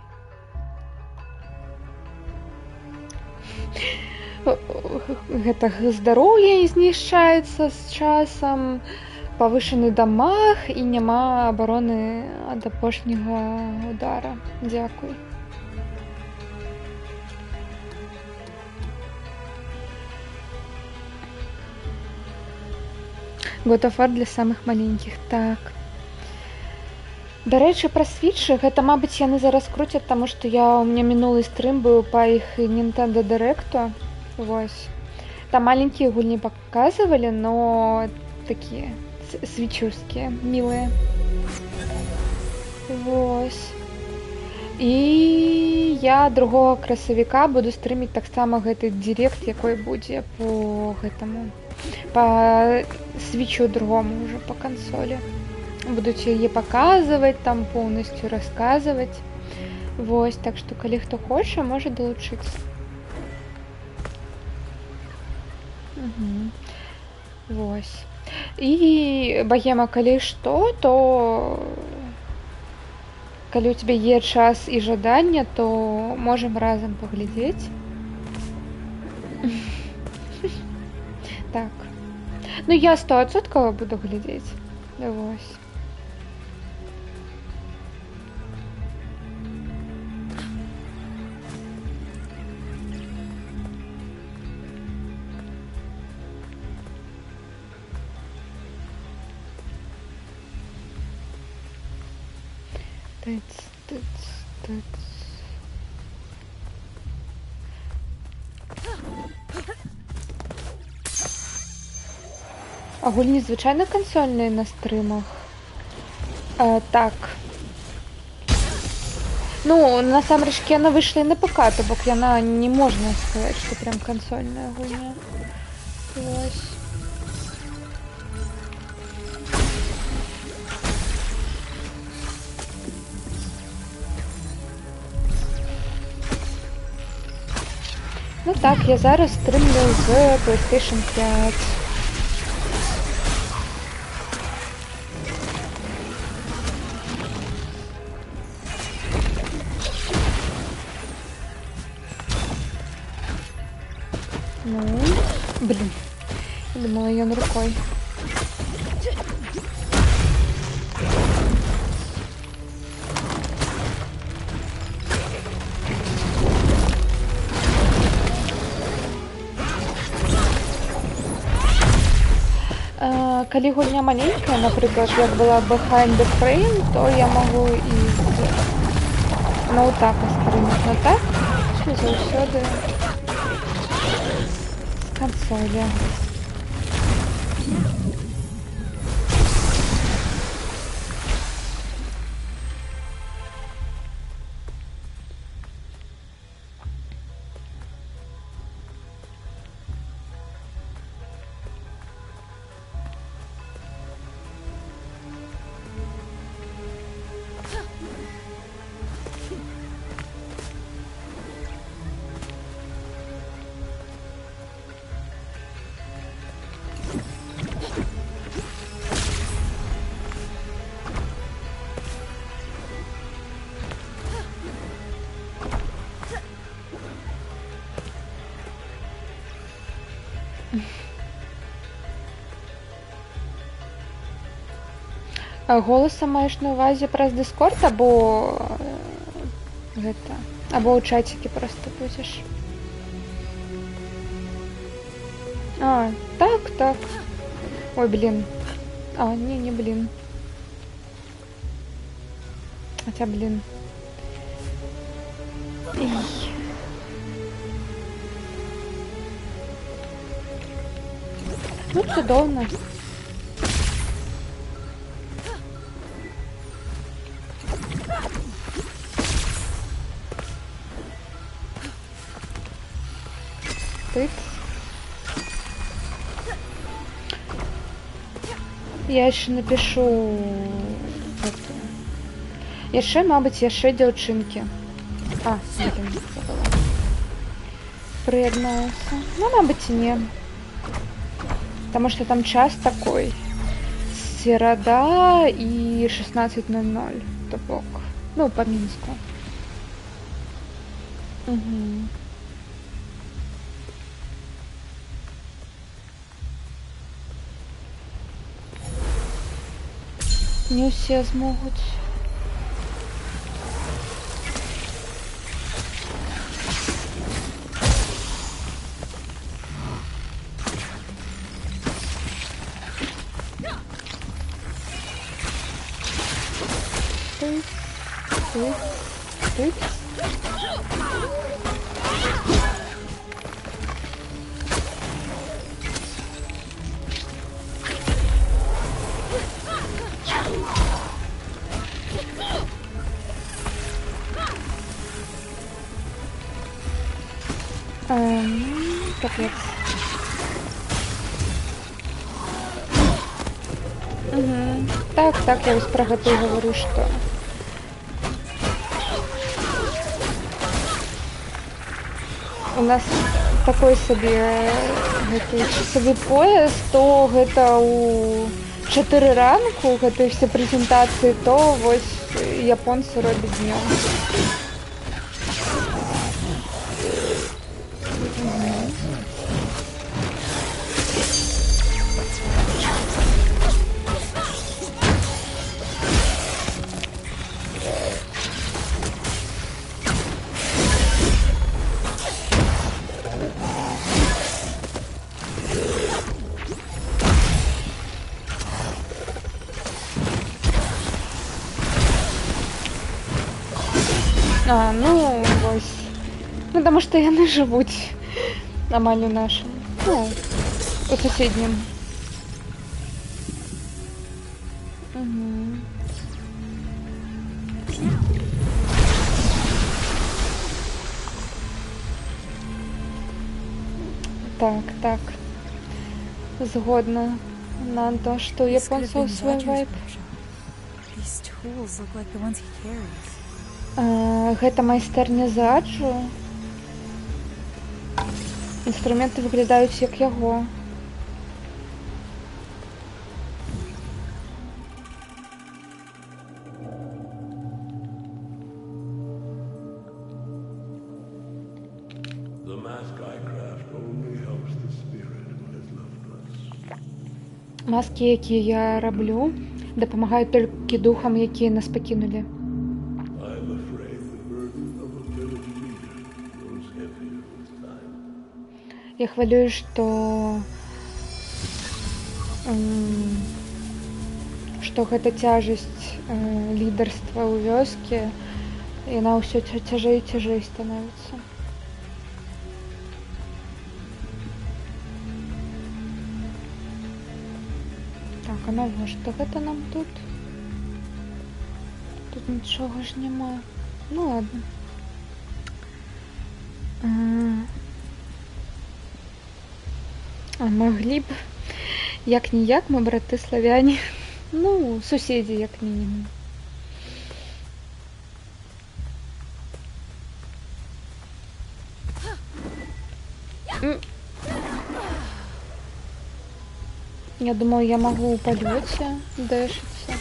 Гэта здароўе знішчаецца з часам, павышаны дамаг і няма абароны ад апошняга удара. Дзякуй. God of War для самых маленькіх. Так. Дарэчы, пра Switch, гэта, мабыць, яны зараз круцяць, таму што у меня мінулы стрым быў па іх Nintendo Direct. Вось. Там маленькія гульні паказвалі, но такія свічурскія, мілыя. Вось. І я 2 красавіка буду стрыміць таксама гэты директ, якой будзе по гэтаму, по свічу другому уже, по консоли. Будуць яе паказваць, там полностью расказваць. Вось, так што калі хто хоча, можа далучыцца. Вось. І богема, калі што, то калі у тебя є час і жаданне, то можем разом паглядзець. Так. Ну я 100% буду глядзець. Вось. Тыц. Агульні звычайна кансольныя на стрымах. Так. Ну, насамрэч, яна выйшла і на ПК, то бок яна не можна сказаць, што прям кансольная гульня. Вось. Ну так, я зараз стрымлю з PlayStation 5. Ну, блин, я думала, я на рукой. калі гульня маленькая, напрыклад, як была Behind the Frame, то я магу і з ноутака стрымаць. Но так, заўсёды з кансолі. Голоса маеш на увазе праз Discord або гэта, або ў чацікі проста будзеш? А, так. Ой, блин. А, не блин. Хотя, блин. Ну, цудоўна. Я яшчэ напишу яшчэ, мабыць, дзяўчынкі. А, блин, забыла. Прыяднаюцца. Ну, мабыць, не. Потому что там час такой. Середа и 16:00. То бок. Ну, по Минску. Угу. Не все змогут. Ты. Капец. Угу. Так, я вось про гэта і говорю, что у нас такой сабе часовы пояс, то гэта у 4 ранку гэтай все прэзентацыі, то вось японцы робяць днём. Ну, вось. Ну, потому что яны жывуць амаль у нашым. Ну, у суседнім. Угу. Так. Згодна на то, што у японцаў свой вайб. Гэта майстэрня Заджу. Інструменты выглядаюць як яго. Маскі, якія я раблю, дапамагаюць толькі духам, якія нас пакінулі. Я хвалюю, што што гэта цяжасць лідарства ў вёскі, яна ўсё цяжэй і цяжэй становіцца. Так, а навошта гэта нам тут? Тут нічога ж няма. Ну ладно. А маглі б, як-ніяк, мы браты славяне. Ну, суседзі, як мінімум. Я думаю, я могу в полете дэшиться.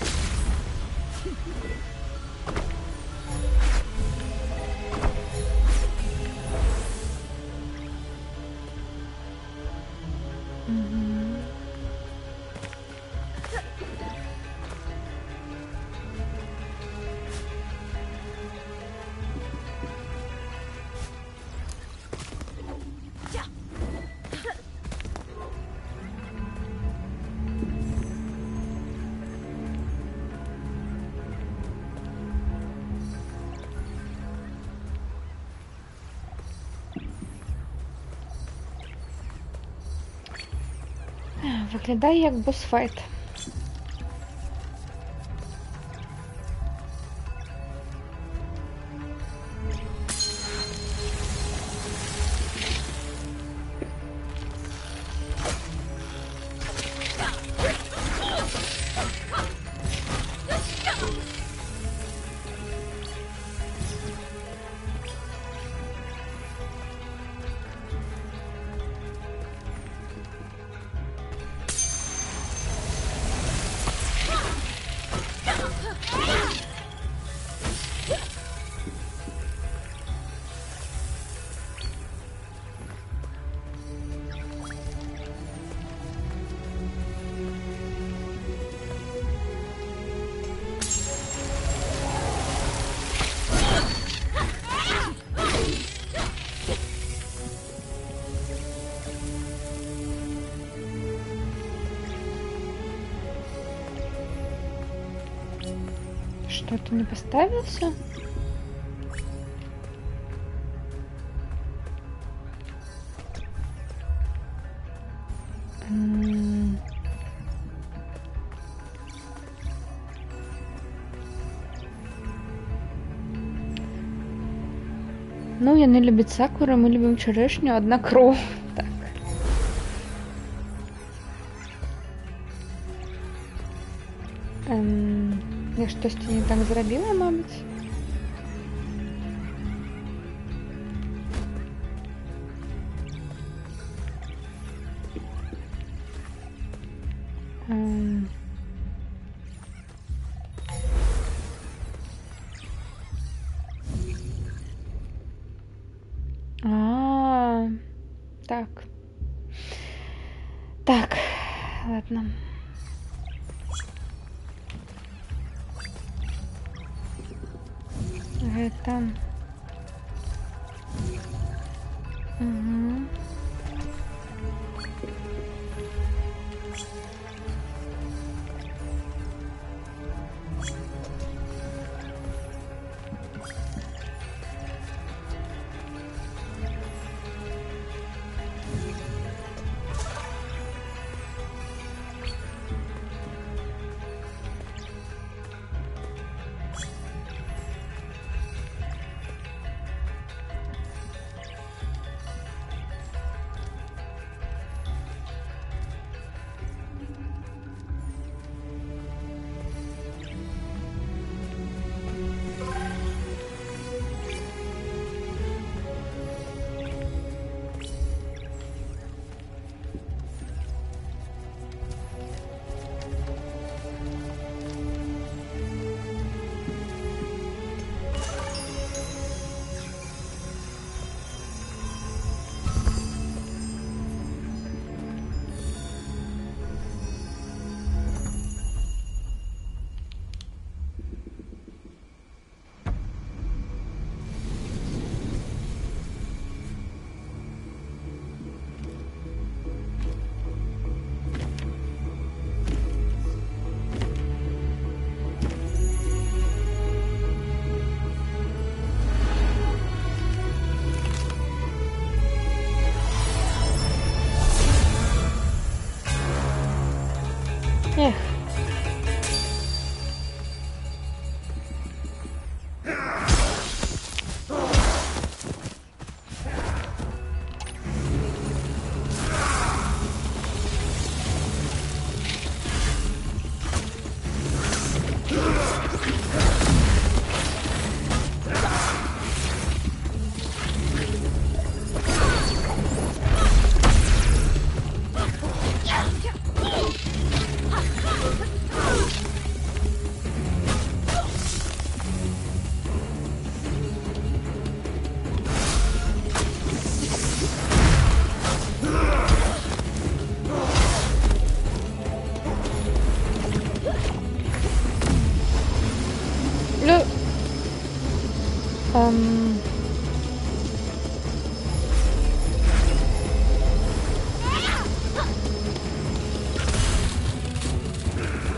Виглядає як босфайт. Что, ты не поставился? Ну, яны любят сакуры, мы любим черешню, одна кроў. Так. Я штосьці не так зрабіла, мабыць. Так. Так, ладно. Это... Угу.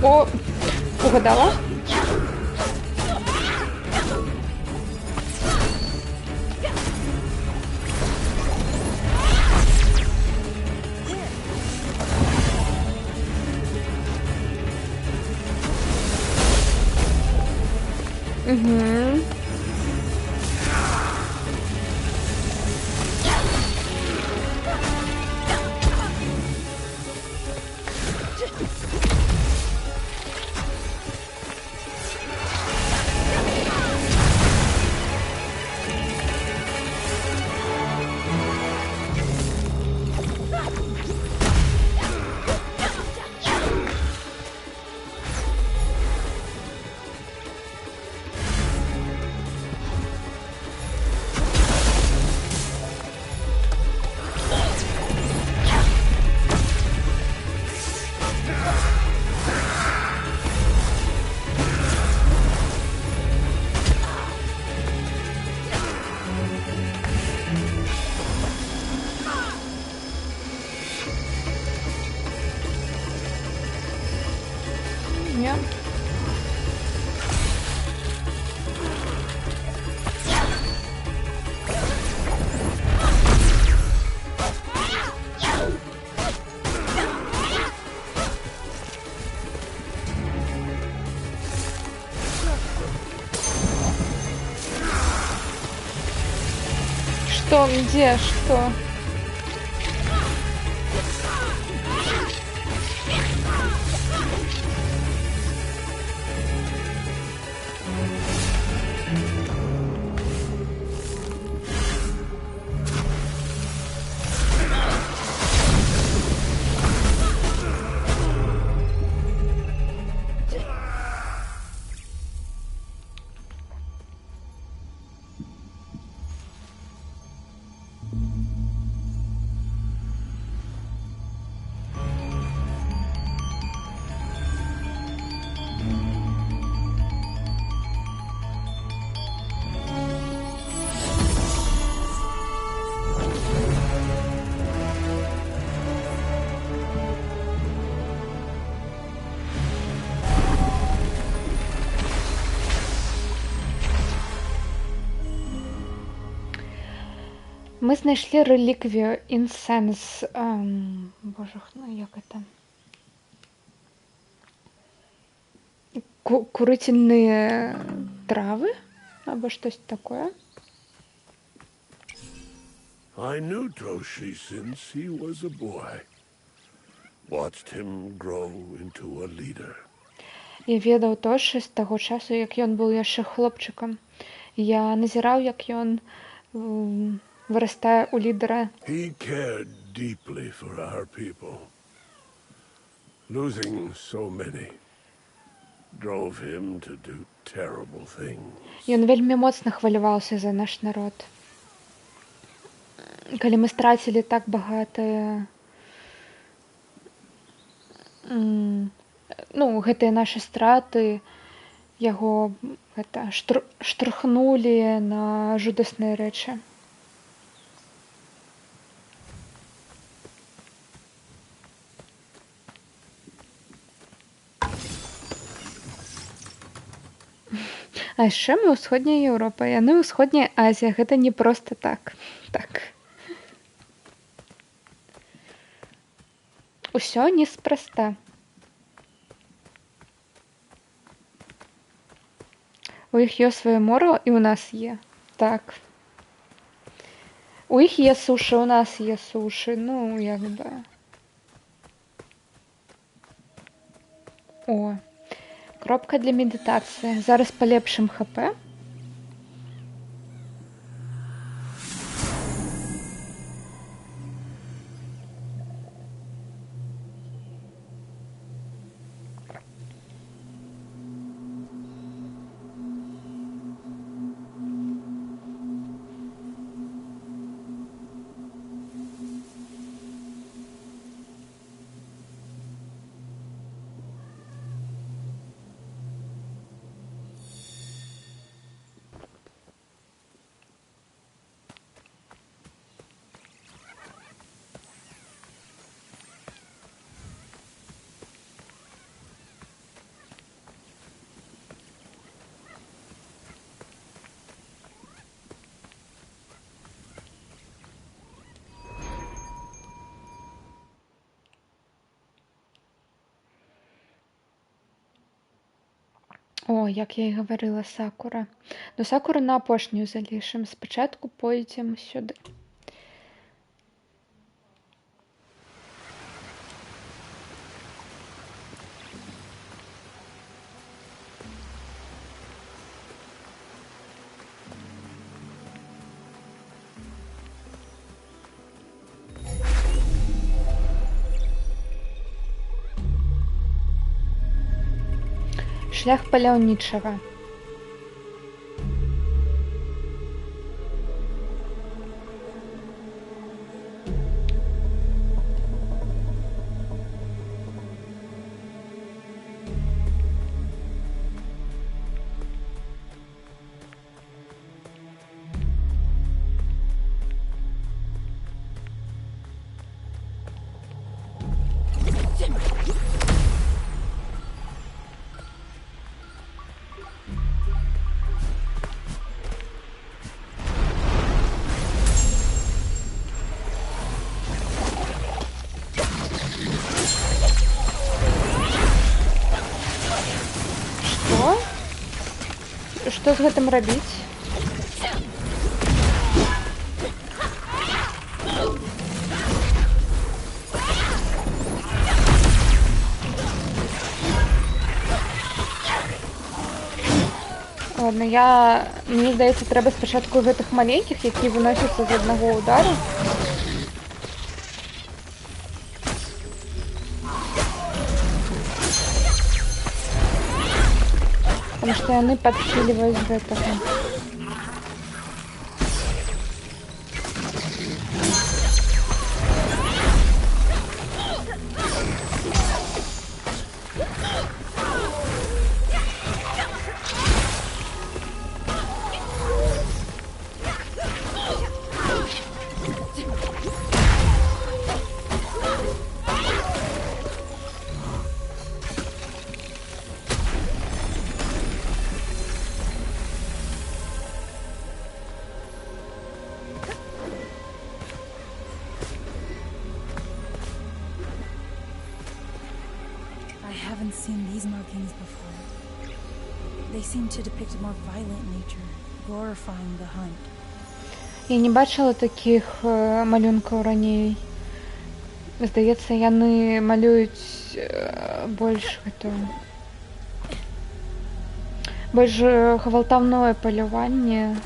О, угадала? Угу. Нет. Что, где, что? Мы знайшлі реліквію інсенс. Боже, ну як это? Курительные травы? Або щось таке. I knew Toshi since he was a boy. Watched him grow into a leader. Я ведаў Тоші з таго часу, як ён быў яшчэ хлопчыкам. Я назіраў, як ён вырастае ў лідера. He cared deeply for our people. Losing so many drove him to do terrible things. Ён вельмі моцна хваляваўся за наш народ. Калі мы страцілі так багатыя гэтыя нашы страты, яго штурхнулі на жудасныя рэчы. А яшчэ мы ўсходняя Еўропа, яны ўсходняя Азія, гэта не проста так. Так. Усё неспроста. У іх ёсць сваё мора, і ў нас є. Так. У іх є сушы, у нас є сушы. Ну, як бы. О, кропка для медитації. Зараз полепшим ХП. О, як я і гаварыла, сакура. Ну сакуру на апошнюю залішым. Спачатку пойдзем сюды. Шлях паляўнічага. Што з гэтым рабіць? Ладно, мне здаецца, трэба спачатку гэтых маленькіх, які выносяцца з аднаго удару. Потому что яны падхіліваюць гэтага. I haven't seen these markings before. They seem to depict a more violent nature, glorifying the hunt. Я не бачыла такіх малюнкаў раней. Здаецца, яны малююць больш гвалтаўное паляванне.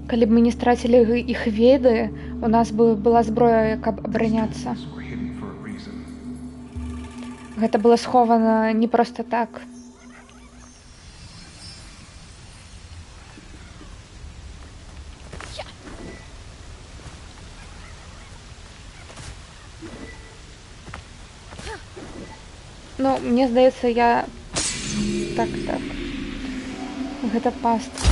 Калі б мы не страцілі іх веды, у нас бы была зброя, каб абараняцца. Гэта было схована не проста так. Ну, мне здаецца, я... Так. Гэта пастка.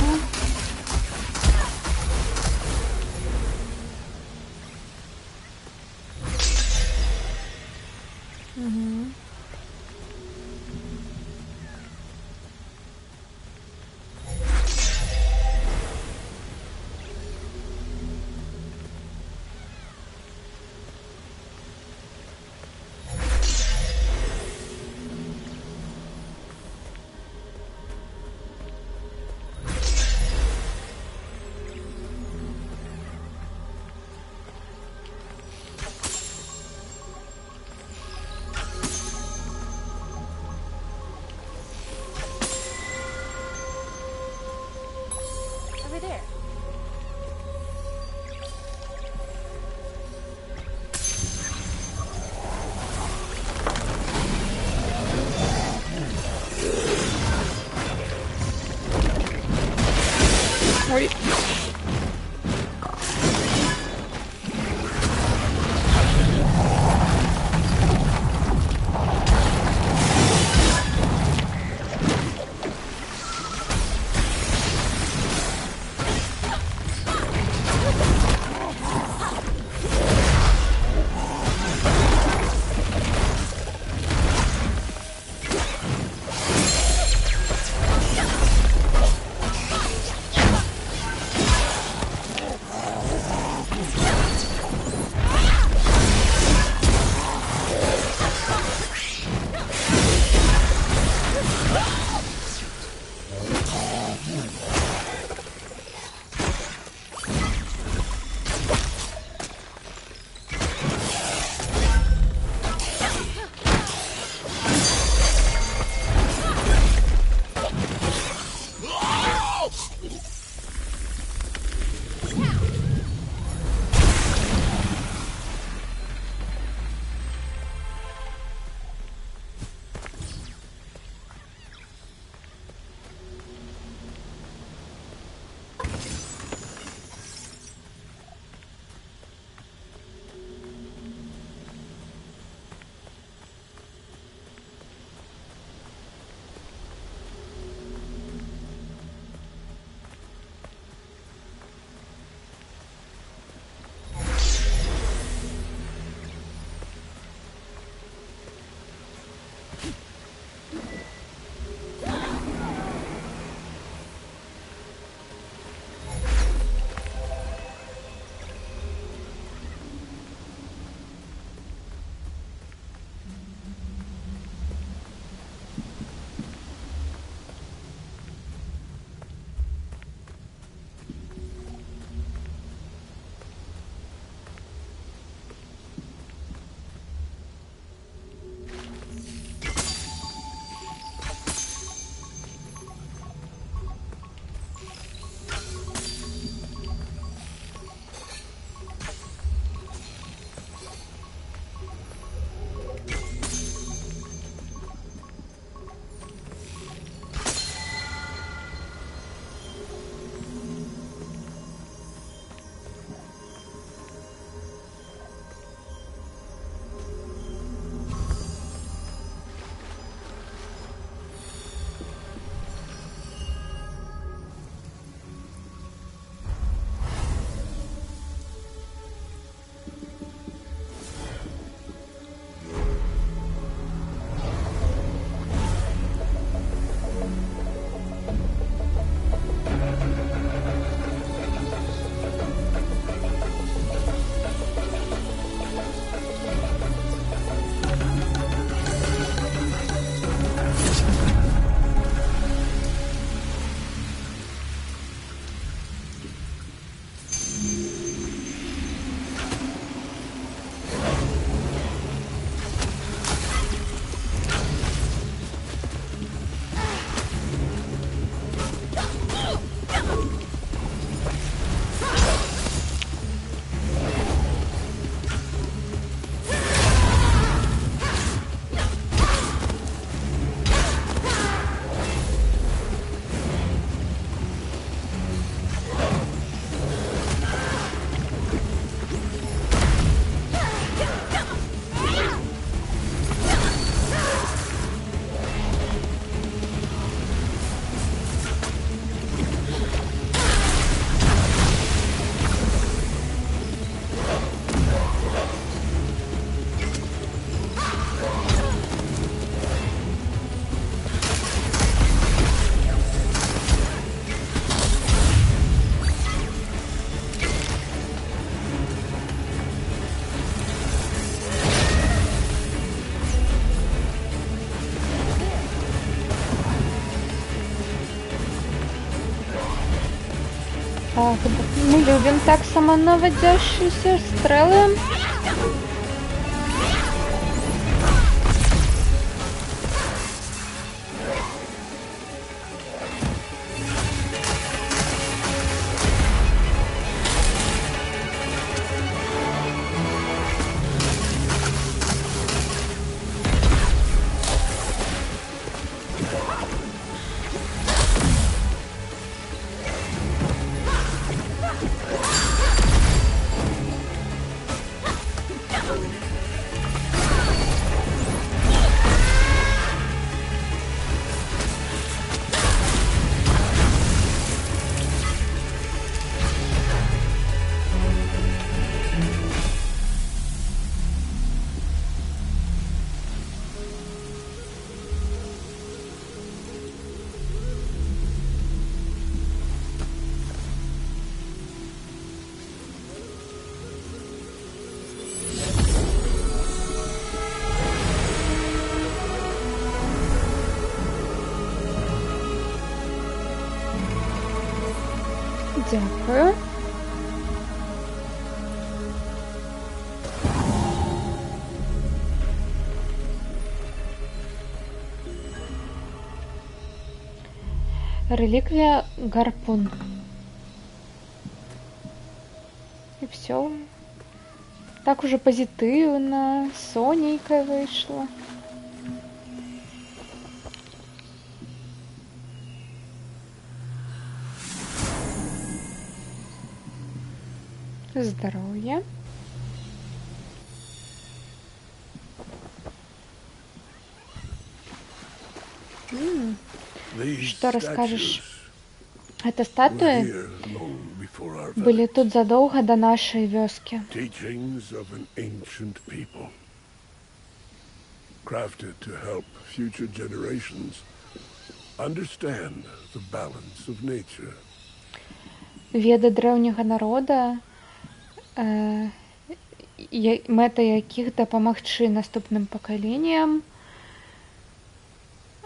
Ой. Так, мы любим так самонаводящиеся стрелы. Дякую. Реликвия гарпун. И все. Так уже позитивно, сонненько вышло. Здоровье. Что расскажешь? Это статуи были тут задолго до нашей вёски. Teachings of an ancient people, crafted to help future generations understand the balance of nature. Веды древнього народа, мета яких дапамагчы наступным пакаленням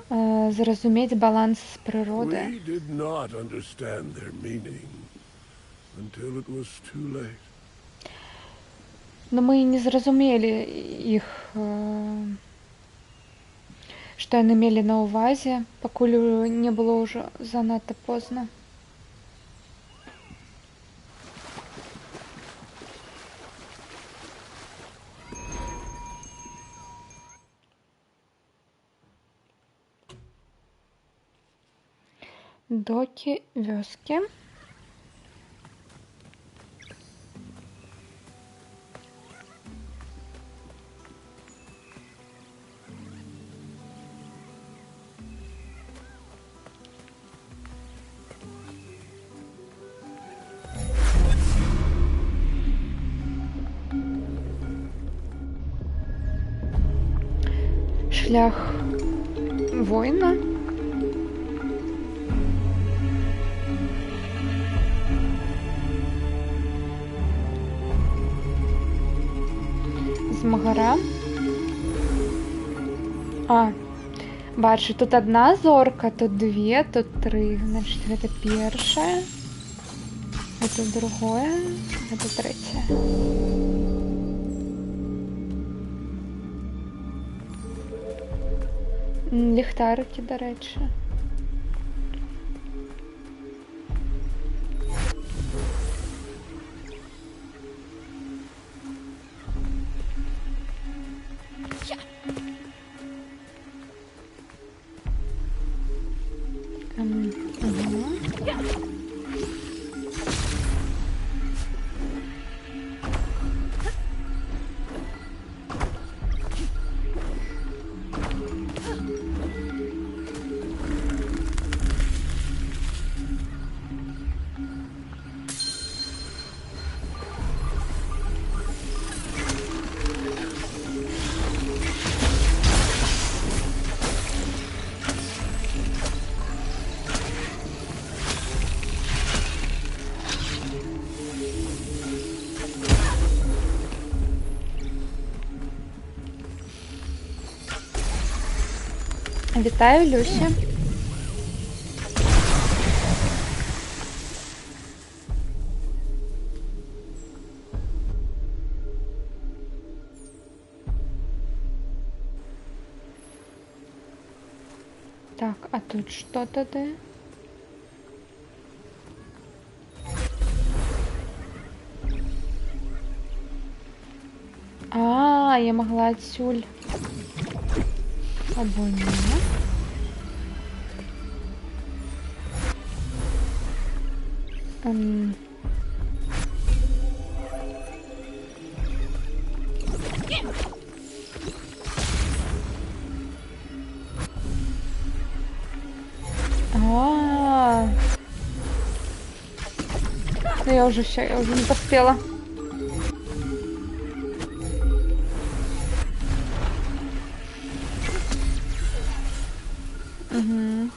зразумець баланс прыроды. We did not understand their meaning until it was too late. Но мы не зразумелі іх, што яны мелі на ўвазе, пакуль не было ўжо занадта позна. Доки вёски. Шлях воїна. Змагара. Бачу, тут одна зорка, тут две, тут три. Значит, это першая. Это другое. Это третье. Ліхтарики, до речі. Вітаю, Люсі. Так, а тут що тоді? Я могла отсюль. Або ні. Ну я уже все, я уже не поспела. Угу.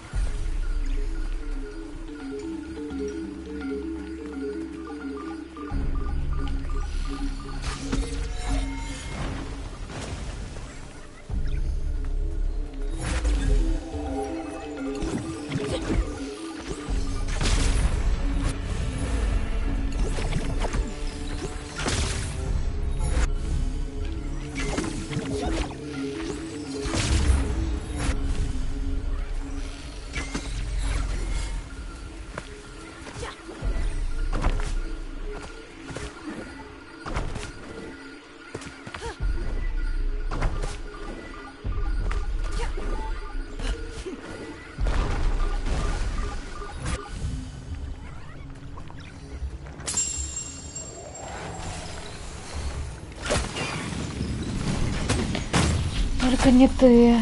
Только не ты.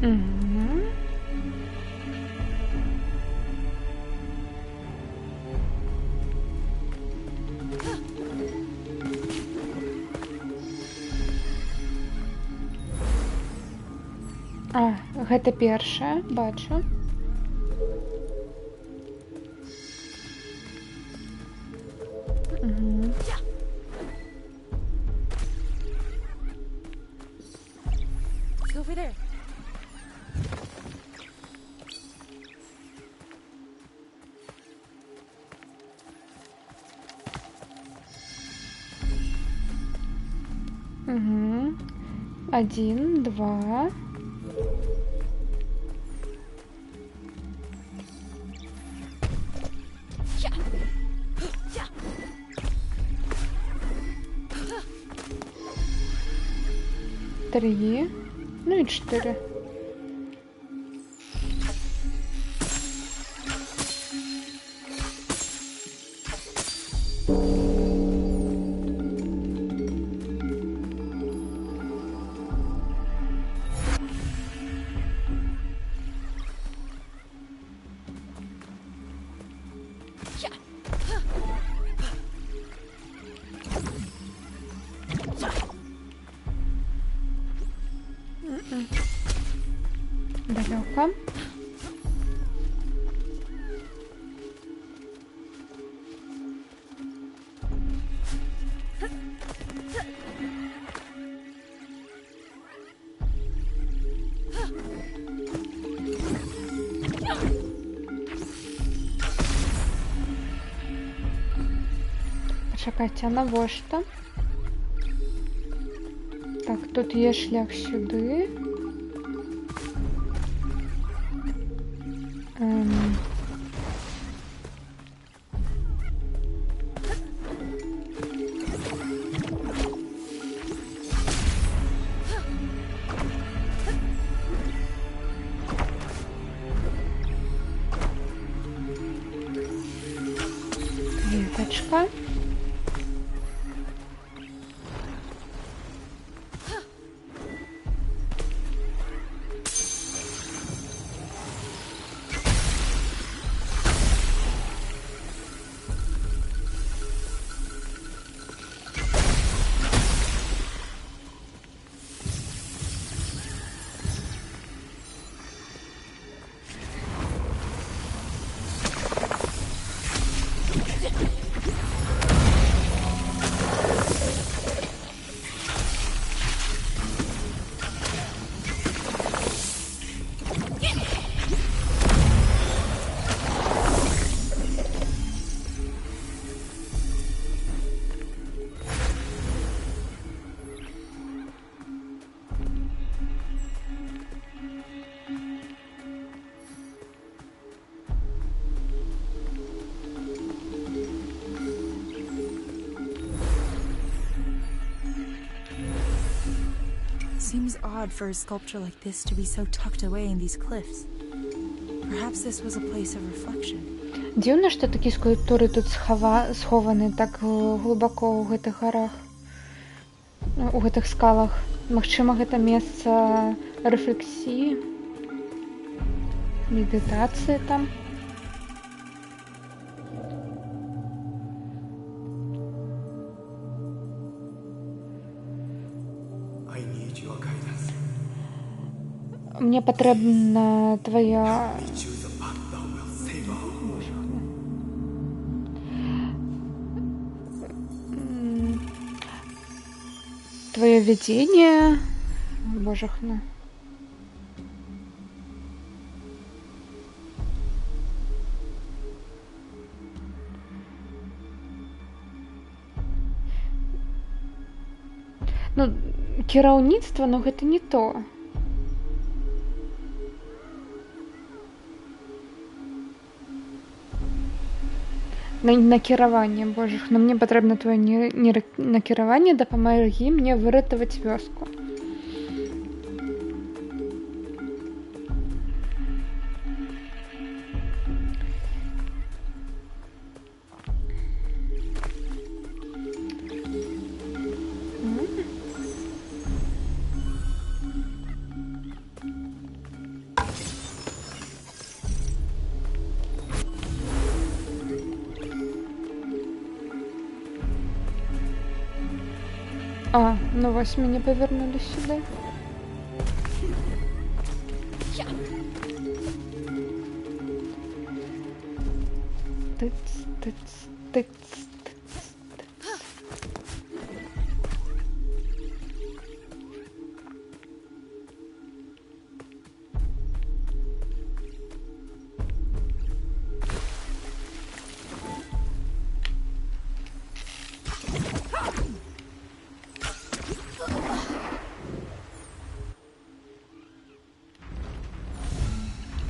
Мгм. А, гэта першае, бачу. Мгм. It's over there. Мгм. 1, 2. Три. Ну и 4. Далеко. Почекайте, а навошта? Так, тут є шлях сюди. Ем. Віточка. Seems odd for a sculpture like this to be so tucked away in these cliffs. Perhaps this was a place of reflection. Дзіўна, што такія скульптуры тут схованы так глыбоко ў гэтых гарах, у гэтых скалах. Магчыма, гэта месца рэфлексіі, медытацыі там. I need your guidance. Мне патрэбна твоя... We choose a path that will save our home. твое видение. Божахна. Ну, кіраўніцтва, но гэта не то. Накіраванне, божах, но мне патрэбна твоё накіраванне, дапамагі мне выратаваць вёску. А, ну вось мяне павярнулі сюды. Тыц, тыц, тыц, тыц, тыц.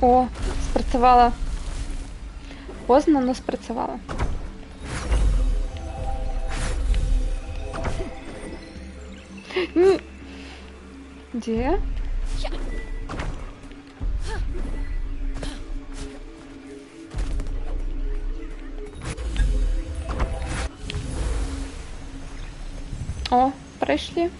О, спрацавала. Позна, но спрацавала. Дзе? О, прайшлі.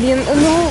Блин, ну...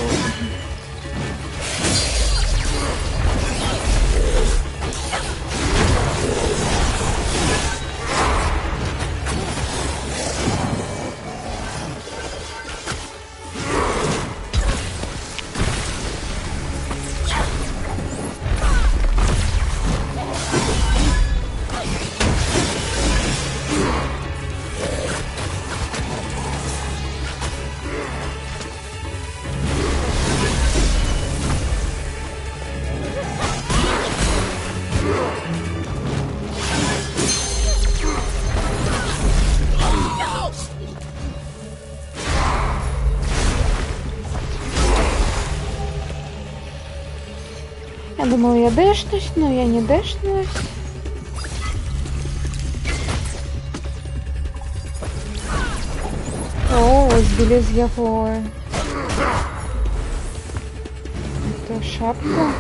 Я думала, я дэшнусь, но я не дэшнусь. О, збили з яго эту шапку.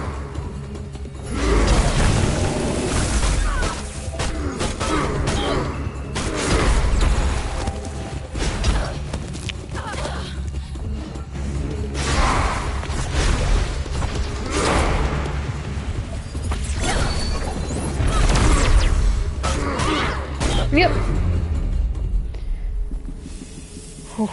Нет. Фух.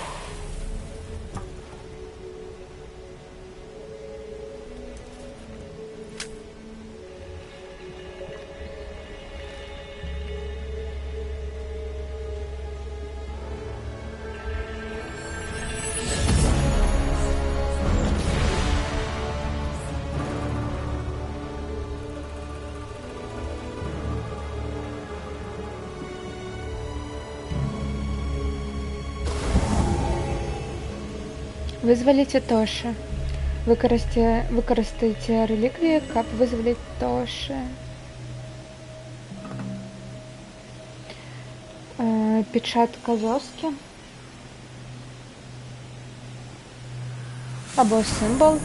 Вызваліце Тоши. Выкарыстайце реліквіі, каб вызваліць Тоши. Печатка вёскі. Або сімвол.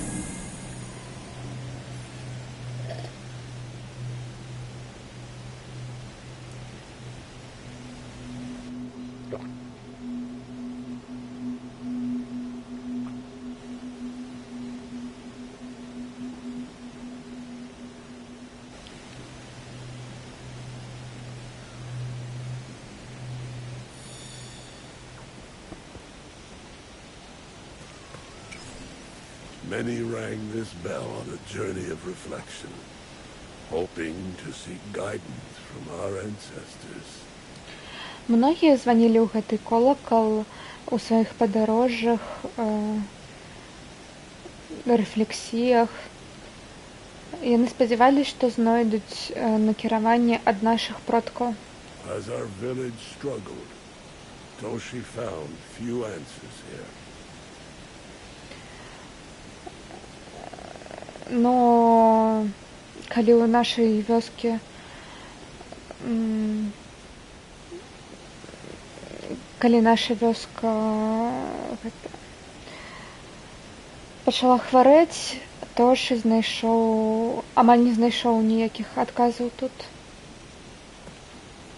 Many rang this bell on a journey of reflection, hoping to seek guidance from our ancestors. Многія званілі ў гэты колакал у сваіх падарожжах, рэфлексіях. Яны спадзяваліся, што знойдуць накіраванне ад нашых продкаў. As our village struggled, Toshi found few answers here. Но калі ў нашай вёскі калі наша вёска пачала хварэць, Тоши амаль не знайшоў ніякіх адказаў тут.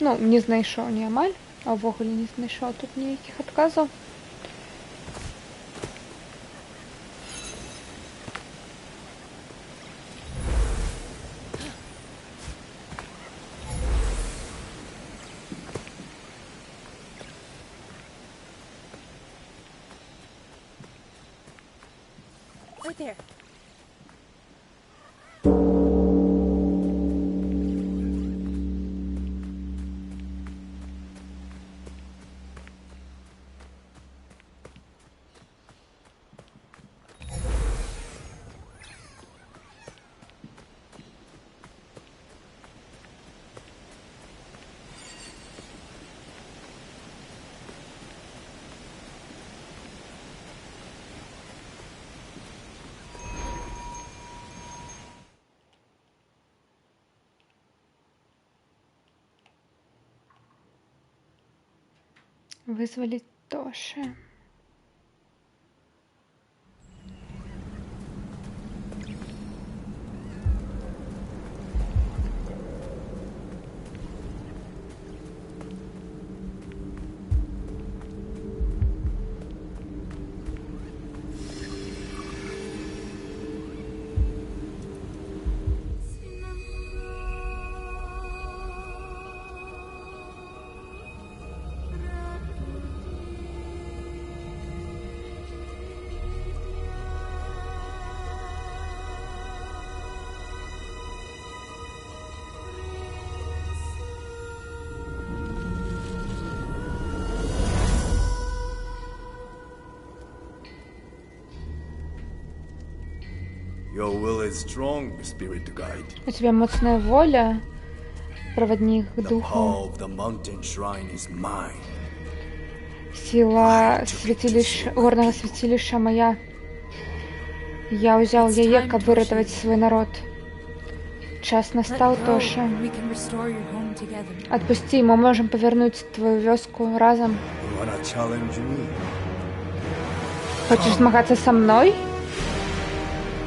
Ну, не знайшоў не амаль, а ўвогуле не знайшоў тут ніякіх адказаў. Right there. Вызваліць Тоши. Your will is strong, spirit guide. У тебя моцная воля, проводник к The духу. power of the mountain shrine is mine. Сила горного святилища моя. Я узял яе, каб выратаваць свой народ. Час настаў, Тоша. We can restore your home together. Отпусти, мы можем повернуть твою вёску разом. You wanna challenge me? Хочешь змагацца со мной?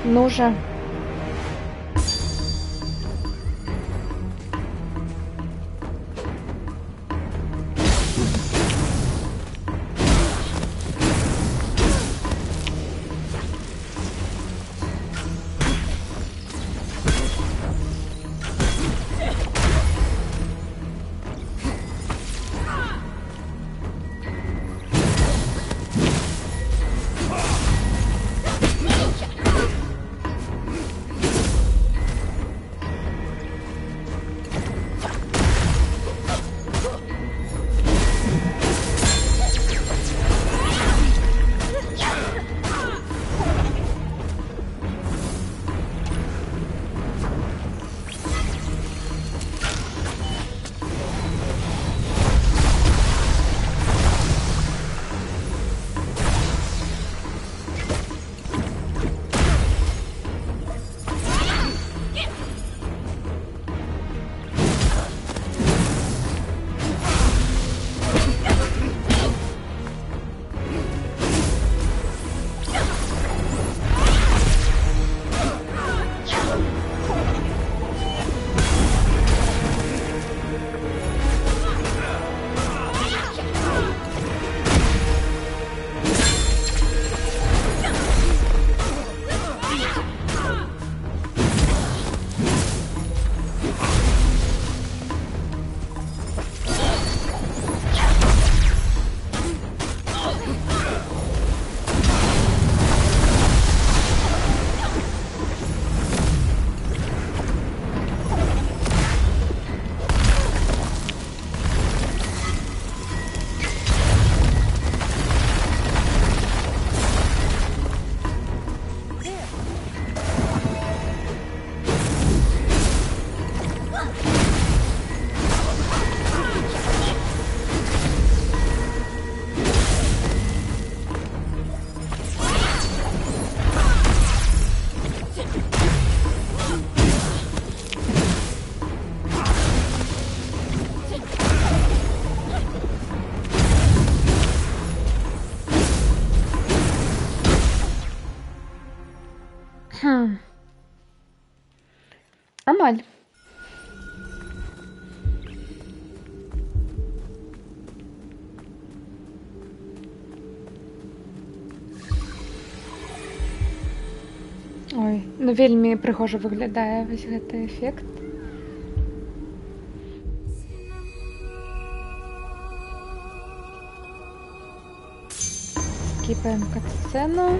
Ну же. Амаль. Ой, ну вельмі прыгожа выглядае вось гэты эфект. Скіпаем кат-сцену.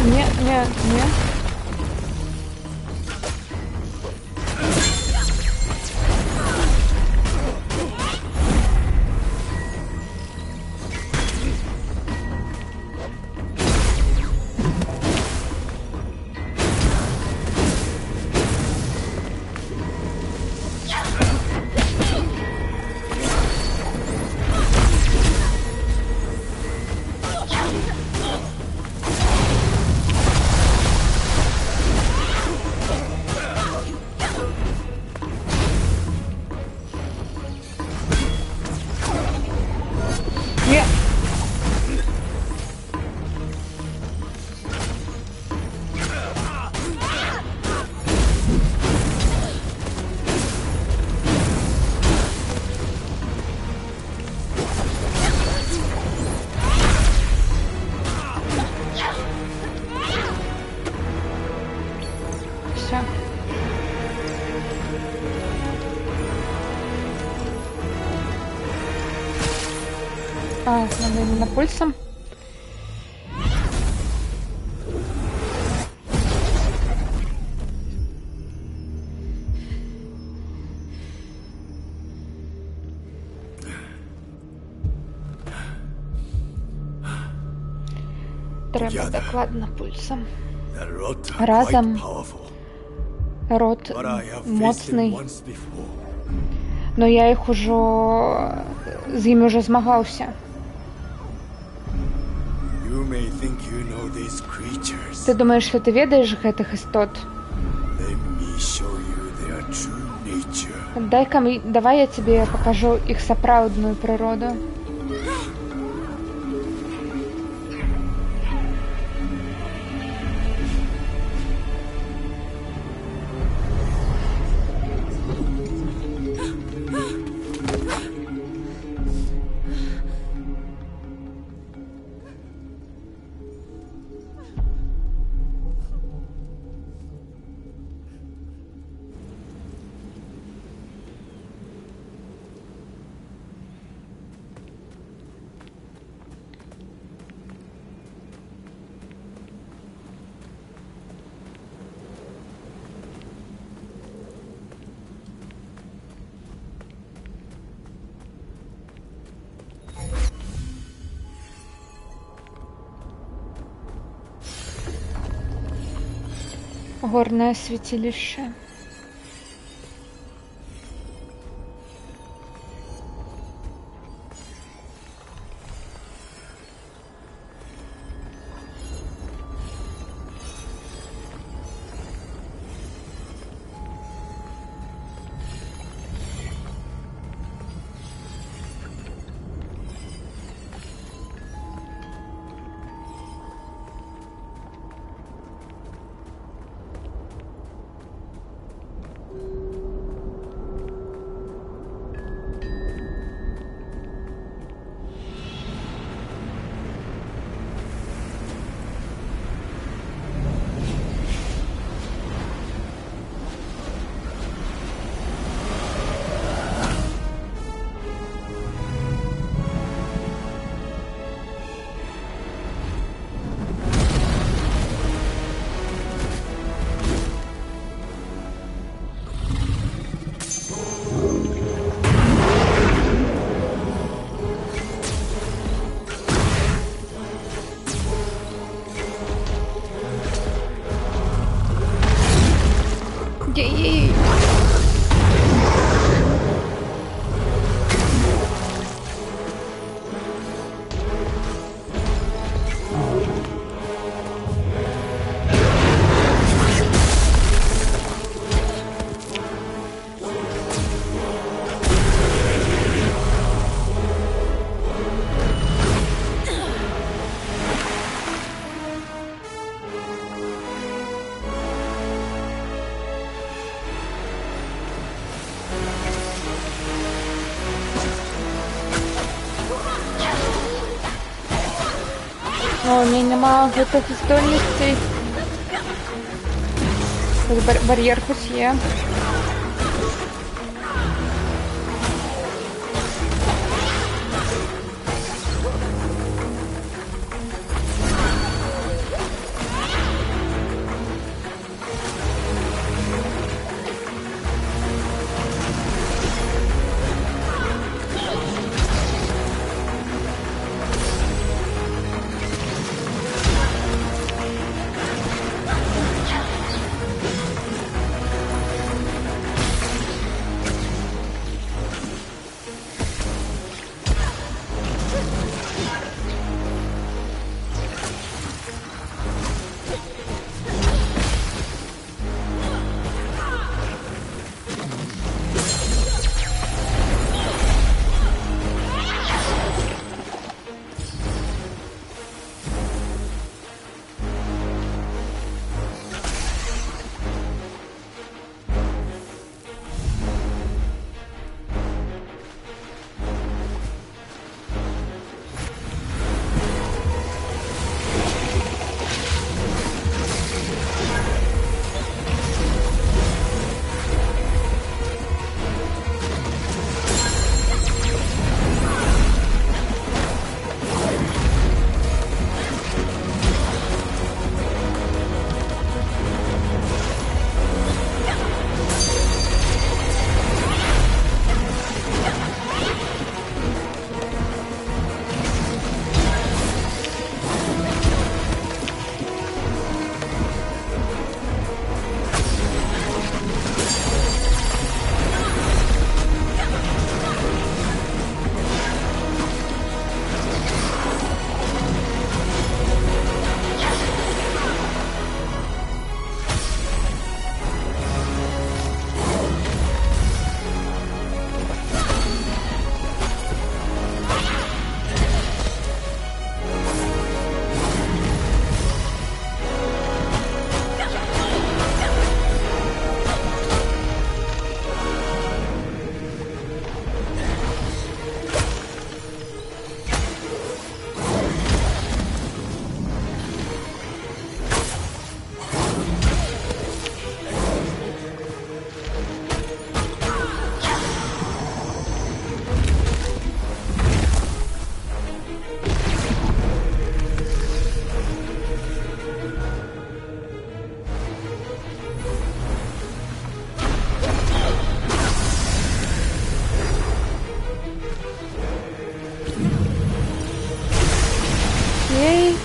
Не, не, не. Не. Все. Надо именно пульсом. Треба докладно пульсом. The rot are Разом. quite powerful, Рот but I have faced them моцний, once before. но я їх ужо з ними уже змагався. You may think you know these creatures. Ти думаєш, що ти ведаєш гэтых істот? Let me show you their true nature. Дай-ка давай я тебе покажу их сапраўдную природу. Горное святилище. Ей-ей. О, у меня нема гэтых здольностей. Барьер хоть є.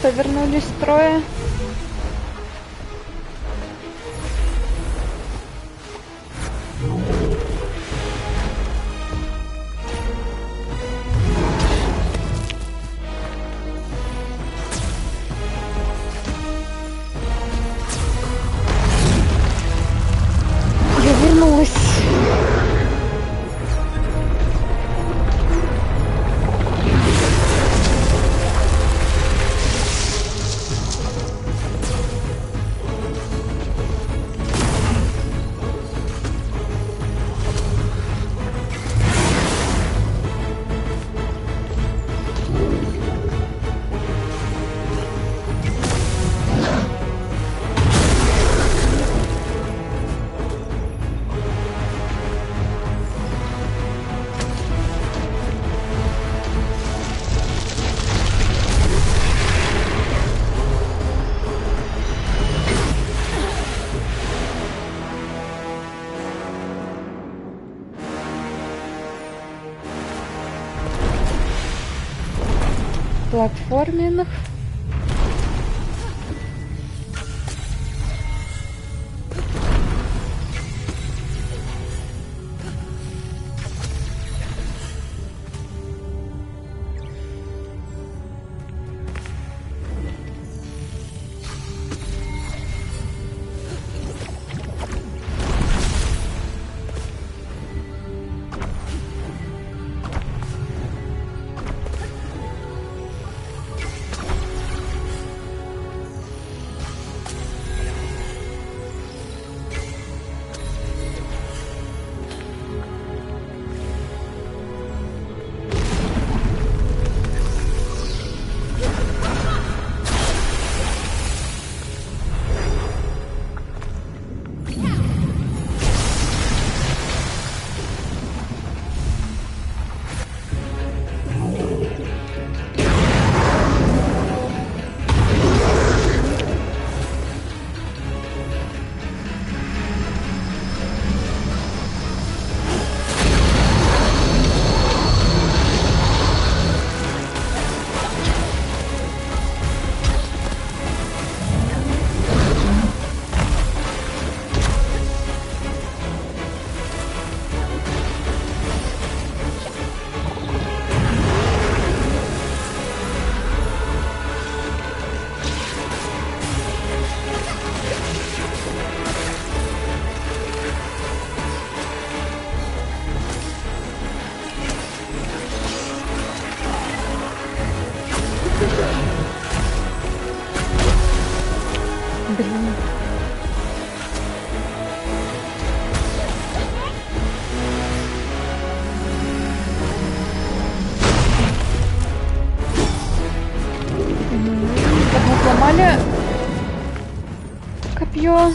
Повернулись трое. Я вернулась. Платформенных. Блин. Так мы сломали копье.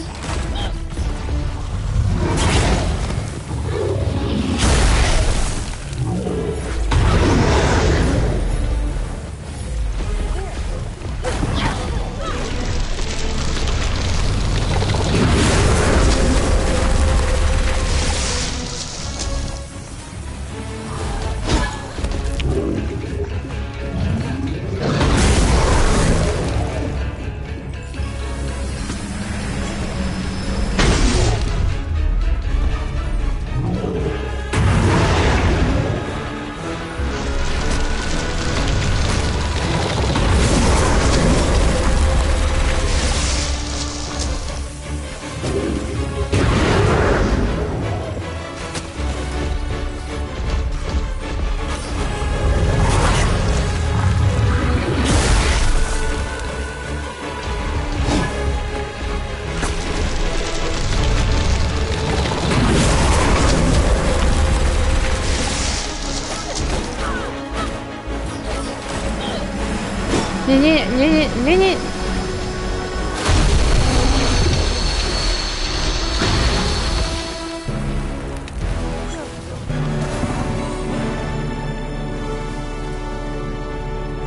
Не-не-не-не-не-не.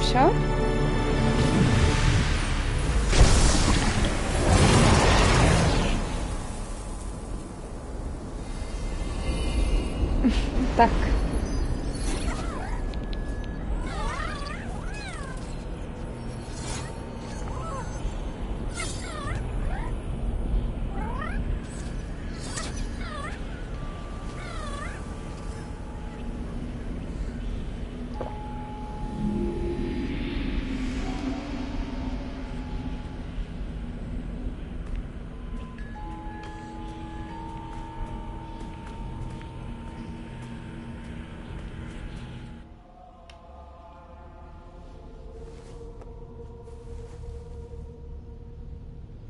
Все? Так.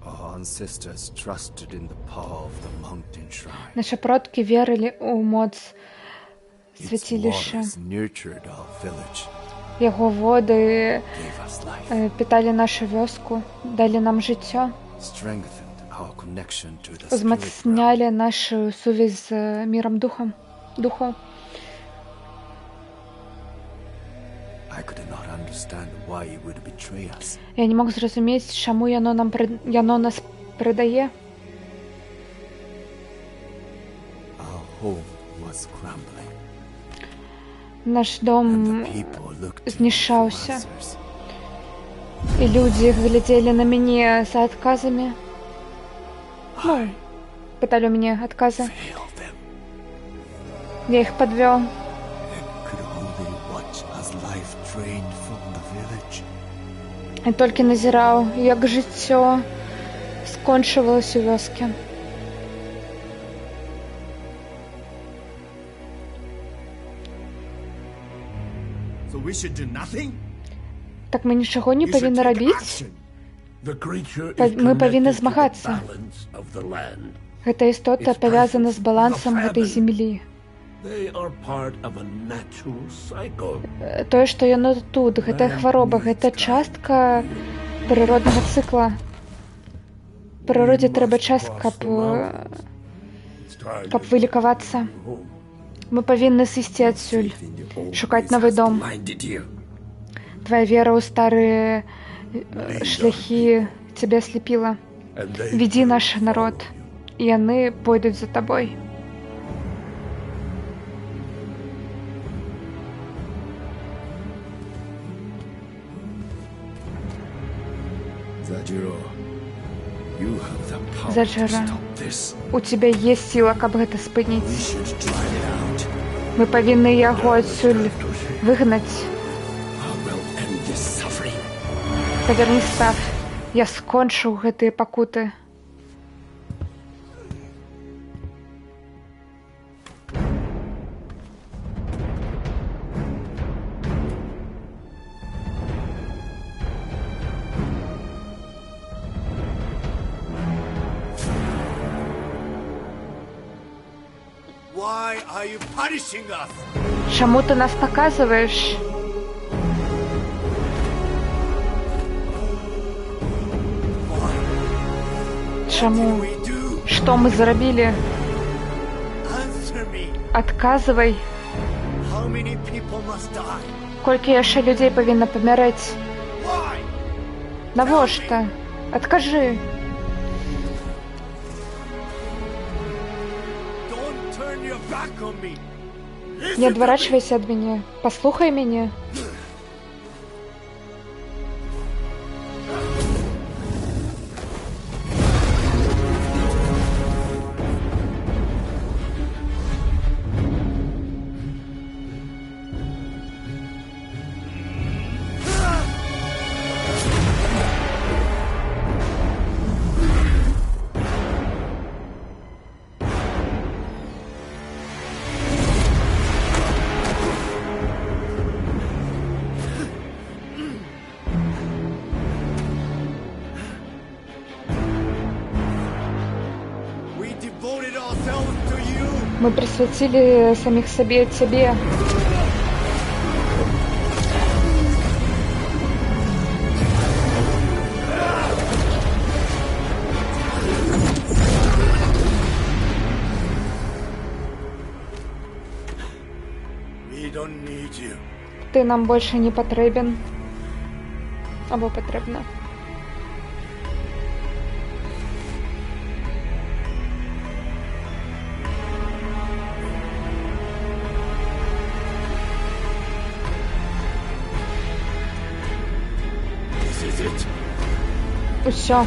Our ancestors trusted in the power of the mountain shrine. Наши продки верили у моц Its святилища. waters nurtured our village, Його води gave us life, питали нашу вёску, дали нам життя, strengthened our connection to the spirit realm. узмацняли нашу сувязь з миром духом. I could not understand why he would betray us. Я не мог зрозуміти, чому яно нас предає. Our home was crumbling. Наш And дом the people looked to me for знішався, answers. і люди глядели на мене за отказами. Ну, питали у меня отказы. Failed them Я их подвел. and could only watch as life drained from the village. І тільки назирав, як життя скончувалось у вёске. So we should do nothing? Так ми нічого не повинні робити? Ми повинні змагатися. Гэта істота пов'язана з балансом гэтай землі. Тое, што яно тут, гэта хвароба, гэта частка прыроднага цыкла. Прыродзе трэба час, каб вылікавацца. Мы павінны сысці адсюль, шукаць новы дом. Твоя вера ў старыя шляхі цябе аслепіла. Веді наш народ, і яны пойдуць за табой. Заджира, у цябе есть сіла, каб гэта спыніць. Мы павінны яго адсюль выгнаць. Паверні став, я скончыў гэтыя пакуты. are you punishing us? Чаму ты нас наказываешь? Чаму? We do. Что мы зрабілі? Answer me. Адказвай. How many people must die? Колькі яшчэ людзей павінна памярэць? Why? Навошта? Адкажы. Don't turn your back on me. Не адварачвайся ад мяне. Паслухай мяне. We devoted ourselves to you. Мы присвятили самих себе тебе. We don't need you. Ты нам больше не патрэбен. Або патрэбна. This is it. Усё.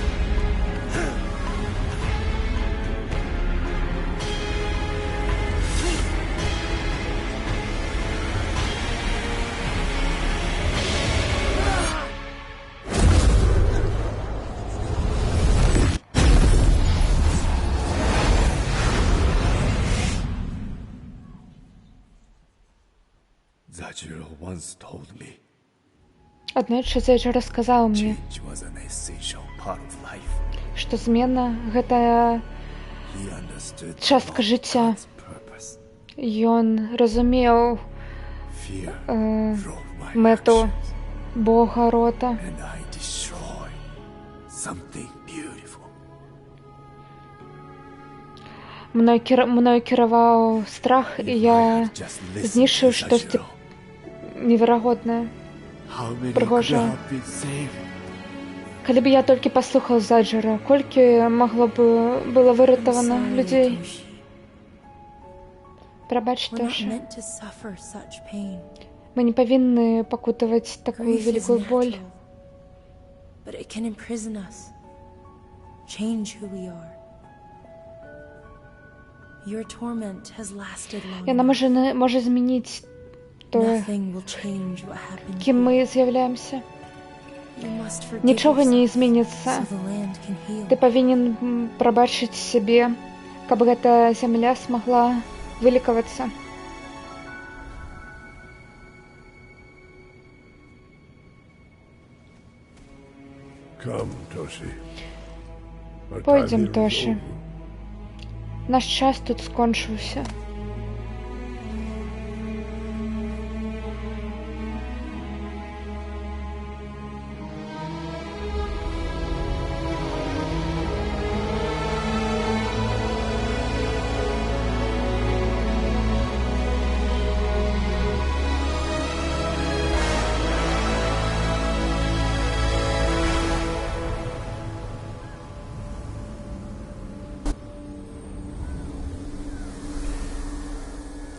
Zajiro once told me Аднойчы Зэйджа расказаў мне, change was an essential part of life. што змена гэта He understood частка жыцця. God's purpose. Ён разумеў Fear drove my мэту actions, Бога рота. and I destroyed something beautiful. Мною кіраваў страх, і я Just listen знішчыў to штосьці Zajiro. неверагоднае. How many could Пригожа. have been saved? Калі б я толькі паслухаў Заджера, колькі магло б было выратавана Sorry, людзей. Toshi. Прабач, We're not Тоша. meant to suffer such pain. Мы не павінны пакутаваць такую Grief is вялікую боль. natural, but it can imprison us, change who we are. Your torment has lasted long Яна enough. можа змяніць тое, Nothing will change what happened кім here. мы з'яўляемся. You must forgive Нічога не yourself зменіцца. so the land can heal. Ты павінен прабачыць сябе, каб гэта зямля смагла вылікавацца. Come, Toshi. Our Пойдзем, time here is Тоші. over. Наш час тут скончыўся.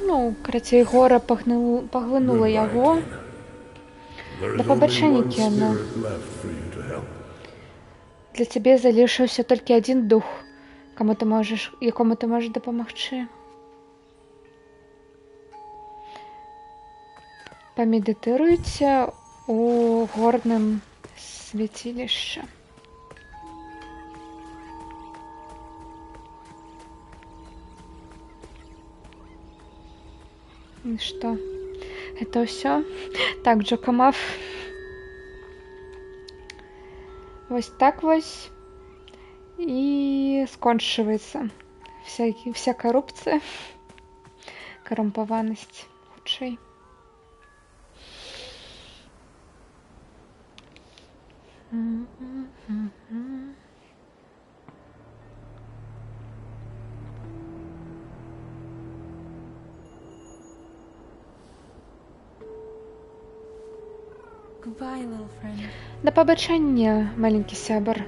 Ну, карацей, гора паглынула яго. There Да is only побачення, one Кена. spirit left for you to help. Для цябе залишыўся толькі адзін дух, якому ты можаш дапамагчы. Памедытыруйце у горным свяцілішчы. Ну что, это все? Так, Джокамаф. Вось так вось. І скончваецца вся коррупцыя. Карумпаванасць хутчэй. Goodbye, little friend. Да пабачання, маленькі сябар.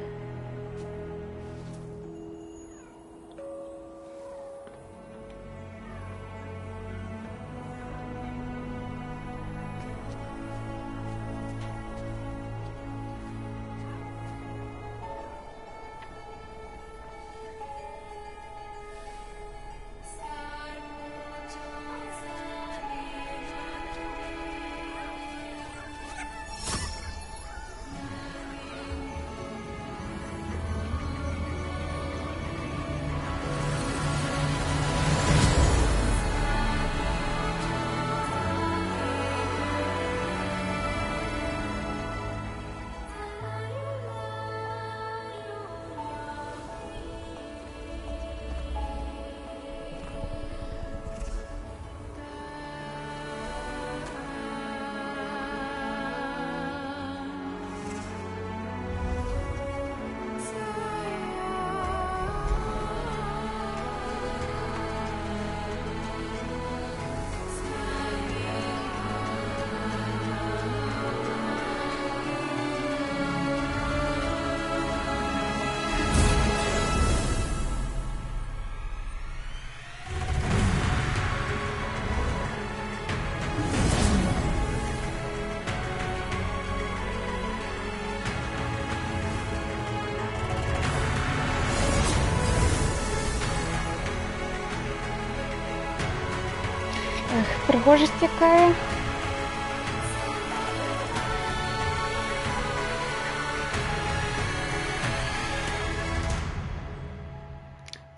Пригожість якая.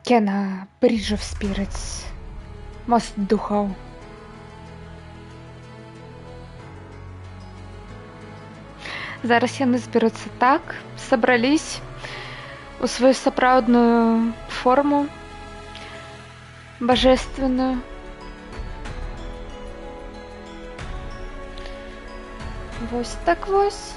Кена, Bridge of Spirits. Мост духаў. Зараз яны зберуцца так, сабрались у сваю сапраўдную форму, бажественную. Вось так вось.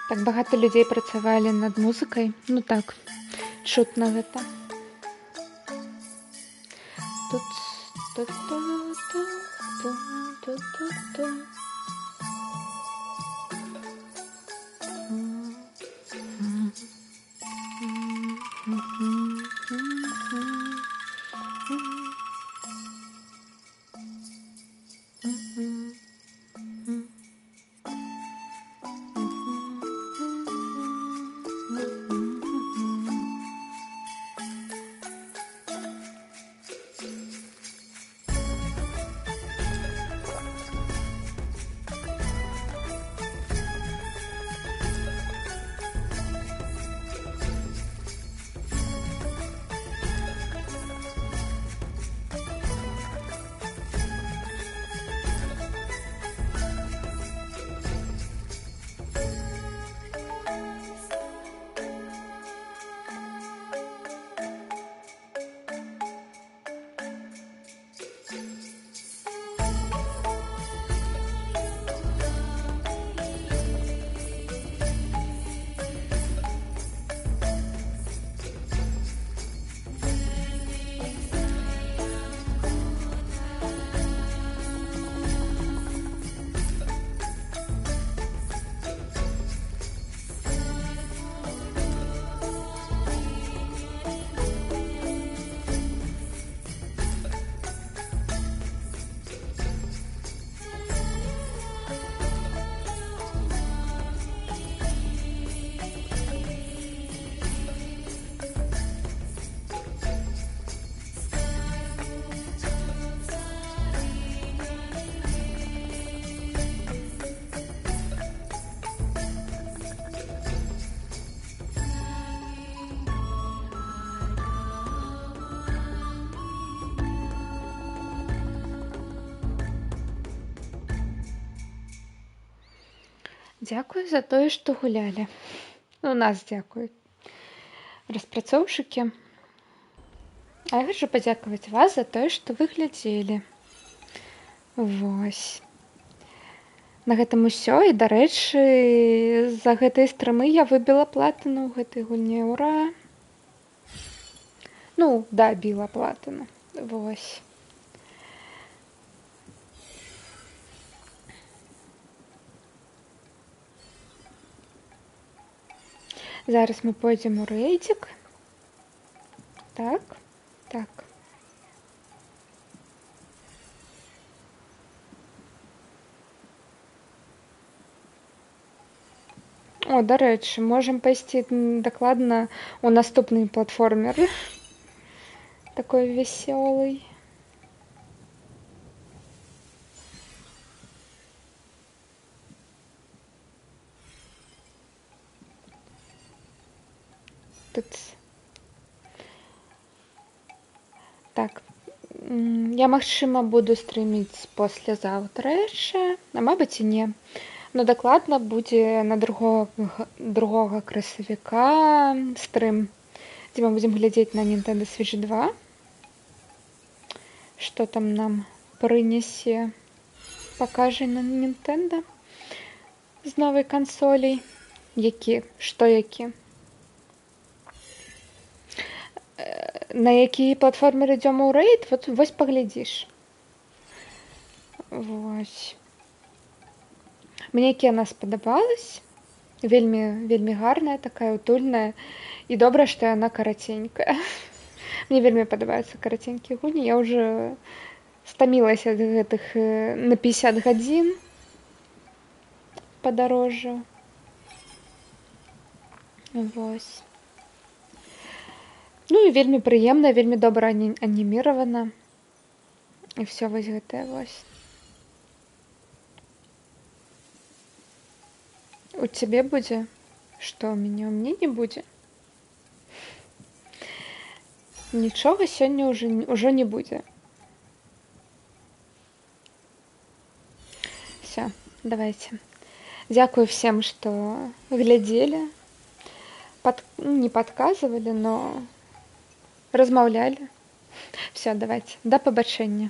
Так багато людей працювали над музикою. Ну так, чутно гэта. Тут Дзякую за тое, што гулялі. Ну, нас дзякуюць распрацоўшчыкі. А я хочу падзякаваць вас за тое, што вы глядзелі. Вось. На гэтым усё. І, дарэчы, за гэтыя стрымы я выбіла платыну ў гэтай гульні. Ура! Ну, дабіла платыну. Вось. Зараз мы пойдзем у рэйдзік. Так, так. О, дарэчы, можам пайсці дакладна ў наступны платформер. Такой весёлый. Тут. Так. Я, магчыма, буду стрыміць паслязаўтра яшчэ, а мабыць і не. Но дакладна будзе на другога красавіка стрым, дзе мы будзем глядзець на Nintendo Switch 2. Што там нам прынясе, пакажа на Nintendo з новай кансолей. Які? На які платформер ідзём у рэйд, вось паглядзіш. Вось. Мне яна спадабалась. Вельмі гарная, такая утульная. І добра, што яна караценькая. Мне вельмі падабаюцца караценькія гульні. Я ўжо стамілася ад гэтых на 50 гадзін падарожжаў. Вось. Ну і вельмі прыемна, вельмі добра аніміравана. І ўсё вось гэтае вось. У цябе будзе? Што у мяне? У мяне не будзе. Нічога сёння ўжо не будзе. Всё, давайте. Дзякую всем, што глядзелі. Не падказвалі, но размаўлялі. Всё, давайте. Да пабачэння.